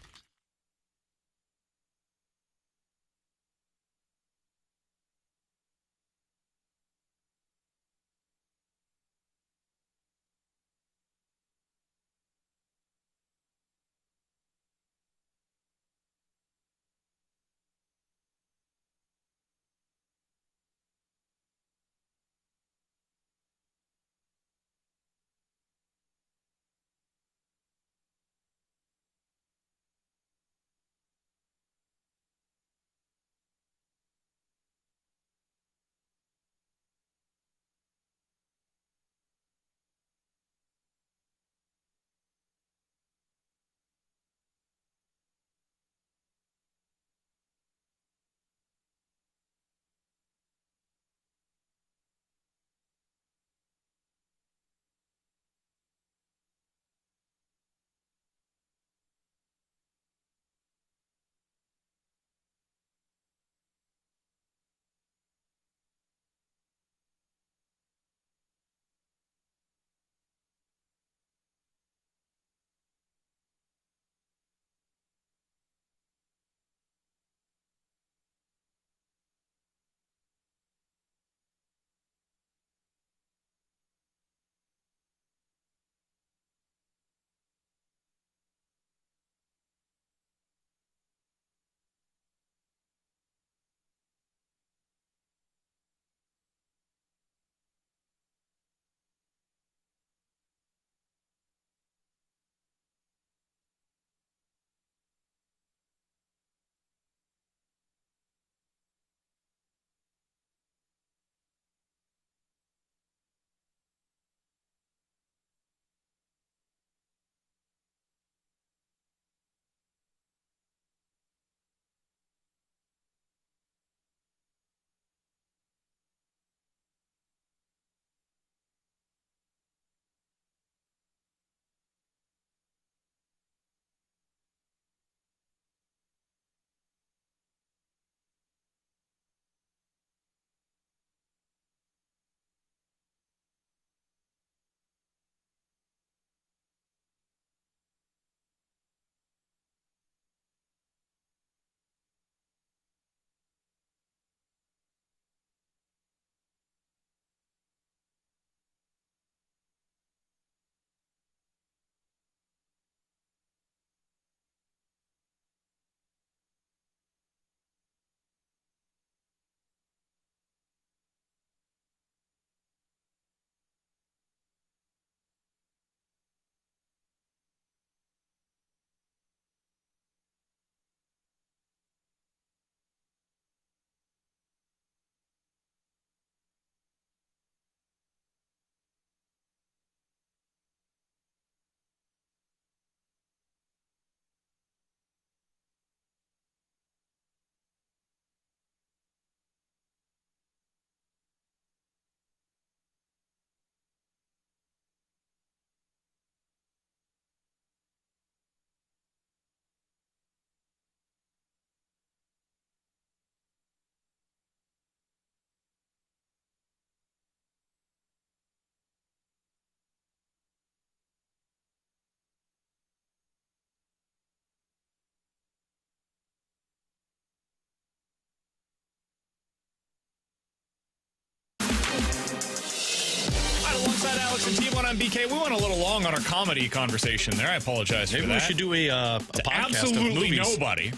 Speaker 3: Alongside Alex and T1 on BK, we went a little long on our comedy conversation there. I apologize for that.
Speaker 4: Maybe we should do a podcast
Speaker 3: absolutely
Speaker 4: of movies.
Speaker 3: Nobody.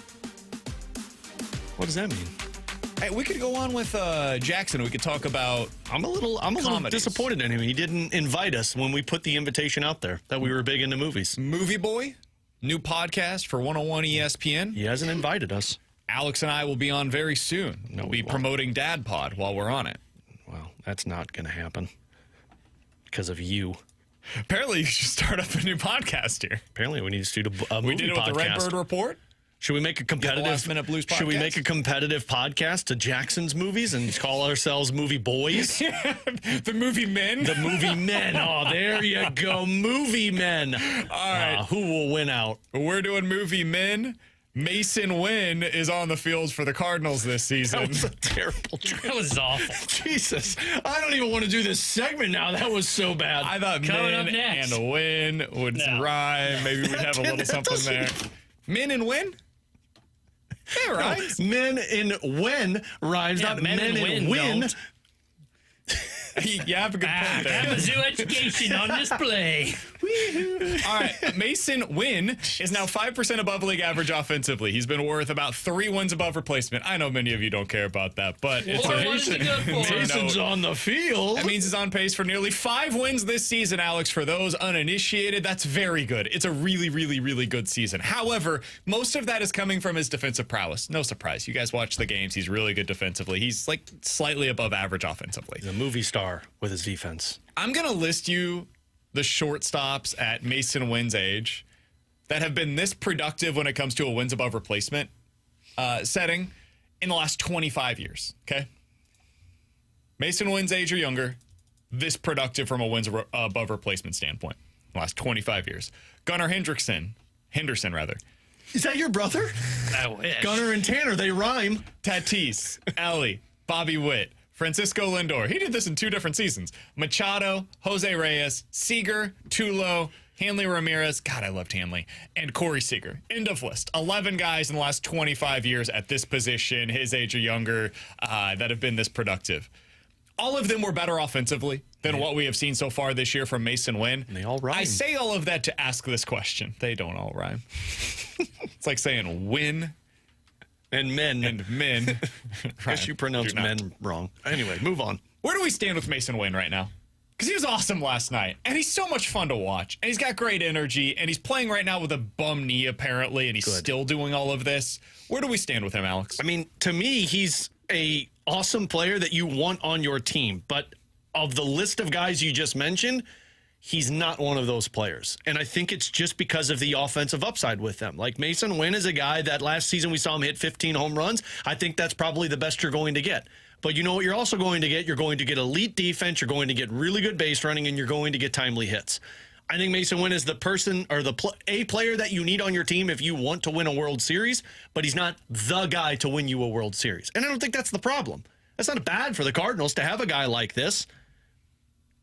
Speaker 4: What does that mean?
Speaker 3: Hey, we could go on with Jackson. We could talk about.
Speaker 4: I'm a little disappointed in him. He didn't invite us when we put the invitation out there that we were big into movies.
Speaker 3: Movie Boy, new podcast for 101 ESPN.
Speaker 4: He hasn't invited us.
Speaker 3: Alex and I will be on very soon.
Speaker 4: No,
Speaker 3: we'll
Speaker 4: we
Speaker 3: be
Speaker 4: won't.
Speaker 3: promoting Dad Pod while we're on it.
Speaker 4: Well, that's not going to happen because of you.
Speaker 3: Apparently, you should start up a new podcast here.
Speaker 4: Apparently, we need to do a movie
Speaker 3: We did it with
Speaker 4: podcast.
Speaker 3: the Redbird Report.
Speaker 4: Should we make a competitive
Speaker 3: Last Minute Blues
Speaker 4: Should we
Speaker 3: podcast?
Speaker 4: make a competitive podcast to Jackson's movies and call ourselves Movie Boys?
Speaker 3: The Movie Men.
Speaker 4: The Movie Men. Oh, there you go, Movie Men.
Speaker 3: All right.
Speaker 4: Who will win out?
Speaker 3: We're doing Movie Men. Masyn Winn is on the field for the Cardinals this season.
Speaker 4: That was a terrible joke.
Speaker 5: That was awful.
Speaker 4: Jesus. I don't even want to do this segment now. That was so bad.
Speaker 3: I thought
Speaker 5: Coming up
Speaker 3: Min
Speaker 5: next.
Speaker 3: and Win would rhyme. Maybe we'd have a little something there. Min and Win? Yeah, right.
Speaker 4: Men and Win rhymes,
Speaker 5: Yeah,
Speaker 4: not
Speaker 5: men
Speaker 4: men
Speaker 5: and
Speaker 4: and
Speaker 5: win
Speaker 4: win.
Speaker 5: don't.
Speaker 3: You have a good point there.
Speaker 5: Kalamazoo education on display.
Speaker 3: All right, Masyn Winn is now 5% above league average offensively. He's been worth about 3 wins above replacement. I know many of you don't care about that, but it's
Speaker 5: What is it good for?
Speaker 4: Mason's on the field.
Speaker 3: That means he's on pace for nearly 5 wins this season, Alex. For those uninitiated, that's very good. It's a really, really, really good season. However, most of that is coming from his defensive prowess. No surprise. You guys watch the games. He's really good defensively. He's like slightly above average offensively.
Speaker 4: He's a movie star with his defense.
Speaker 3: I'm going to list you the shortstops at Masyn Winn's age that have been this productive when it comes to a wins above replacement setting in the last 25 years, okay? Masyn Winn's age or younger, this productive from a wins above replacement standpoint, the last 25 years. Gunnar Henderson,
Speaker 4: Is that your brother?
Speaker 5: I wish.
Speaker 4: Gunnar and Tanner, they rhyme.
Speaker 3: Tatis, Ellie, Bobby Witt, Francisco Lindor. He did this in 2 different seasons. Machado, Jose Reyes, Seager, Tulo, Hanley Ramirez. God, I loved Hanley. And Corey Seager. End of list. 11 guys in the last 25 years at this position, his age or younger, that have been this productive. All of them were better offensively than what we have seen so far this year from Masyn Winn.
Speaker 4: And they all rhyme.
Speaker 3: I say all of that to ask this question. They don't all rhyme. It's like saying win
Speaker 4: And men.
Speaker 3: and min.
Speaker 4: I guess you pronounced men wrong. Anyway, move on.
Speaker 3: Where do we stand with Masyn Winn right now? Because he was awesome last night, and he's so much fun to watch, and he's got great energy, and he's playing right now with a bum knee, apparently, and he's still doing all of this. Where do we stand with him, Alex?
Speaker 4: I mean, to me, he's a awesome player that you want on your team. But of the list of guys you just mentioned, he's not one of those players. And I think it's just because of the offensive upside with them. Like Masyn Winn is a guy that last season we saw him hit 15 home runs. I think that's probably the best you're going to get. But you know what you're also going to get? You're going to get elite defense, you're going to get really good base running, and you're going to get timely hits. I think Masyn Winn is the person or a player that you need on your team if you want to win a World Series, but he's not the guy to win you a World Series. And I don't think that's the problem. That's not bad for the Cardinals to have a guy like this,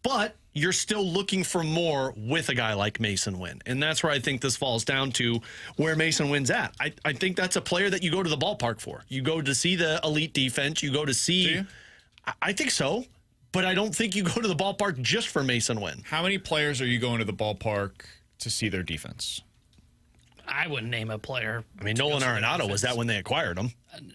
Speaker 4: but you're still looking for more with a guy like Masyn Winn. And that's where I think this falls down to where Masyn Winn's at. I think that's a player that you go to the ballpark for. You go to see the elite defense. You go to see.
Speaker 3: Do you?
Speaker 4: I think so. But I don't think you go to the ballpark just for Masyn Winn.
Speaker 3: How many players are you going to the ballpark to see their defense?
Speaker 5: I wouldn't name a player.
Speaker 4: I mean, Nolan Arenado was that when they acquired him.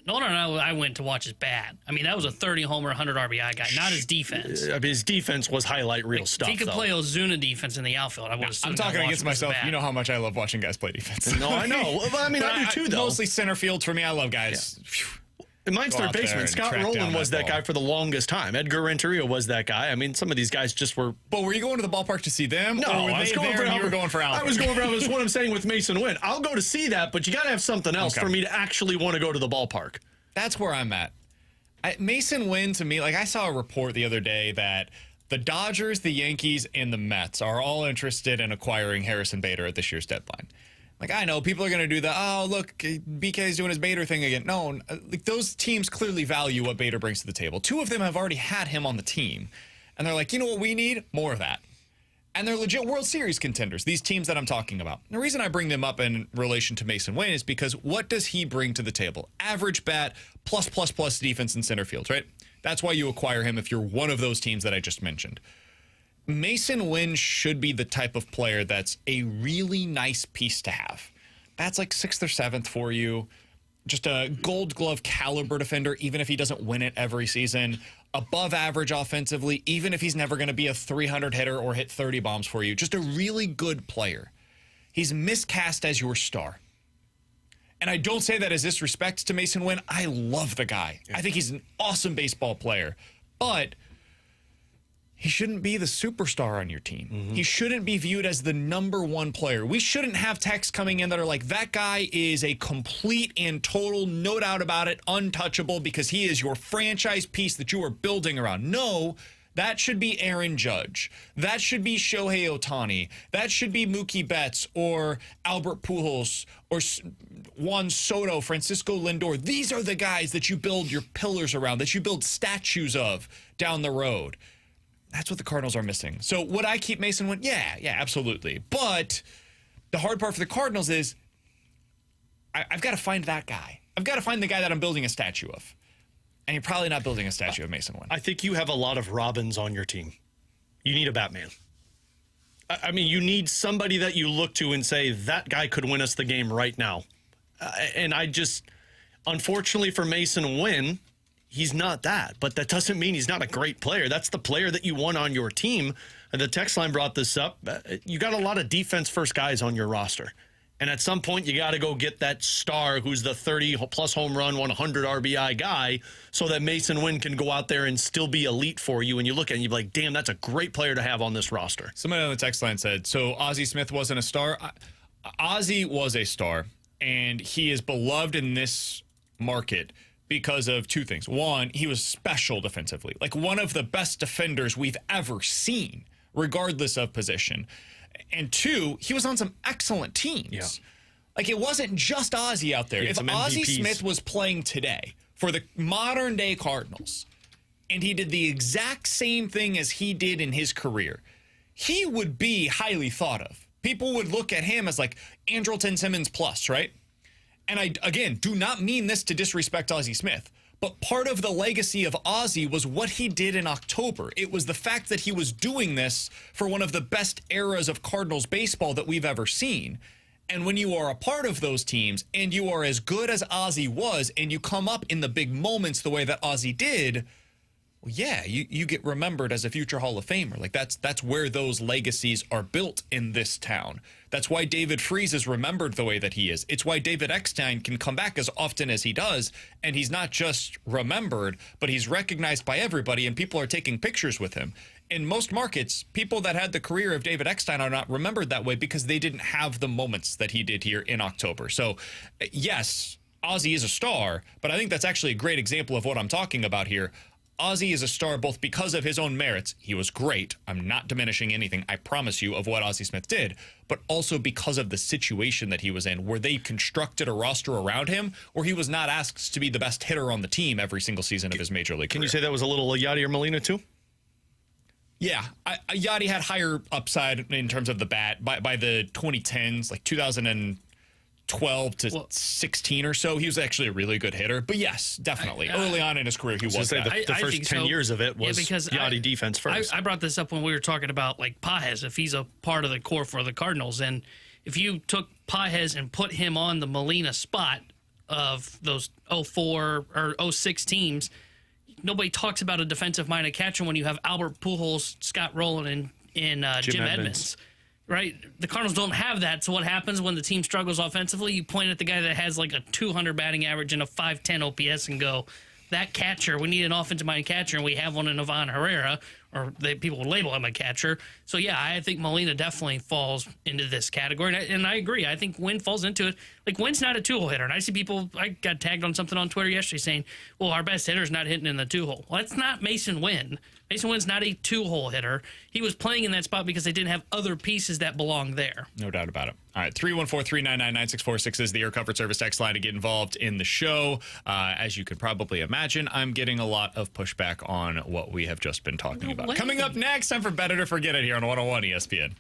Speaker 5: Nolan Arenado, I went to watch his bat. I mean, that was a 30-homer, 100 RBI guy, not his defense.
Speaker 4: I mean, his defense was highlight reel stuff.
Speaker 5: If he could
Speaker 4: though.
Speaker 5: play Ozuna defense in the outfield, I would have.
Speaker 3: I'm talking against myself. You know how much I love watching guys play defense.
Speaker 4: No, I know. Well, I mean, I do too, though.
Speaker 3: Mostly center field for me. I love guys.
Speaker 4: And mine's
Speaker 3: Go
Speaker 4: third
Speaker 3: out there
Speaker 4: baseman.
Speaker 3: and
Speaker 4: Scott
Speaker 3: track down
Speaker 4: Rowland was
Speaker 3: that
Speaker 4: that
Speaker 3: ball.
Speaker 4: guy for the longest time. Edgar Renteria was that guy. I mean, some of these guys just were.
Speaker 3: But were you going to the ballpark to see them?
Speaker 4: No,
Speaker 3: or were
Speaker 4: I was
Speaker 3: they
Speaker 4: going
Speaker 3: there
Speaker 4: for
Speaker 3: and you were
Speaker 4: Albert.
Speaker 3: going for Albert?
Speaker 4: I was going for Albert. That's what I'm saying with Masyn Winn. I'll go to see that, but you got to have something else
Speaker 3: Okay.
Speaker 4: for me to actually want to go to the ballpark.
Speaker 3: That's where I'm at. Masyn Winn, to me, like I saw a report the other day that the Dodgers, the Yankees, and the Mets are all interested in acquiring Harrison Bader at this year's deadline. Like, I know people are going to do the, oh, look, BK's doing his Bader thing again. No, like those teams clearly value what Bader brings to the table. 2 of them have already had him on the team. And they're like, you know what we need? More of that. And they're legit World Series contenders, these teams that I'm talking about. And the reason I bring them up in relation to Masyn Winn is because what does he bring to the table? Average bat, plus defense in center field, right? That's why you acquire him if you're one of those teams that I just mentioned. Masyn Winn should be the type of player that's a really nice piece to have. That's like 6th or 7th for you. Just a gold glove caliber defender, even if he doesn't win it every season. Above average offensively, even if he's never going to be a 300 hitter or hit 30 bombs for you. Just a really good player. He's miscast as your star. And I don't say that as disrespect to Masyn Winn. I love the guy. I think he's an awesome baseball player. But he shouldn't be the superstar on your team. He shouldn't be viewed as the number 1 player. We shouldn't have texts coming in that are like, that guy is a complete and total, no doubt about it, untouchable because he is your franchise piece that you are building around. No, That should be Aaron Judge. That should be Shohei Ohtani. That should be Mookie Betts or Albert Pujols or Juan Soto, Francisco Lindor. These are the guys that you build your pillars around, that you build statues of down the road. That's what the Cardinals are missing. So would I keep Masyn Winn? Yeah, absolutely. But the hard part for the Cardinals is I've got to find that guy. I've got to find the guy that I'm building a statue of. And you're probably not building a statue of Masyn Winn.
Speaker 4: I think you have a lot of Robins on your team. You need a Batman. I mean, you need somebody that you look to and say, that guy could win us the game right now. And unfortunately for Masyn Winn, he's not that. But that doesn't mean he's not a great player. That's the player that you want on your team. The text line brought this up. You got a lot of defense-first guys on your roster. And at some point, you got to go get that star who's the 30-plus home run, 100 RBI guy so that Masyn Winn can go out there and still be elite for you. And you look at it and you're like, damn, that's a great player to have on this roster.
Speaker 3: Somebody on the text line said, so Ozzie Smith wasn't a star? Ozzie was a star, and he is beloved in this market because of two things. One, he was special defensively, like one of the best defenders we've ever seen, regardless of position. And two, he was on some excellent teams. Yeah. Like, it wasn't just Ozzie out there. If Ozzie Smith was playing today for the modern-day Cardinals, and he did the exact same thing as he did in his career, he would be highly thought of. People would look at him as, like, Andrelton Simmons plus, right? And I, again, do not mean this to disrespect Ozzie Smith, but part of the legacy of Ozzie was what he did in October. It was the fact that he was doing this for one of the best eras of Cardinals baseball that we've ever seen. And when you are a part of those teams and you are as good as Ozzie was and you come up in the big moments the way that Ozzie did, well, yeah, you get remembered as a future Hall of Famer. Like, that's where those legacies are built in this town. That's why David Freese is remembered the way that he is. It's why David Eckstein can come back as often as he does, and he's not just remembered, but he's recognized by everybody, and people are taking pictures with him. In most markets, people that had the career of David Eckstein are not remembered that way because they didn't have the moments that he did here in October. So, yes, Ozzie is a star, but I think that's actually a great example of what I'm talking about here. Ozzie is a star both because of his own merits. He was great. I'm not diminishing anything, I promise you, of what Ozzie Smith did, but also because of the situation that he was in, where they constructed a roster around him, where he was not asked to be the best hitter on the team every single season of his major league career.
Speaker 4: Can you say that was a little Yadi or Molina too?
Speaker 3: Yeah, Yadi had higher upside in terms of the bat by the 2010s, like 2012 to 16 or so. He was actually a really good hitter. But yes, definitely. Early on in his career, he was that.
Speaker 4: The first 10 years of it was Yadi defense first.
Speaker 5: I brought this up when we were talking about, like, Pages, if he's a part of the core for the Cardinals. And if you took Pages and put him on the Molina spot of those 04 or 06 teams, nobody talks about a defensive-minded catcher when you have Albert Pujols, Scott Rowland, and Jim Edmonds. Right? The Cardinals don't have that, so what happens when the team struggles offensively? You point at the guy that has like a 200 batting average and a 510 OPS and go, that catcher, we need an offensive-minded catcher, and we have one in Ivan Herrera, or people will label him a catcher. So, yeah, I think Molina definitely falls into this category, and I agree. I think Winn falls into it. Like, Wynn's not a two-hole hitter, and I see people, I got tagged on something on Twitter yesterday saying, well, our best hitter's not hitting in the two-hole. Well, that's not Masyn Winn. Masyn Winn's not a two-hole hitter. He was playing in that spot because they didn't have other pieces that belong there.
Speaker 3: No doubt about it. All right, 314-399-9646 is the Air Comfort Service text line to get involved in the show. As you could probably imagine, I'm getting a lot of pushback on what we have just been talking about. Coming up next, time for Bet It or Forget It here on 101 ESPN.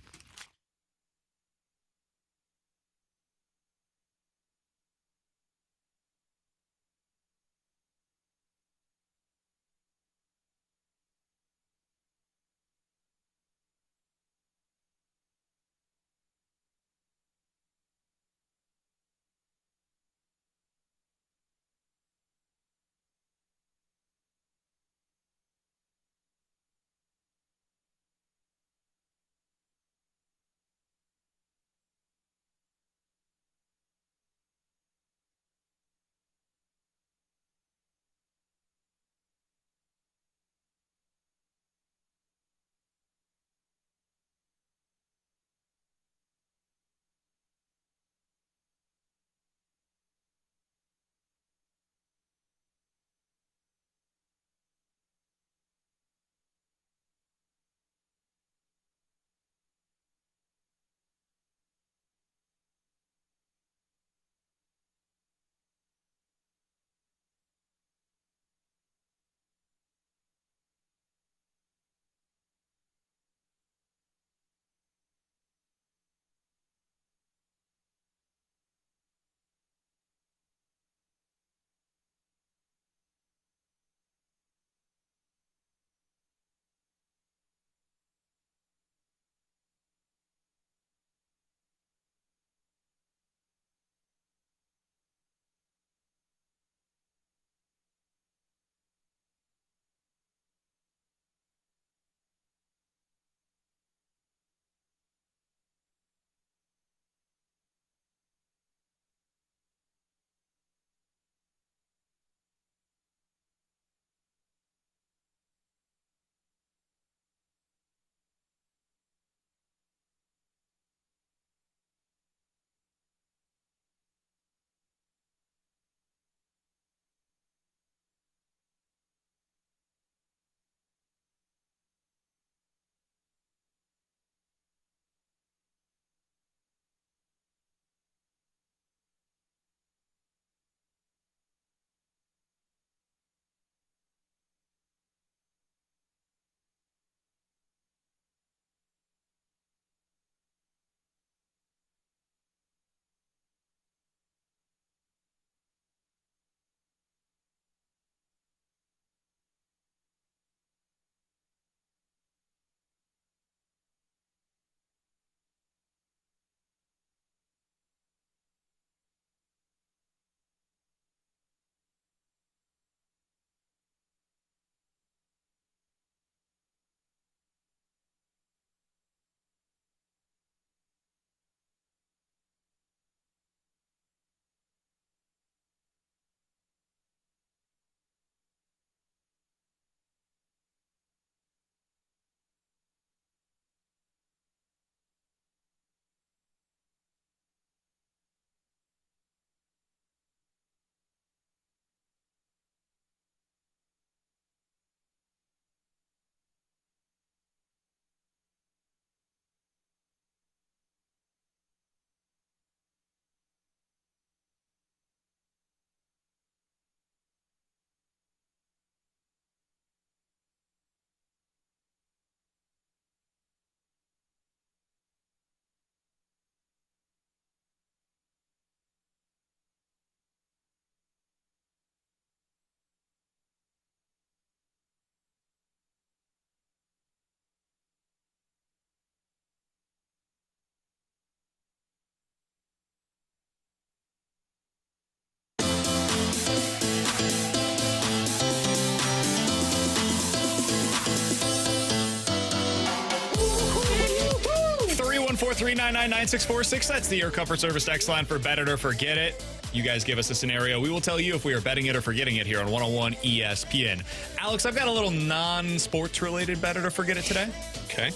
Speaker 3: 713-999-9646. That's the Air Comfort Service text line for Bet It or Forget It. You guys give us a scenario. We will tell you if we are betting it or forgetting it here on 101 ESPN. Alex, I've got a little non-sports related Bet It or Forget It today.
Speaker 4: Okay.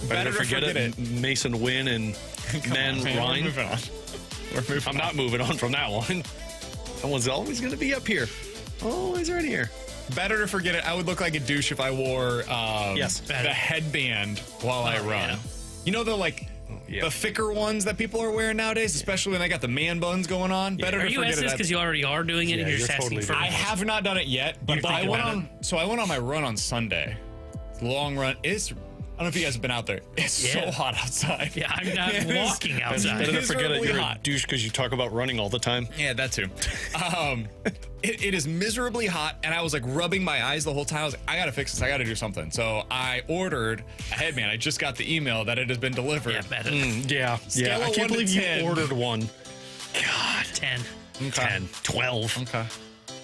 Speaker 3: Bet It or Forget It.
Speaker 4: Masyn Winn and Ryan.
Speaker 3: We're moving on.
Speaker 4: I'm not moving on from that one. That one's always going to be up here. Always right here.
Speaker 3: Bet It or Forget It. I would look like a douche if I wore
Speaker 4: the
Speaker 3: headband while I run.
Speaker 5: Yeah.
Speaker 3: You know the thicker ones that people are wearing nowadays, especially when they got the man buns going on.
Speaker 4: Yeah.
Speaker 3: Better
Speaker 5: Are
Speaker 3: to
Speaker 5: you
Speaker 3: forget
Speaker 5: asking this
Speaker 3: it.
Speaker 5: because you already are doing it and you're just asking
Speaker 4: totally
Speaker 5: for
Speaker 3: I have not done it yet, but I went on my run on Sunday. Long run. I don't know if you guys have been out there. It's so hot outside.
Speaker 5: Yeah, I'm not walking outside.
Speaker 4: Better to forget it. You're
Speaker 3: hot.
Speaker 4: a douche because you talk about running all the time.
Speaker 3: Yeah, that too. It is miserably hot, and I was like rubbing my eyes the whole time. I was like, I gotta fix this. I gotta do something. So I ordered a headband. I just got the email that it has been delivered.
Speaker 5: Yeah, better.
Speaker 4: Yeah.
Speaker 3: Scale
Speaker 4: I
Speaker 3: of
Speaker 4: can't
Speaker 3: 1 to
Speaker 4: believe
Speaker 3: 10.
Speaker 4: you ordered one. God.
Speaker 5: 10.
Speaker 4: 10, 12.
Speaker 3: Okay.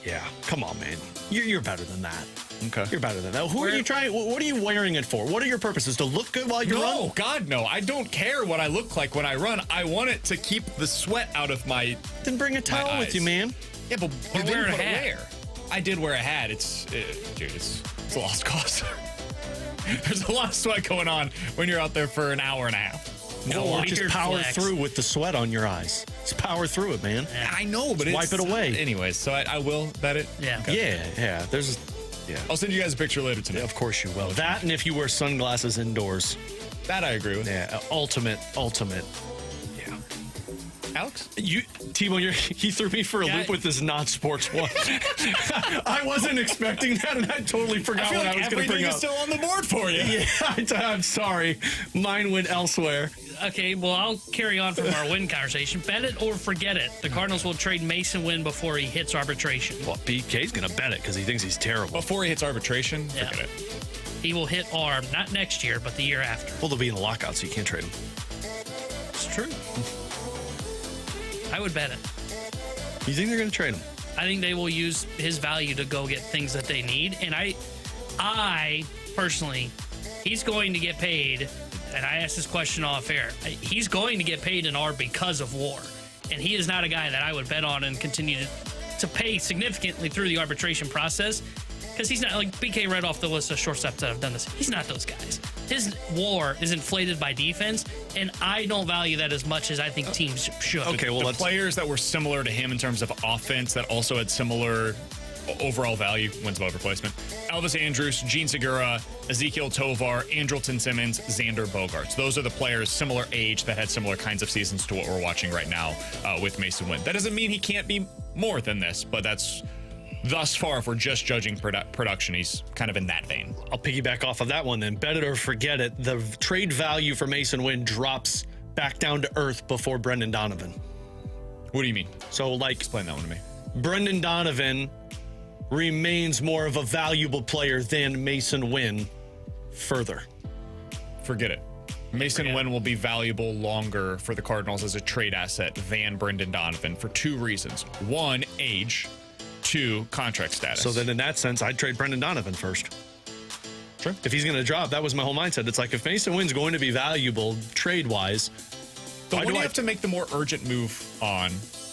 Speaker 4: Yeah. Come on, man. You're better than that.
Speaker 3: Okay.
Speaker 4: You're better than that. Who are you trying? What are you wearing it for? What are your purposes? To look good while you run?
Speaker 3: No, God, no. I don't care what I look like when I run. I want it to keep the sweat out of my.
Speaker 4: Then bring a towel with you, man.
Speaker 3: Yeah, but
Speaker 5: Or
Speaker 3: you
Speaker 5: wear
Speaker 3: didn't
Speaker 5: a
Speaker 3: put
Speaker 5: hat.
Speaker 3: Where? I did wear a hat. It's a lost cause. There's a lot of sweat going on when you're out there for an hour and a half.
Speaker 4: No,
Speaker 5: weird
Speaker 4: just power
Speaker 5: flex.
Speaker 4: through with the sweat on your eyes. Just power through it, man.
Speaker 3: I know, but
Speaker 4: Wipe it away.
Speaker 3: Anyways, so I will bet it.
Speaker 5: Yeah.
Speaker 4: Yeah.
Speaker 3: I'll send you guys a picture later today.
Speaker 4: Of course you will. That and if you wear sunglasses indoors.
Speaker 3: That I agree with.
Speaker 4: Yeah, ultimate. Yeah.
Speaker 3: Alex?
Speaker 4: Timo, he threw me for a loop with this non-sports one. I wasn't expecting that, and I totally forgot what I was going to bring
Speaker 3: everything
Speaker 4: up.
Speaker 3: is still on the board for you.
Speaker 4: Yeah, I'm sorry. Mine went elsewhere.
Speaker 5: Okay, well, I'll carry on from our win conversation. Bet it or forget it. The Cardinals will trade Masyn Winn before he hits arbitration.
Speaker 4: Well, BK's going to bet it because he thinks he's terrible.
Speaker 3: Before he hits arbitration,
Speaker 5: Yeah.
Speaker 3: forget it.
Speaker 5: He will hit ARB, not next year, but the year after.
Speaker 4: Well, they'll be in a lockout, so you can't trade him.
Speaker 5: It's true. I would bet it.
Speaker 4: You think they're going to trade him?
Speaker 5: I think they will use his value to go get things that they need. And I personally, he's going to get paid. And I asked this question off air. He's going to get paid in ARB because of WAR. And he is not a guy that I would bet on and continue to pay significantly through the arbitration process. Because he's not, like BK read off the list of shortstops that have done this. He's not those guys. His WAR is inflated by defense, and I don't value that as much as I think teams should.
Speaker 4: Okay, well,
Speaker 3: the players that were similar to him in terms of offense that also had similar overall value, wins above replacement. Elvis Andrus, Gene Segura, Ezekiel Tovar, Andrelton Simmons, Xander Bogaerts. Those are the players similar age that had similar kinds of seasons to what we're watching right now with Masyn Winn. That doesn't mean he can't be more than this, but that's thus far, if we're just judging production, he's kind of in that vein.
Speaker 4: I'll piggyback off of that one then. Bet it or forget it. The trade value for Masyn Winn drops back down to earth before Brendan Donovan.
Speaker 3: What do you mean?
Speaker 4: So, like,
Speaker 3: Explain that one to me.
Speaker 4: Brendan Donovan remains more of a valuable player than Masyn Winn further.
Speaker 3: Forget it. Masyn Winn will be valuable longer for the Cardinals as a trade asset than Brendan Donovan for two reasons. One, age. Two, contract status.
Speaker 4: So then in that sense, I'd trade Brendan Donovan first.
Speaker 3: Sure.
Speaker 4: If he's going to drop, that was my whole mindset. It's like if Masyn Winn's going to be valuable trade-wise,
Speaker 3: the one you have to make the more urgent move on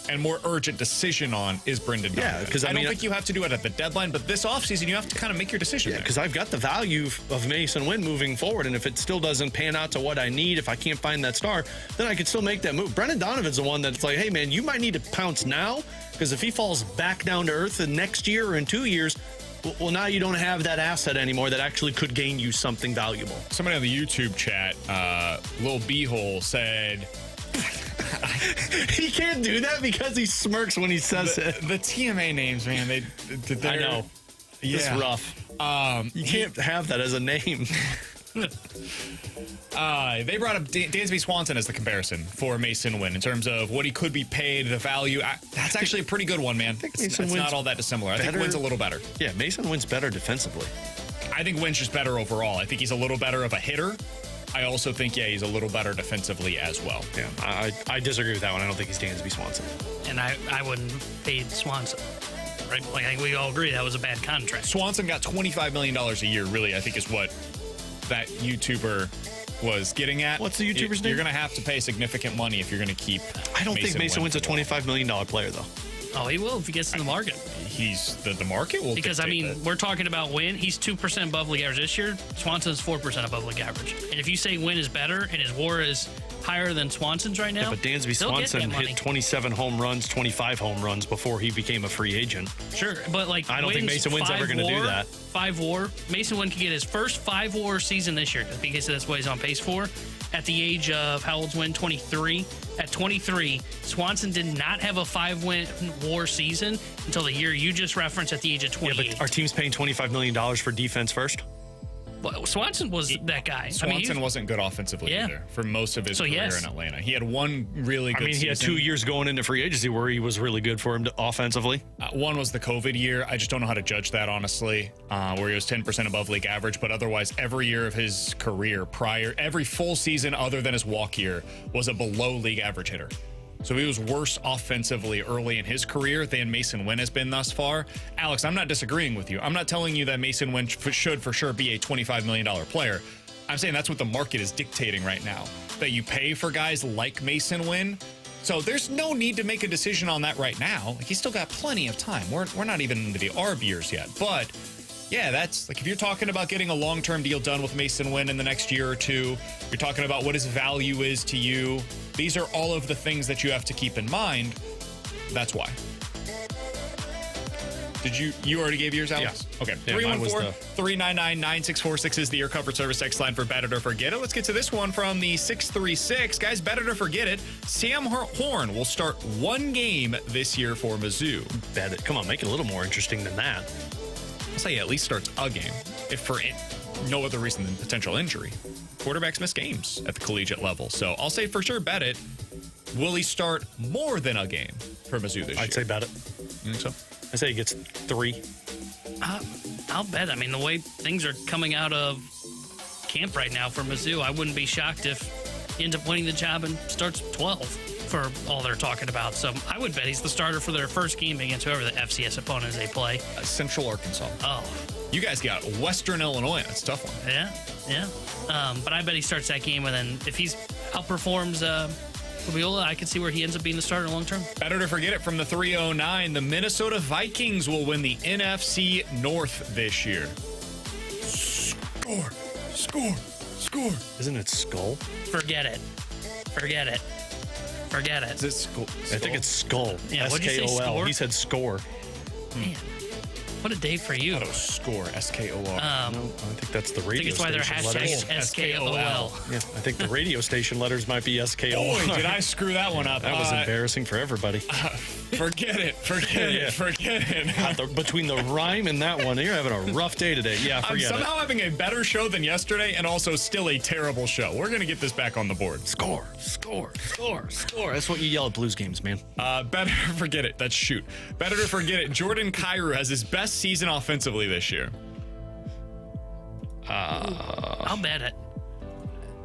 Speaker 3: and more urgent decision on is Brendan Donovan.
Speaker 4: Yeah, because
Speaker 3: I don't think you have to do it at the deadline, but this offseason you have to kind of make your decision.
Speaker 4: Yeah, because I've got the value of Masyn Winn moving forward, and if it still doesn't pan out to what I need, if I can't find that star, then I can still make that move. Brendan Donovan's the one that's like, hey, man, you might need to pounce now, because if he falls back down to earth in next year or in 2 years, well, now you don't have that asset anymore that actually could gain you something valuable.
Speaker 3: Somebody on the YouTube chat, Lil Beehole, said...
Speaker 4: He can't do that because he smirks when he says it.
Speaker 3: The TMA names, man,
Speaker 4: I know.
Speaker 3: Yeah.
Speaker 4: It's rough. You can't have that as a name.
Speaker 3: They brought up Dansby Swanson as the comparison for Masyn Winn in terms of what he could be paid, the value. That's actually a pretty good one, man. It's not all that dissimilar. I think Wynn's a little better.
Speaker 4: Yeah, Masyn Winn's better defensively.
Speaker 3: I think Wynn's just better overall. I think he's a little better of a hitter. I also think, he's a little better defensively as well.
Speaker 4: Yeah, I disagree with that one. I don't think he's Dansby Swanson.
Speaker 5: And I wouldn't pay Swanson. Right? Like, I think we all agree that was a bad contract.
Speaker 3: Swanson got $25 million a year, really, I think is what that YouTuber was getting at.
Speaker 4: What's the YouTuber's name?
Speaker 3: You're going to have to pay significant money if you're going to keep.
Speaker 4: I don't think Masyn Winn's a $25 million player, though.
Speaker 5: Oh, he will if he gets in the market.
Speaker 3: He's the market will
Speaker 5: Because, I
Speaker 3: dictate
Speaker 5: mean,
Speaker 3: that.
Speaker 5: Winn, talking about Winn. He's 2% above league average this year. Swanson's 4% above league average. And if you say Winn is better and his WAR is higher than Swanson's right now,
Speaker 4: Yeah, but Dansby
Speaker 5: they'll get
Speaker 4: Swanson
Speaker 5: that money.
Speaker 4: hit 27 home runs, 25 home runs before he became a free agent.
Speaker 5: Sure, but like
Speaker 4: I don't think
Speaker 5: Winn's
Speaker 4: Masyn Winn's ever
Speaker 5: 5
Speaker 4: gonna do
Speaker 5: WAR,
Speaker 4: that.
Speaker 5: 5 WAR. Masyn Winn could get his first 5 WAR season this year because that's what he's on pace for. At the age of, how old's Winn? 23. At 23, Swanson did not have a 5-win WAR season until the year you just referenced at the age of 28.
Speaker 4: Yeah, but our team's paying $25 million for defense first.
Speaker 5: Well, Swanson was that guy.
Speaker 3: Swanson wasn't good offensively either for most of his career in Atlanta. He had one really good
Speaker 4: he had 2 years going into free agency where he was really good for him offensively.
Speaker 3: One was the COVID year. I just don't know how to judge that, honestly, where he was 10% above league average. But otherwise, every year of his career every full season other than his walk year was a below league average hitter. So he was worse offensively early in his career than Masyn Winn has been thus far. Alex, I'm not disagreeing with you. I'm not telling you that Masyn Winn should for sure be a $25 million player. I'm saying that's what the market is dictating right now, that you pay for guys like Masyn Winn. So there's no need to make a decision on that right now. Like, he's still got plenty of time. We're not even into the ARB years yet. But yeah, that's like if you're talking about getting a long-term deal done with Masyn Winn in the next year or two, you're talking about what his value is to you. These are all of the things that you have to keep in mind. That's why. Did you already gave yours, Alex?
Speaker 4: Yeah.
Speaker 3: Okay.
Speaker 4: Yeah, mine was
Speaker 3: 314-399-9646 is the Your Coverage Service text line for Bet It or Forget It. Let's get to this one from the 636. Guys, Bet It or Forget It. Sam Horn will start one game this year for Mizzou.
Speaker 4: Bet it. Come on, make it a little more interesting than that.
Speaker 3: I'll say he at least starts a game, if for no other reason than potential injury. Quarterbacks miss games at the collegiate level. So I'll say for sure bet it. Will he start more than a game for Mizzou this year?
Speaker 4: I'd say bet it.
Speaker 3: You think so?
Speaker 4: I say he gets 3.
Speaker 5: I'll bet. I mean, the way things are coming out of camp right now for Mizzou, I wouldn't be shocked if he ends up winning the job and starts 12 for all they're talking about. So I would bet he's the starter for their first game against whoever the FCS opponent is they play.
Speaker 3: Central Arkansas.
Speaker 5: Oh.
Speaker 3: You guys got Western Illinois. That's a tough one.
Speaker 5: Yeah. But I bet he starts that game, and then if he outperforms Fabiola, I can see where he ends up being the starter long term.
Speaker 3: Better to forget it from the 309. The Minnesota Vikings will win the NFC North this year. Score.
Speaker 4: Isn't it Skull?
Speaker 5: Forget it.
Speaker 3: Is it Skull?
Speaker 4: I think it's Skull.
Speaker 5: Yeah, what'd you say,
Speaker 4: SKOL.
Speaker 5: score?
Speaker 4: He said score.
Speaker 5: Man, what a day for you.
Speaker 3: Oh, Score. SKOR.
Speaker 4: No, I think that's the
Speaker 5: I
Speaker 4: radio
Speaker 5: think it's why they're
Speaker 4: station
Speaker 5: hashtag
Speaker 4: letters.
Speaker 5: SKOL.
Speaker 4: Yeah, I think the radio station letters might be SKOL.
Speaker 3: Boy, did I screw that one up.
Speaker 4: That was embarrassing for everybody.
Speaker 3: Forget it.
Speaker 4: Between the rhyme and that one, you're having a rough day today. Yeah,
Speaker 3: I'm
Speaker 4: forget
Speaker 3: somehow having a better show than yesterday and also still a terrible show. We're going to get this back on the board.
Speaker 4: Score. That's what you yell at Blues games, man.
Speaker 3: Better forget it. That's shoot. Better to forget it. Jordan Kyrou has his best season offensively this year.
Speaker 5: I'll bet it.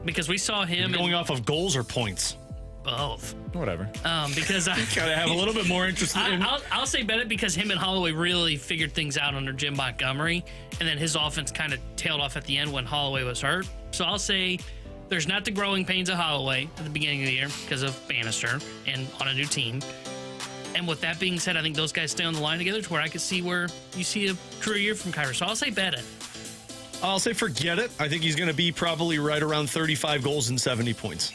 Speaker 5: Because we saw him
Speaker 4: Going off of goals or points?
Speaker 5: both.
Speaker 3: Whatever.
Speaker 5: Because I
Speaker 4: Gotta have a little bit more interest in.
Speaker 5: I'll say bet it because him and Holloway really figured things out under Jim Montgomery, and then his offense kind of tailed off at the end when Holloway was hurt. So I'll say there's not the growing pains of Holloway at the beginning of the year because of Bannister and on a new team. And with that being said, I think those guys stay on the line together to where I could see where you see a career year from Kyrou. So I'll say bet it.
Speaker 4: I'll say forget it. I think he's going to be probably right around 35 goals and 70 points.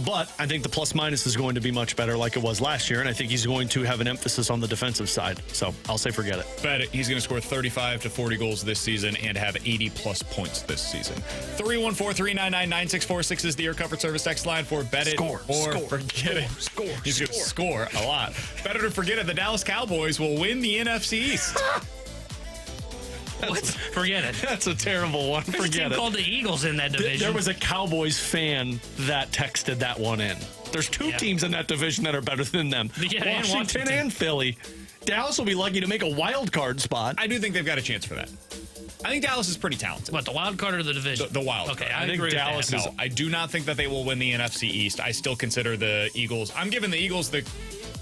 Speaker 4: But I think the plus-minus is going to be much better like it was last year, and I think he's going to have an emphasis on the defensive side. So I'll say forget it.
Speaker 3: Bet it. He's going to score 35 to 40 goals this season and have 80-plus points this season. 314-399-9646 is the Your Comfort Service text line for bet it or forget it. He's going to score a lot. Better to forget it. The Dallas Cowboys will win the NFC East.
Speaker 5: What? Forget it.
Speaker 4: That's a terrible one.
Speaker 5: There's a team
Speaker 4: Forget it.
Speaker 5: called the Eagles in that division.
Speaker 4: There was a Cowboys fan that texted that one in. There's two teams in that division that are better than them.
Speaker 5: Yeah, and
Speaker 4: Washington and Philly. Dallas will be lucky to make a wild card spot.
Speaker 3: I do think they've got a chance for that. I think Dallas is pretty talented.
Speaker 5: What, the wild card or the division?
Speaker 3: The wild card.
Speaker 5: Okay, I
Speaker 4: think
Speaker 5: agree with
Speaker 4: Dallas
Speaker 5: that.
Speaker 4: is-
Speaker 3: No, I do not think that they will win the NFC East. I still consider the Eagles. I'm giving the Eagles the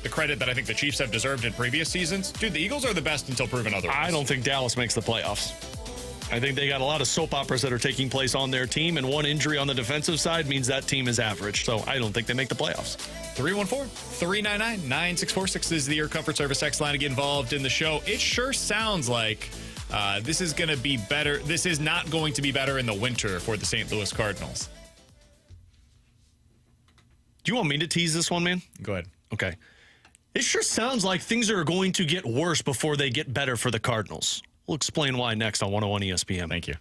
Speaker 3: credit that I think the Chiefs have deserved in previous seasons. Dude, the Eagles are the best until proven otherwise.
Speaker 4: I don't think Dallas makes the playoffs. I think they got a lot of soap operas that are taking place on their team, and one injury on the defensive side means that team is average. So I don't think they make the playoffs.
Speaker 3: 314-399-9646 is the Air Comfort Service text line to get involved in the show. It sure sounds like this is going to be better. This is not going to be better in the winter for the St. Louis Cardinals.
Speaker 4: Do you want me to tease this one, man?
Speaker 3: Go ahead.
Speaker 4: Okay. It sure sounds like things are going to get worse before they get better for the Cardinals. We'll explain why next on 101 ESPN.
Speaker 3: Thank you.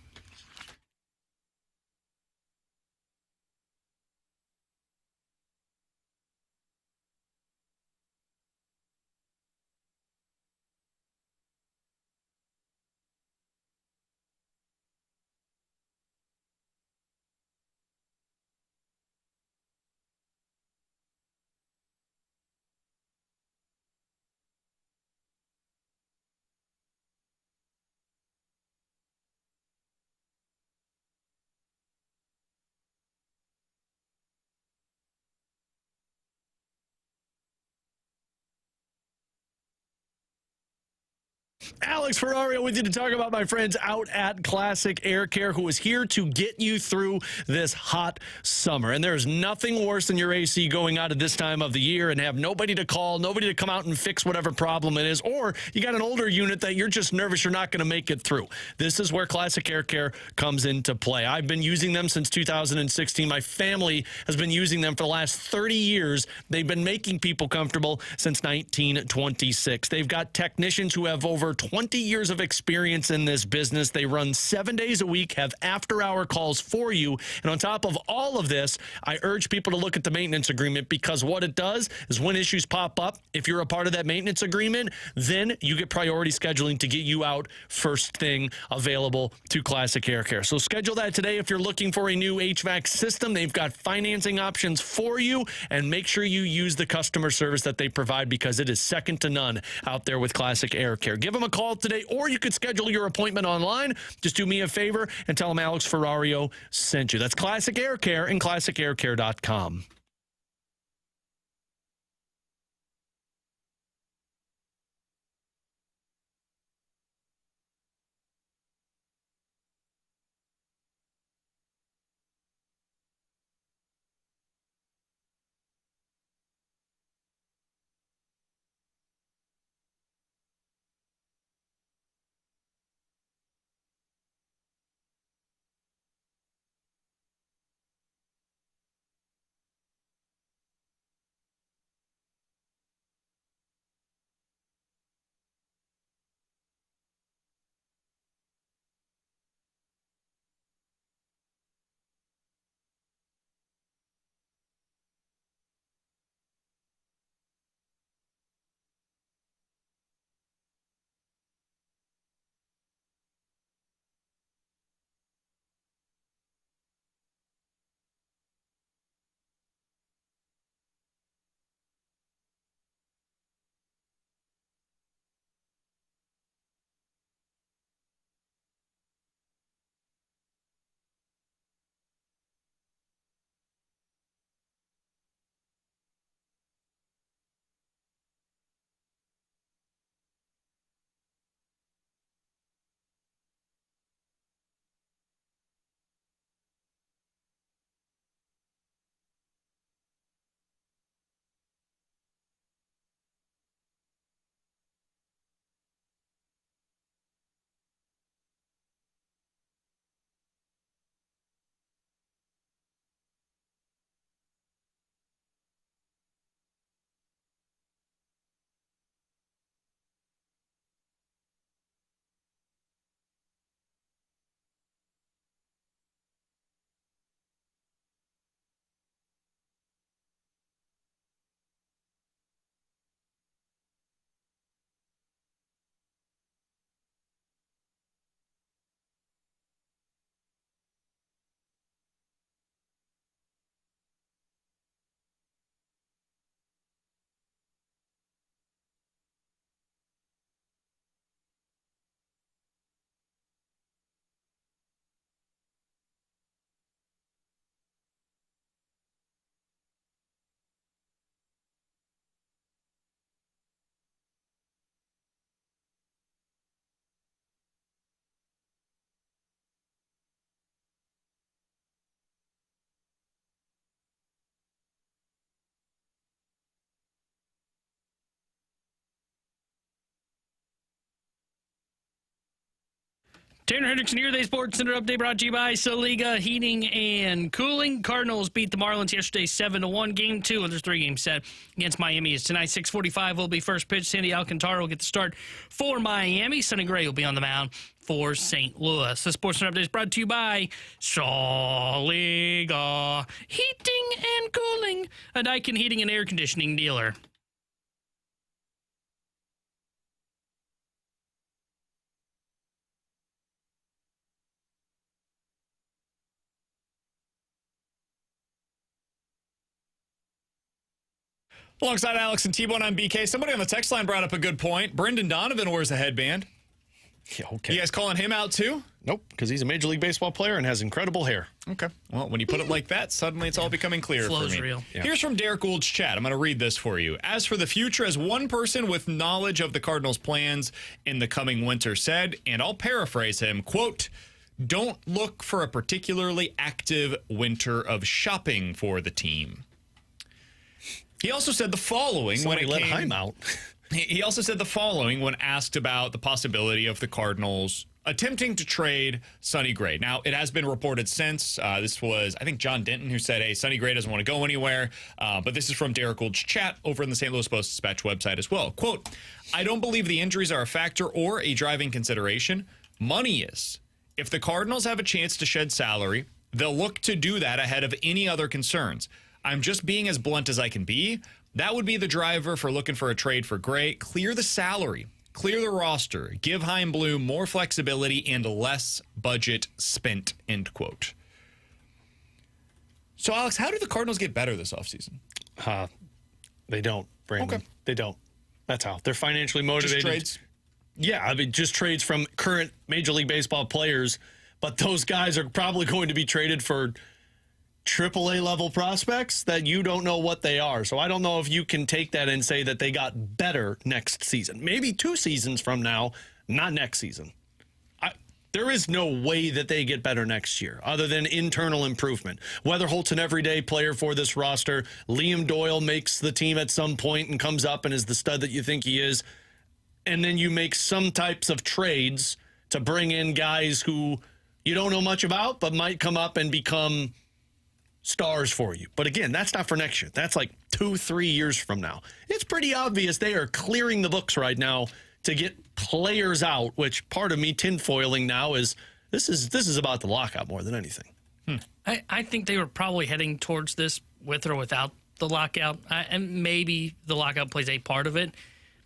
Speaker 4: Alex Ferrario with you to talk about my friends out at Classic Air Care, who is here to get you through this hot summer. And there's nothing worse than your AC going out at this time of the year and have nobody to call, nobody to come out and fix whatever problem it is, or you got an older unit that you're just nervous you're not going to make it through. This is where Classic Air Care comes into play. I've been using them since 2016. My family has been using them for the last 30 years. They've been making people comfortable since 1926. They've got technicians who have over 20 years of experience in this business. They run 7 days a week, have after-hour calls for you. And on top of all of this, I urge people to look at the maintenance agreement, because what it does is when issues pop up, if you're a part of that maintenance agreement, then you get priority scheduling to get you out first thing available to Classic Air Care. So schedule that today if you're looking for a new HVAC system. They've got financing options for you, and make sure you use the customer service that they provide, because it is second to none out there with Classic Air Care. Give them a call today, or you could schedule your appointment online. Just do me a favor and tell them Alex Ferrario sent you. That's Classic Air Care and ClassicAirCare.com.
Speaker 5: Tanner Hendrickson here, the Sports Center update brought to you by Soliga Heating and Cooling. Cardinals beat the Marlins yesterday 7-1. Game 2 of their 3-game set against Miami is tonight. 6:45 will be first pitch. Sandy Alcantara will get the start for Miami. Sonny Gray will be on the mound for St. Louis. The Sports Center update is brought to you by Soliga Heating and Cooling, a Daikin heating and air conditioning dealer.
Speaker 3: Alongside Alex and T-Bone, I'm BK. Somebody on the text line brought up a good point. Brendan Donovan wears a headband.
Speaker 4: Yeah, okay.
Speaker 3: You guys calling him out too?
Speaker 4: Nope, because he's a Major League Baseball player and has incredible hair.
Speaker 3: Okay. Well, when you put it like that, suddenly it's all becoming clear for
Speaker 5: Flow's
Speaker 3: me.
Speaker 5: real.
Speaker 4: Yeah.
Speaker 3: Here's from Derek Gould's chat. I'm going to read this for you. As for the future, as one person with knowledge of the Cardinals' plans in the coming winter said, and I'll paraphrase him, quote, "Don't look for a particularly active winter of shopping for the team." He also said the following
Speaker 4: Somebody
Speaker 3: when it
Speaker 4: let
Speaker 3: came
Speaker 4: Heim out.
Speaker 3: He also said the following when asked about the possibility of the Cardinals attempting to trade Sonny Gray. Now, it has been reported since. This was, I think, John Denton who said, hey, Sonny Gray doesn't want to go anywhere. But this is from Derek Gould's chat over in the St. Louis Post-Dispatch website as well. Quote, "I don't believe the injuries are a factor or a driving consideration. Money is. If the Cardinals have a chance to shed salary, they'll look to do that ahead of any other concerns. I'm just being as blunt as I can be. That would be the driver for looking for a trade for Gray. Clear the salary, clear the roster, give Chaim Bloom more flexibility and less budget spent," end quote. So, Alex, how do the Cardinals get better this offseason?
Speaker 4: They don't, Brandon.
Speaker 3: Okay.
Speaker 4: They don't. That's how. They're financially motivated.
Speaker 3: Just trades?
Speaker 4: Yeah, I mean, just trades from current Major League Baseball players, but those guys are probably going to be traded for AAA level prospects that you don't know what they are. So I don't know if you can take that and say that they got better next season. Maybe 2 seasons from now, not next season. There is no way that they get better next year other than internal improvement. Weatherholt's an everyday player for this roster. Liam Doyle makes the team at some point and comes up and is the stud that you think he is. And then you make some types of trades to bring in guys who you don't know much about but might come up and become stars for you. But again, that's not for next year. That's like 2-3 years from now. It's pretty obvious they are clearing the books right now to get players out, which part of me tinfoiling now is this is about the lockout more than anything.
Speaker 5: I think they were probably heading towards this with or without the lockout. And maybe the lockout plays a part of it.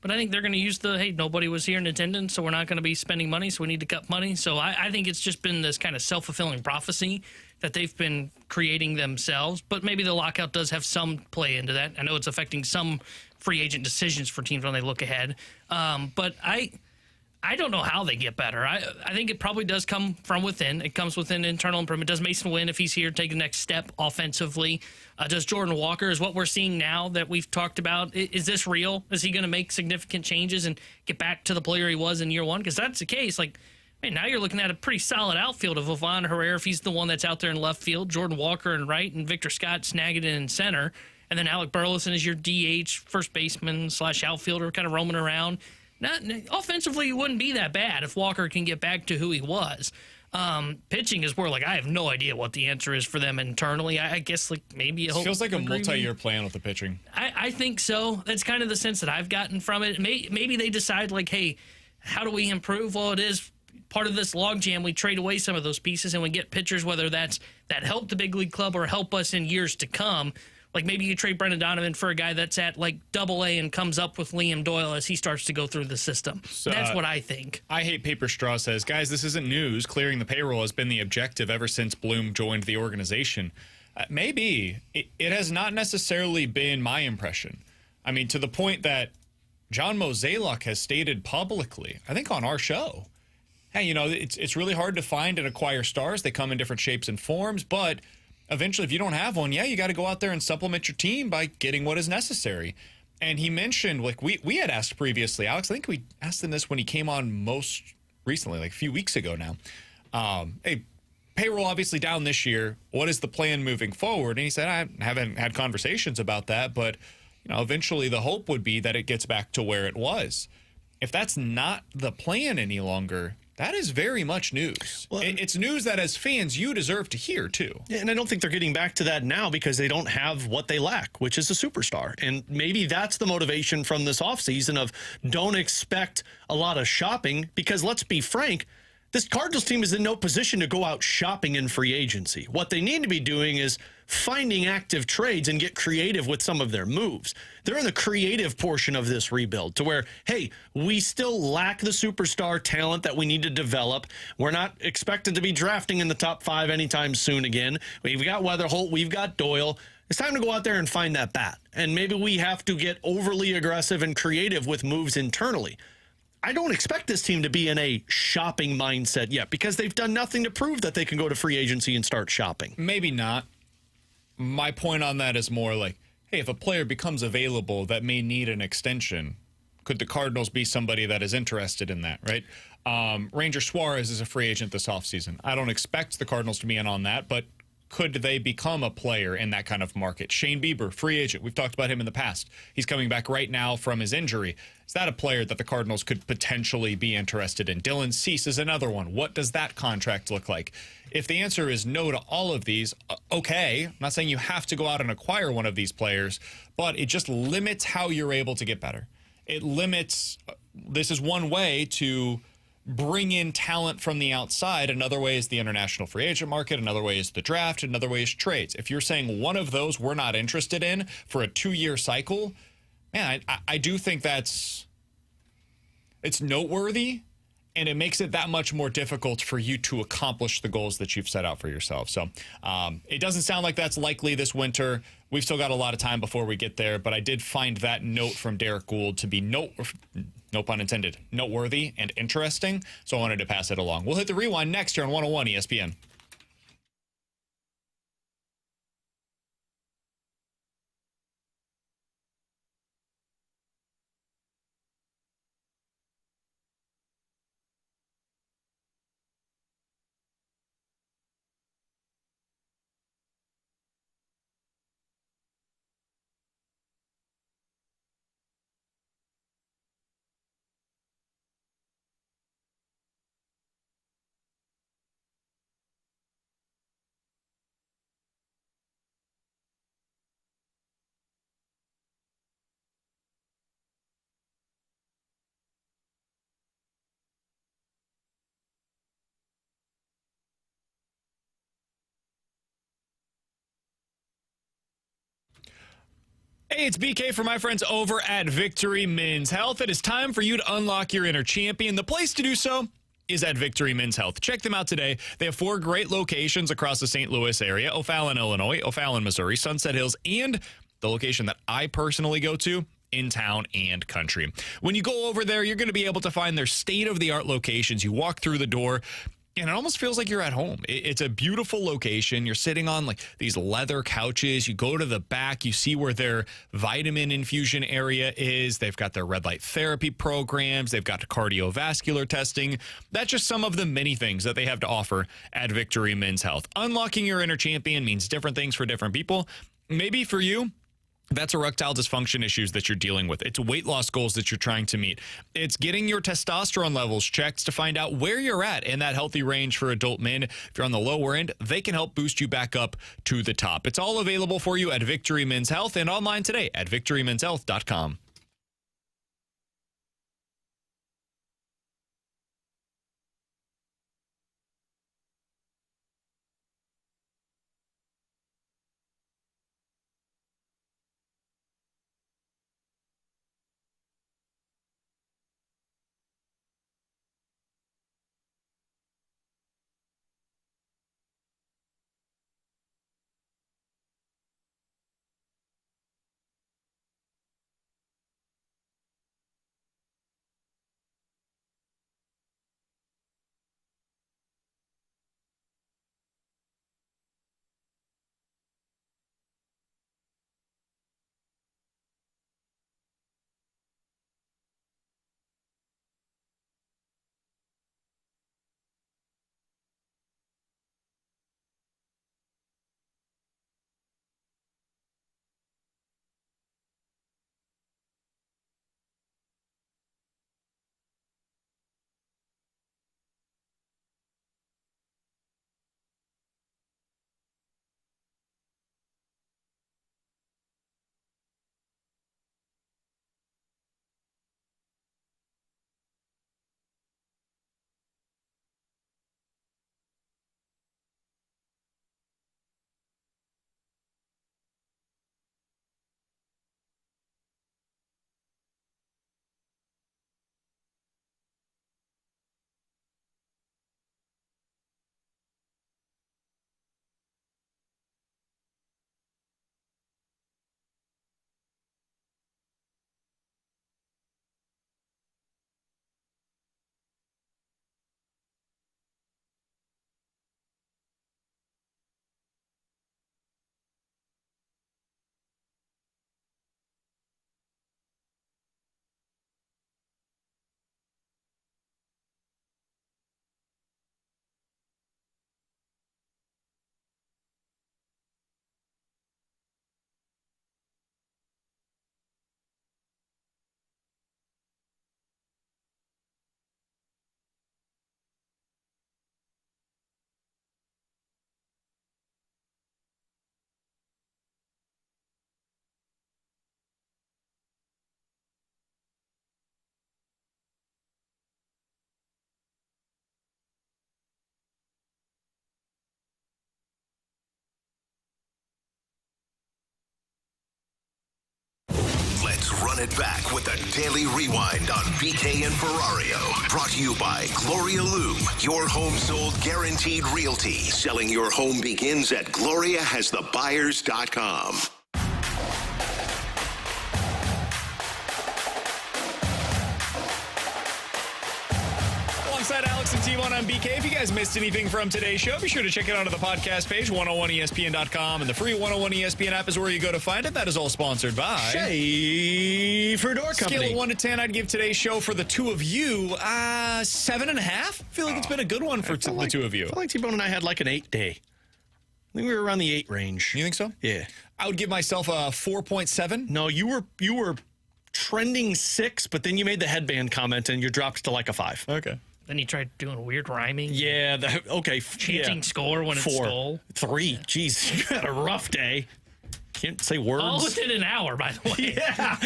Speaker 5: But I think they're going to use hey, nobody was here in attendance, so we're not going to be spending money, so we need to cut money. So I think it's just been this kind of self-fulfilling prophecy that they've been creating themselves. But maybe the lockout does have some play into that. I know it's affecting some free agent decisions for teams when they look ahead. But I don't know how they get better. I think it probably does come from within. It comes within internal improvement. Does Masyn Winn, if he's here, take the next step offensively? Does Jordan Walker, is what we're seeing now that we've talked about, is this real? Is he going to make significant changes and get back to the player he was in year one? Because that's the case. Now you're looking at a pretty solid outfield of Ivan Herrera, if he's the one that's out there in left field, Jordan Walker in right, and Victor Scott snagging in center. And then Alec Burleson is your DH, first baseman / outfielder, kind of roaming around. Offensively, it wouldn't be that bad if Walker can get back to who he was. Pitching is where, I have no idea what the answer is for them internally. I guess, maybe
Speaker 3: It feels like a multi-year plan with the pitching.
Speaker 5: I think so. That's kind of the sense that I've gotten from it. Maybe they decide, hey, how do we improve? Well, it is part of this logjam. We trade away some of those pieces, and we get pitchers, whether that help the big league club or help us in years to come. Maybe you trade Brendan Donovan for a guy that's at AA and comes up with Liam Doyle as he starts to go through the system. So, that's what I think.
Speaker 3: I Hate Paper Straw says, guys, this isn't news. Clearing the payroll has been the objective ever since Bloom joined the organization. Maybe. It has not necessarily been my impression. I mean, to the point that John Mozeliak has stated publicly, I think on our show, hey, it's really hard to find and acquire stars. They come in different shapes and forms, but eventually, if you don't have one, you got to go out there and supplement your team by getting what is necessary. And he mentioned, we had asked previously, Alex, I think we asked him this when he came on most recently, a few weeks ago now. Hey, payroll obviously down this year. What is the plan moving forward? And he said, I haven't had conversations about that, but eventually the hope would be that it gets back to where it was. If that's not the plan any longer, That is very much news.
Speaker 4: Well,
Speaker 3: It's news that as fans, you deserve to hear, too.
Speaker 4: Yeah, and I don't think they're getting back to that now because they don't have what they lack, which is a superstar. And maybe that's the motivation from this offseason of don't expect a lot of shopping because let's be frank, this Cardinals team is in no position to go out shopping in free agency. What they need to be doing is finding active trades and get creative with some of their moves. They're in the creative portion of this rebuild to where, hey, we still lack the superstar talent that we need to develop. We're not expected to be drafting in the top 5 anytime soon again. We've got Weatherholt, we've got Doyle. It's time to go out there and find that bat. And maybe we have to get overly aggressive and creative with moves internally. I don't expect this team to be in a shopping mindset yet because they've done nothing to prove that they can go to free agency and start shopping.
Speaker 3: Maybe not. My point on that is more like, hey, if a player becomes available that may need an extension, could the Cardinals be somebody that is interested in that, right? Ranger Suarez is a free agent this offseason. I don't expect the Cardinals to be in on that, but could they become a player in that kind of market? Shane Bieber, free agent. We've talked about him in the past. He's coming back right now from his injury. Is that a player that the Cardinals could potentially be interested in? Dylan Cease is another one. What does that contract look like? If the answer is no to all of these, okay. I'm not saying you have to go out and acquire one of these players, but it just limits how you're able to get better. It limits, this is one way to bring in talent from the outside. Another way is the international free agent market. Another way is the draft. Another way is trades. If you're saying one of those we're not interested in for a 2-year cycle, man, I do think it's noteworthy, and it makes it that much more difficult for you to accomplish the goals that you've set out for yourself. So it doesn't sound like that's likely this winter. We've still got a lot of time before we get there, but I did find that note from Derek Gould to be no pun intended, noteworthy and interesting. So I wanted to pass it along. We'll hit the rewind next here on 101 ESPN. Hey, it's BK for my friends over at Victory Men's Health. It is time for you to unlock your inner champion. The place to do so is at Victory Men's Health. Check them out today. They have 4 great locations across the St. Louis area: O'Fallon, Illinois, O'Fallon, Missouri, Sunset Hills, and the location that I personally go to, in town and country. When you go over there, you're going to be able to find their state-of-the-art locations. You walk through the door, and it almost feels like you're at home. It's a beautiful location. You're sitting on like these leather couches. You go to the back. You see where their vitamin infusion area is. They've got their red light therapy programs. They've got cardiovascular testing. That's just some of the many things that they have to offer at Victory Men's Health. Unlocking your inner champion means different things for different people. Maybe for you, that's erectile dysfunction issues that you're dealing with. It's weight loss goals that you're trying to meet. It's getting your testosterone levels checked to find out where you're at in that healthy range for adult men. If you're on the lower end, they can help boost you back up to the top. It's all available for you at Victory Men's Health and online today at victorymenshealth.com.
Speaker 6: it back with the Daily Rewind on BK and Ferrario. Brought to you by Gloria Loom, your home sold guaranteed realty. Selling your home begins at GloriaHasTheBuyers.com.
Speaker 3: Alongside Alex and T1 on BK. If you guys missed anything from today's show, be sure to check it out on the podcast page, 101ESPN.com, and the free 101 ESPN app is where you go to find it. That is all sponsored by
Speaker 4: Schaefer Door Company.
Speaker 3: Scale of 1 to 10, I'd give today's show for the two of you 7.5. I feel like it's been a good one for the two of you.
Speaker 4: I feel like T-Bone and I had like an 8 day. I think we were around the 8 range.
Speaker 3: You think so?
Speaker 4: Yeah.
Speaker 3: I would give myself a 4.7.
Speaker 4: No, you were trending 6, but then you made the headband comment and you dropped to like a 5.
Speaker 3: Okay.
Speaker 5: Then he tried doing weird rhyming.
Speaker 4: Yeah, okay.
Speaker 5: Chanting score when
Speaker 4: 4.
Speaker 5: it stole.
Speaker 4: 3. Jeez, you had a rough day. Can't say words.
Speaker 5: All within an hour, by the way.
Speaker 4: Yeah.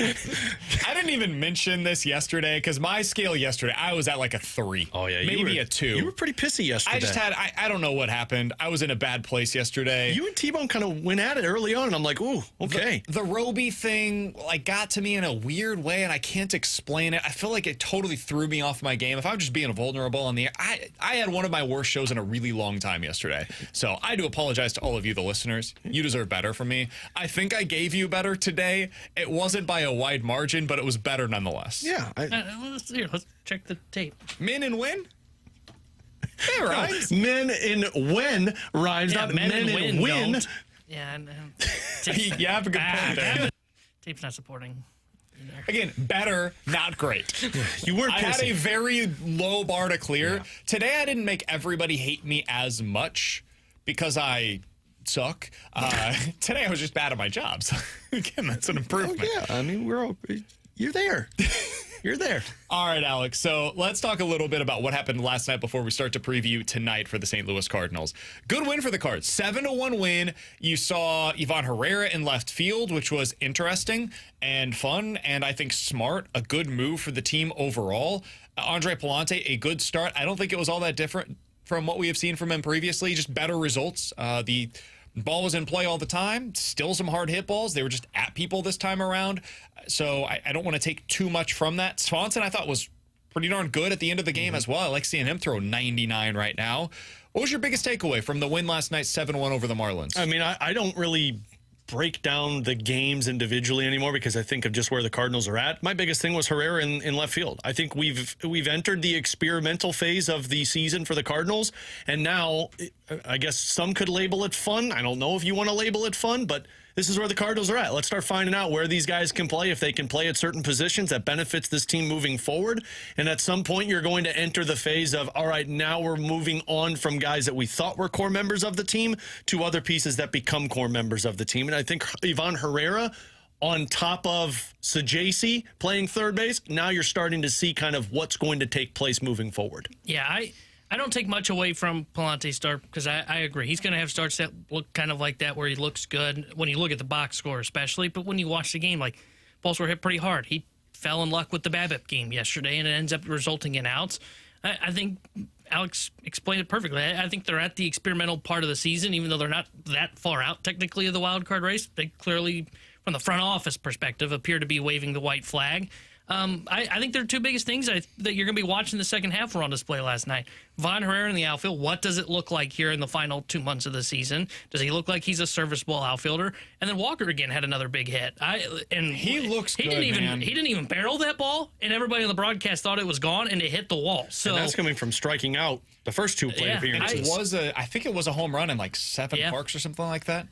Speaker 3: I didn't even mention this yesterday because my scale yesterday, I was at like a 3.
Speaker 4: Oh, yeah.
Speaker 3: Maybe a 2.
Speaker 4: You were pretty pissy yesterday.
Speaker 3: I just had, I don't know what happened. I was in a bad place yesterday.
Speaker 4: You and T-Bone kind of went at it early on, and I'm like, ooh, okay.
Speaker 3: The Roby thing, like, got to me in a weird way, and I can't explain it. I feel like it totally threw me off my game. If I'm just being vulnerable on the air, I had one of my worst shows in a really long time yesterday. So I do apologize to all of you, the listeners. You deserve better from me. I think I gave you better today. It wasn't by a wide margin, but it was better nonetheless.
Speaker 4: Yeah.
Speaker 5: Let's check the tape.
Speaker 3: Masyn Winn? Hey, rhymes.
Speaker 4: Men in win rhymes,
Speaker 5: Yeah,
Speaker 4: not
Speaker 5: men
Speaker 4: men
Speaker 5: in
Speaker 4: in
Speaker 5: win
Speaker 4: win.
Speaker 5: don't. Yeah, no.
Speaker 3: You have a good point there.
Speaker 5: Tape's not supporting.
Speaker 3: Again, better, not great.
Speaker 4: You weren't
Speaker 3: I had
Speaker 4: pissy.
Speaker 3: a very low bar to clear. Today, I didn't make everybody hate me as much because I suck. Today, I was just bad at my job. So, again, that's an improvement.
Speaker 4: Oh, yeah, I mean, you're there. You're there.
Speaker 3: All right, Alex. So let's talk a little bit about what happened last night before we start to preview tonight for the St. Louis Cardinals. Good win for the Cards. 7-1 win. You saw Ivan Herrera in left field, which was interesting and fun, and I think smart. A good move for the team overall. Andre Pallante, a good start. I don't think it was all that different from what we have seen from him previously. Just better results. The ball was in play all the time. Still some hard hit balls. They were just at people this time around. So I don't want to take too much from that. Swanson, I thought, was pretty darn good at the end of the game as well. I like seeing him throw 99 right now. What was your biggest takeaway from the win last night, 7-1 over the Marlins?
Speaker 4: I mean, I don't really break down the games individually anymore because I think of just where the Cardinals are at. My biggest thing was Herrera in left field. I think we've entered the experimental phase of the season for the Cardinals, and now I guess some could label it fun. I don't know if you want to label it fun, but this is where the Cardinals are at. Let's start finding out where these guys can play, if they can play at certain positions that benefits this team moving forward. And at some point, you're going to enter the phase of, all right, now we're moving on from guys that we thought were core members of the team to other pieces that become core members of the team. And I think Ivan Herrera, on top of Sajasi playing third base, now you're starting to see kind of what's going to take place moving forward.
Speaker 5: Yeah, I don't take much away from Pallante's start because I agree. He's going to have starts that look kind of like that where he looks good when you look at the box score especially. But when you watch the game, like, balls were hit pretty hard. He fell in luck with the BABIP game yesterday, and it ends up resulting in outs. I think Alex explained it perfectly. I think they're at the experimental part of the season, even though they're not that far out technically of the wild card race. They clearly, from the front office perspective, appear to be waving the white flag. I think they're two biggest things that you're going to be watching the second half were on display last night. Von Herrera in the outfield, what does it look like here in the final 2 months of the season? Does he look like he's a serviceable outfielder? And then Walker again had another big hit.
Speaker 3: He looks good,
Speaker 5: man. He didn't even barrel that ball, and everybody on the broadcast thought it was gone, and it hit the wall. So
Speaker 4: and that's coming from striking out the first two plate appearances.
Speaker 3: I think it was a home run in like 7 parks or something like that.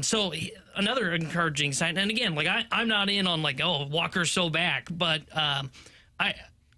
Speaker 5: So another encouraging sign. And again, like I'm not in on like, oh, Walker's so back, but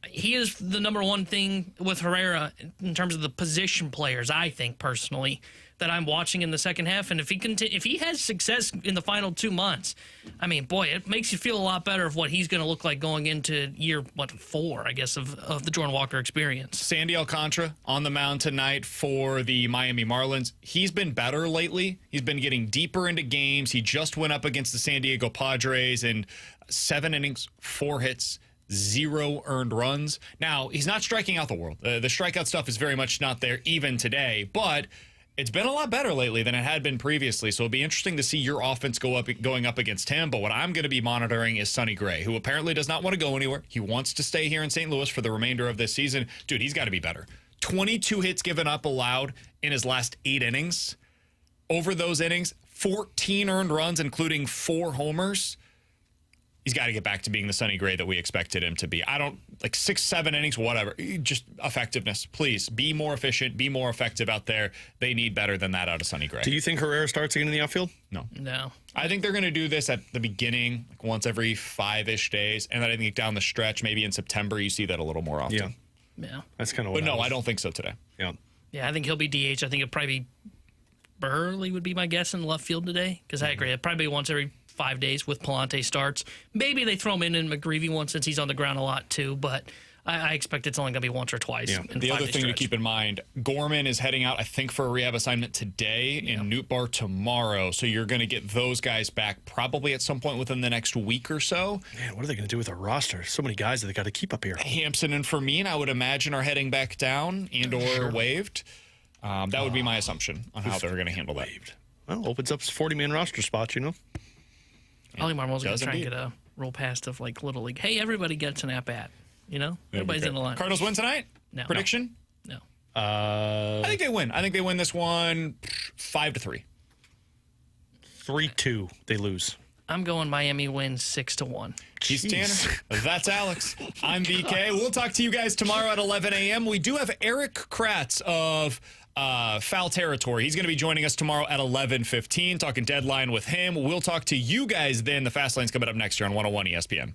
Speaker 5: he is the number one thing with Herrera in terms of the position players, I think personally, that I'm watching in the second half. And if he has success in the final 2 months, I mean, boy, it makes you feel a lot better of what he's going to look like going into year 4, I guess, of the Jordan Walker experience.
Speaker 3: Sandy Alcantara on the mound tonight for the Miami Marlins. He's been better lately. He's been getting deeper into games. He just went up against the San Diego Padres in 7 innings, 4 hits, 0 earned runs. Now, he's not striking out the world. The strikeout stuff is very much not there even today, but It's been a lot better lately than it had been previously, so it'll be interesting to see your offense going up against him. But what I'm going to be monitoring is Sonny Gray, who apparently does not want to go anywhere. He wants to stay here in St. Louis for the remainder of this season. Dude, he's got to be better. 22 hits given up allowed in his last 8 innings. Over those innings, 14 earned runs, including 4 homers. He's got to get back to being the Sonny Gray that we expected him to be. 6, 7 innings, whatever. Just effectiveness. Please be more efficient, be more effective out there. They need better than that out of Sonny Gray.
Speaker 4: Do you think Herrera starts again in the outfield?
Speaker 5: No.
Speaker 3: I think they're going to do this at the beginning, once every 5-ish days. And then I think down the stretch, maybe in September, you see that a little more often.
Speaker 5: Yeah.
Speaker 4: That's kind of what
Speaker 3: I don't think so today.
Speaker 4: Yeah.
Speaker 5: Yeah, I think he'll be DH. I think it'll probably be Burley would be my guess in left field today. Because I agree. It'll probably be once every 5 days with Pallante starts. Maybe they throw him in McGreevy once since he's on the ground a lot too, but I expect it's only going to be once or twice.
Speaker 3: Yeah. The other thing to keep in mind, Gorman is heading out, I think, for a rehab assignment today and Nootbaar tomorrow. So you're going to get those guys back probably at some point within the next week or so.
Speaker 4: Man, what are they going to do with their roster? So many guys that they got to keep up here.
Speaker 3: Hampson and Fermin, I would imagine, are heading back down and or waived. That would be my assumption on how they're going to handle that.
Speaker 4: Well, opens up 40-man roster spots,
Speaker 5: Ollie Marmol's going to try and get a roll past of Little League. Hey, everybody gets an at-bat. Everybody's in the line.
Speaker 3: Cardinals win tonight?
Speaker 5: No.
Speaker 3: Prediction?
Speaker 5: No.
Speaker 3: I think they win. I think they win this one 5-3.
Speaker 4: 3-2. They lose.
Speaker 5: I'm going Miami wins 6-1.
Speaker 3: He's Tanner. That's Alex. I'm BK. We'll talk to you guys tomorrow at 11 a.m. We do have Eric Kratz of Foul Territory. He's going to be joining us tomorrow at 11:15, talking deadline with him. We'll talk to you guys then. The Fast Lane's coming up next year on 101 ESPN.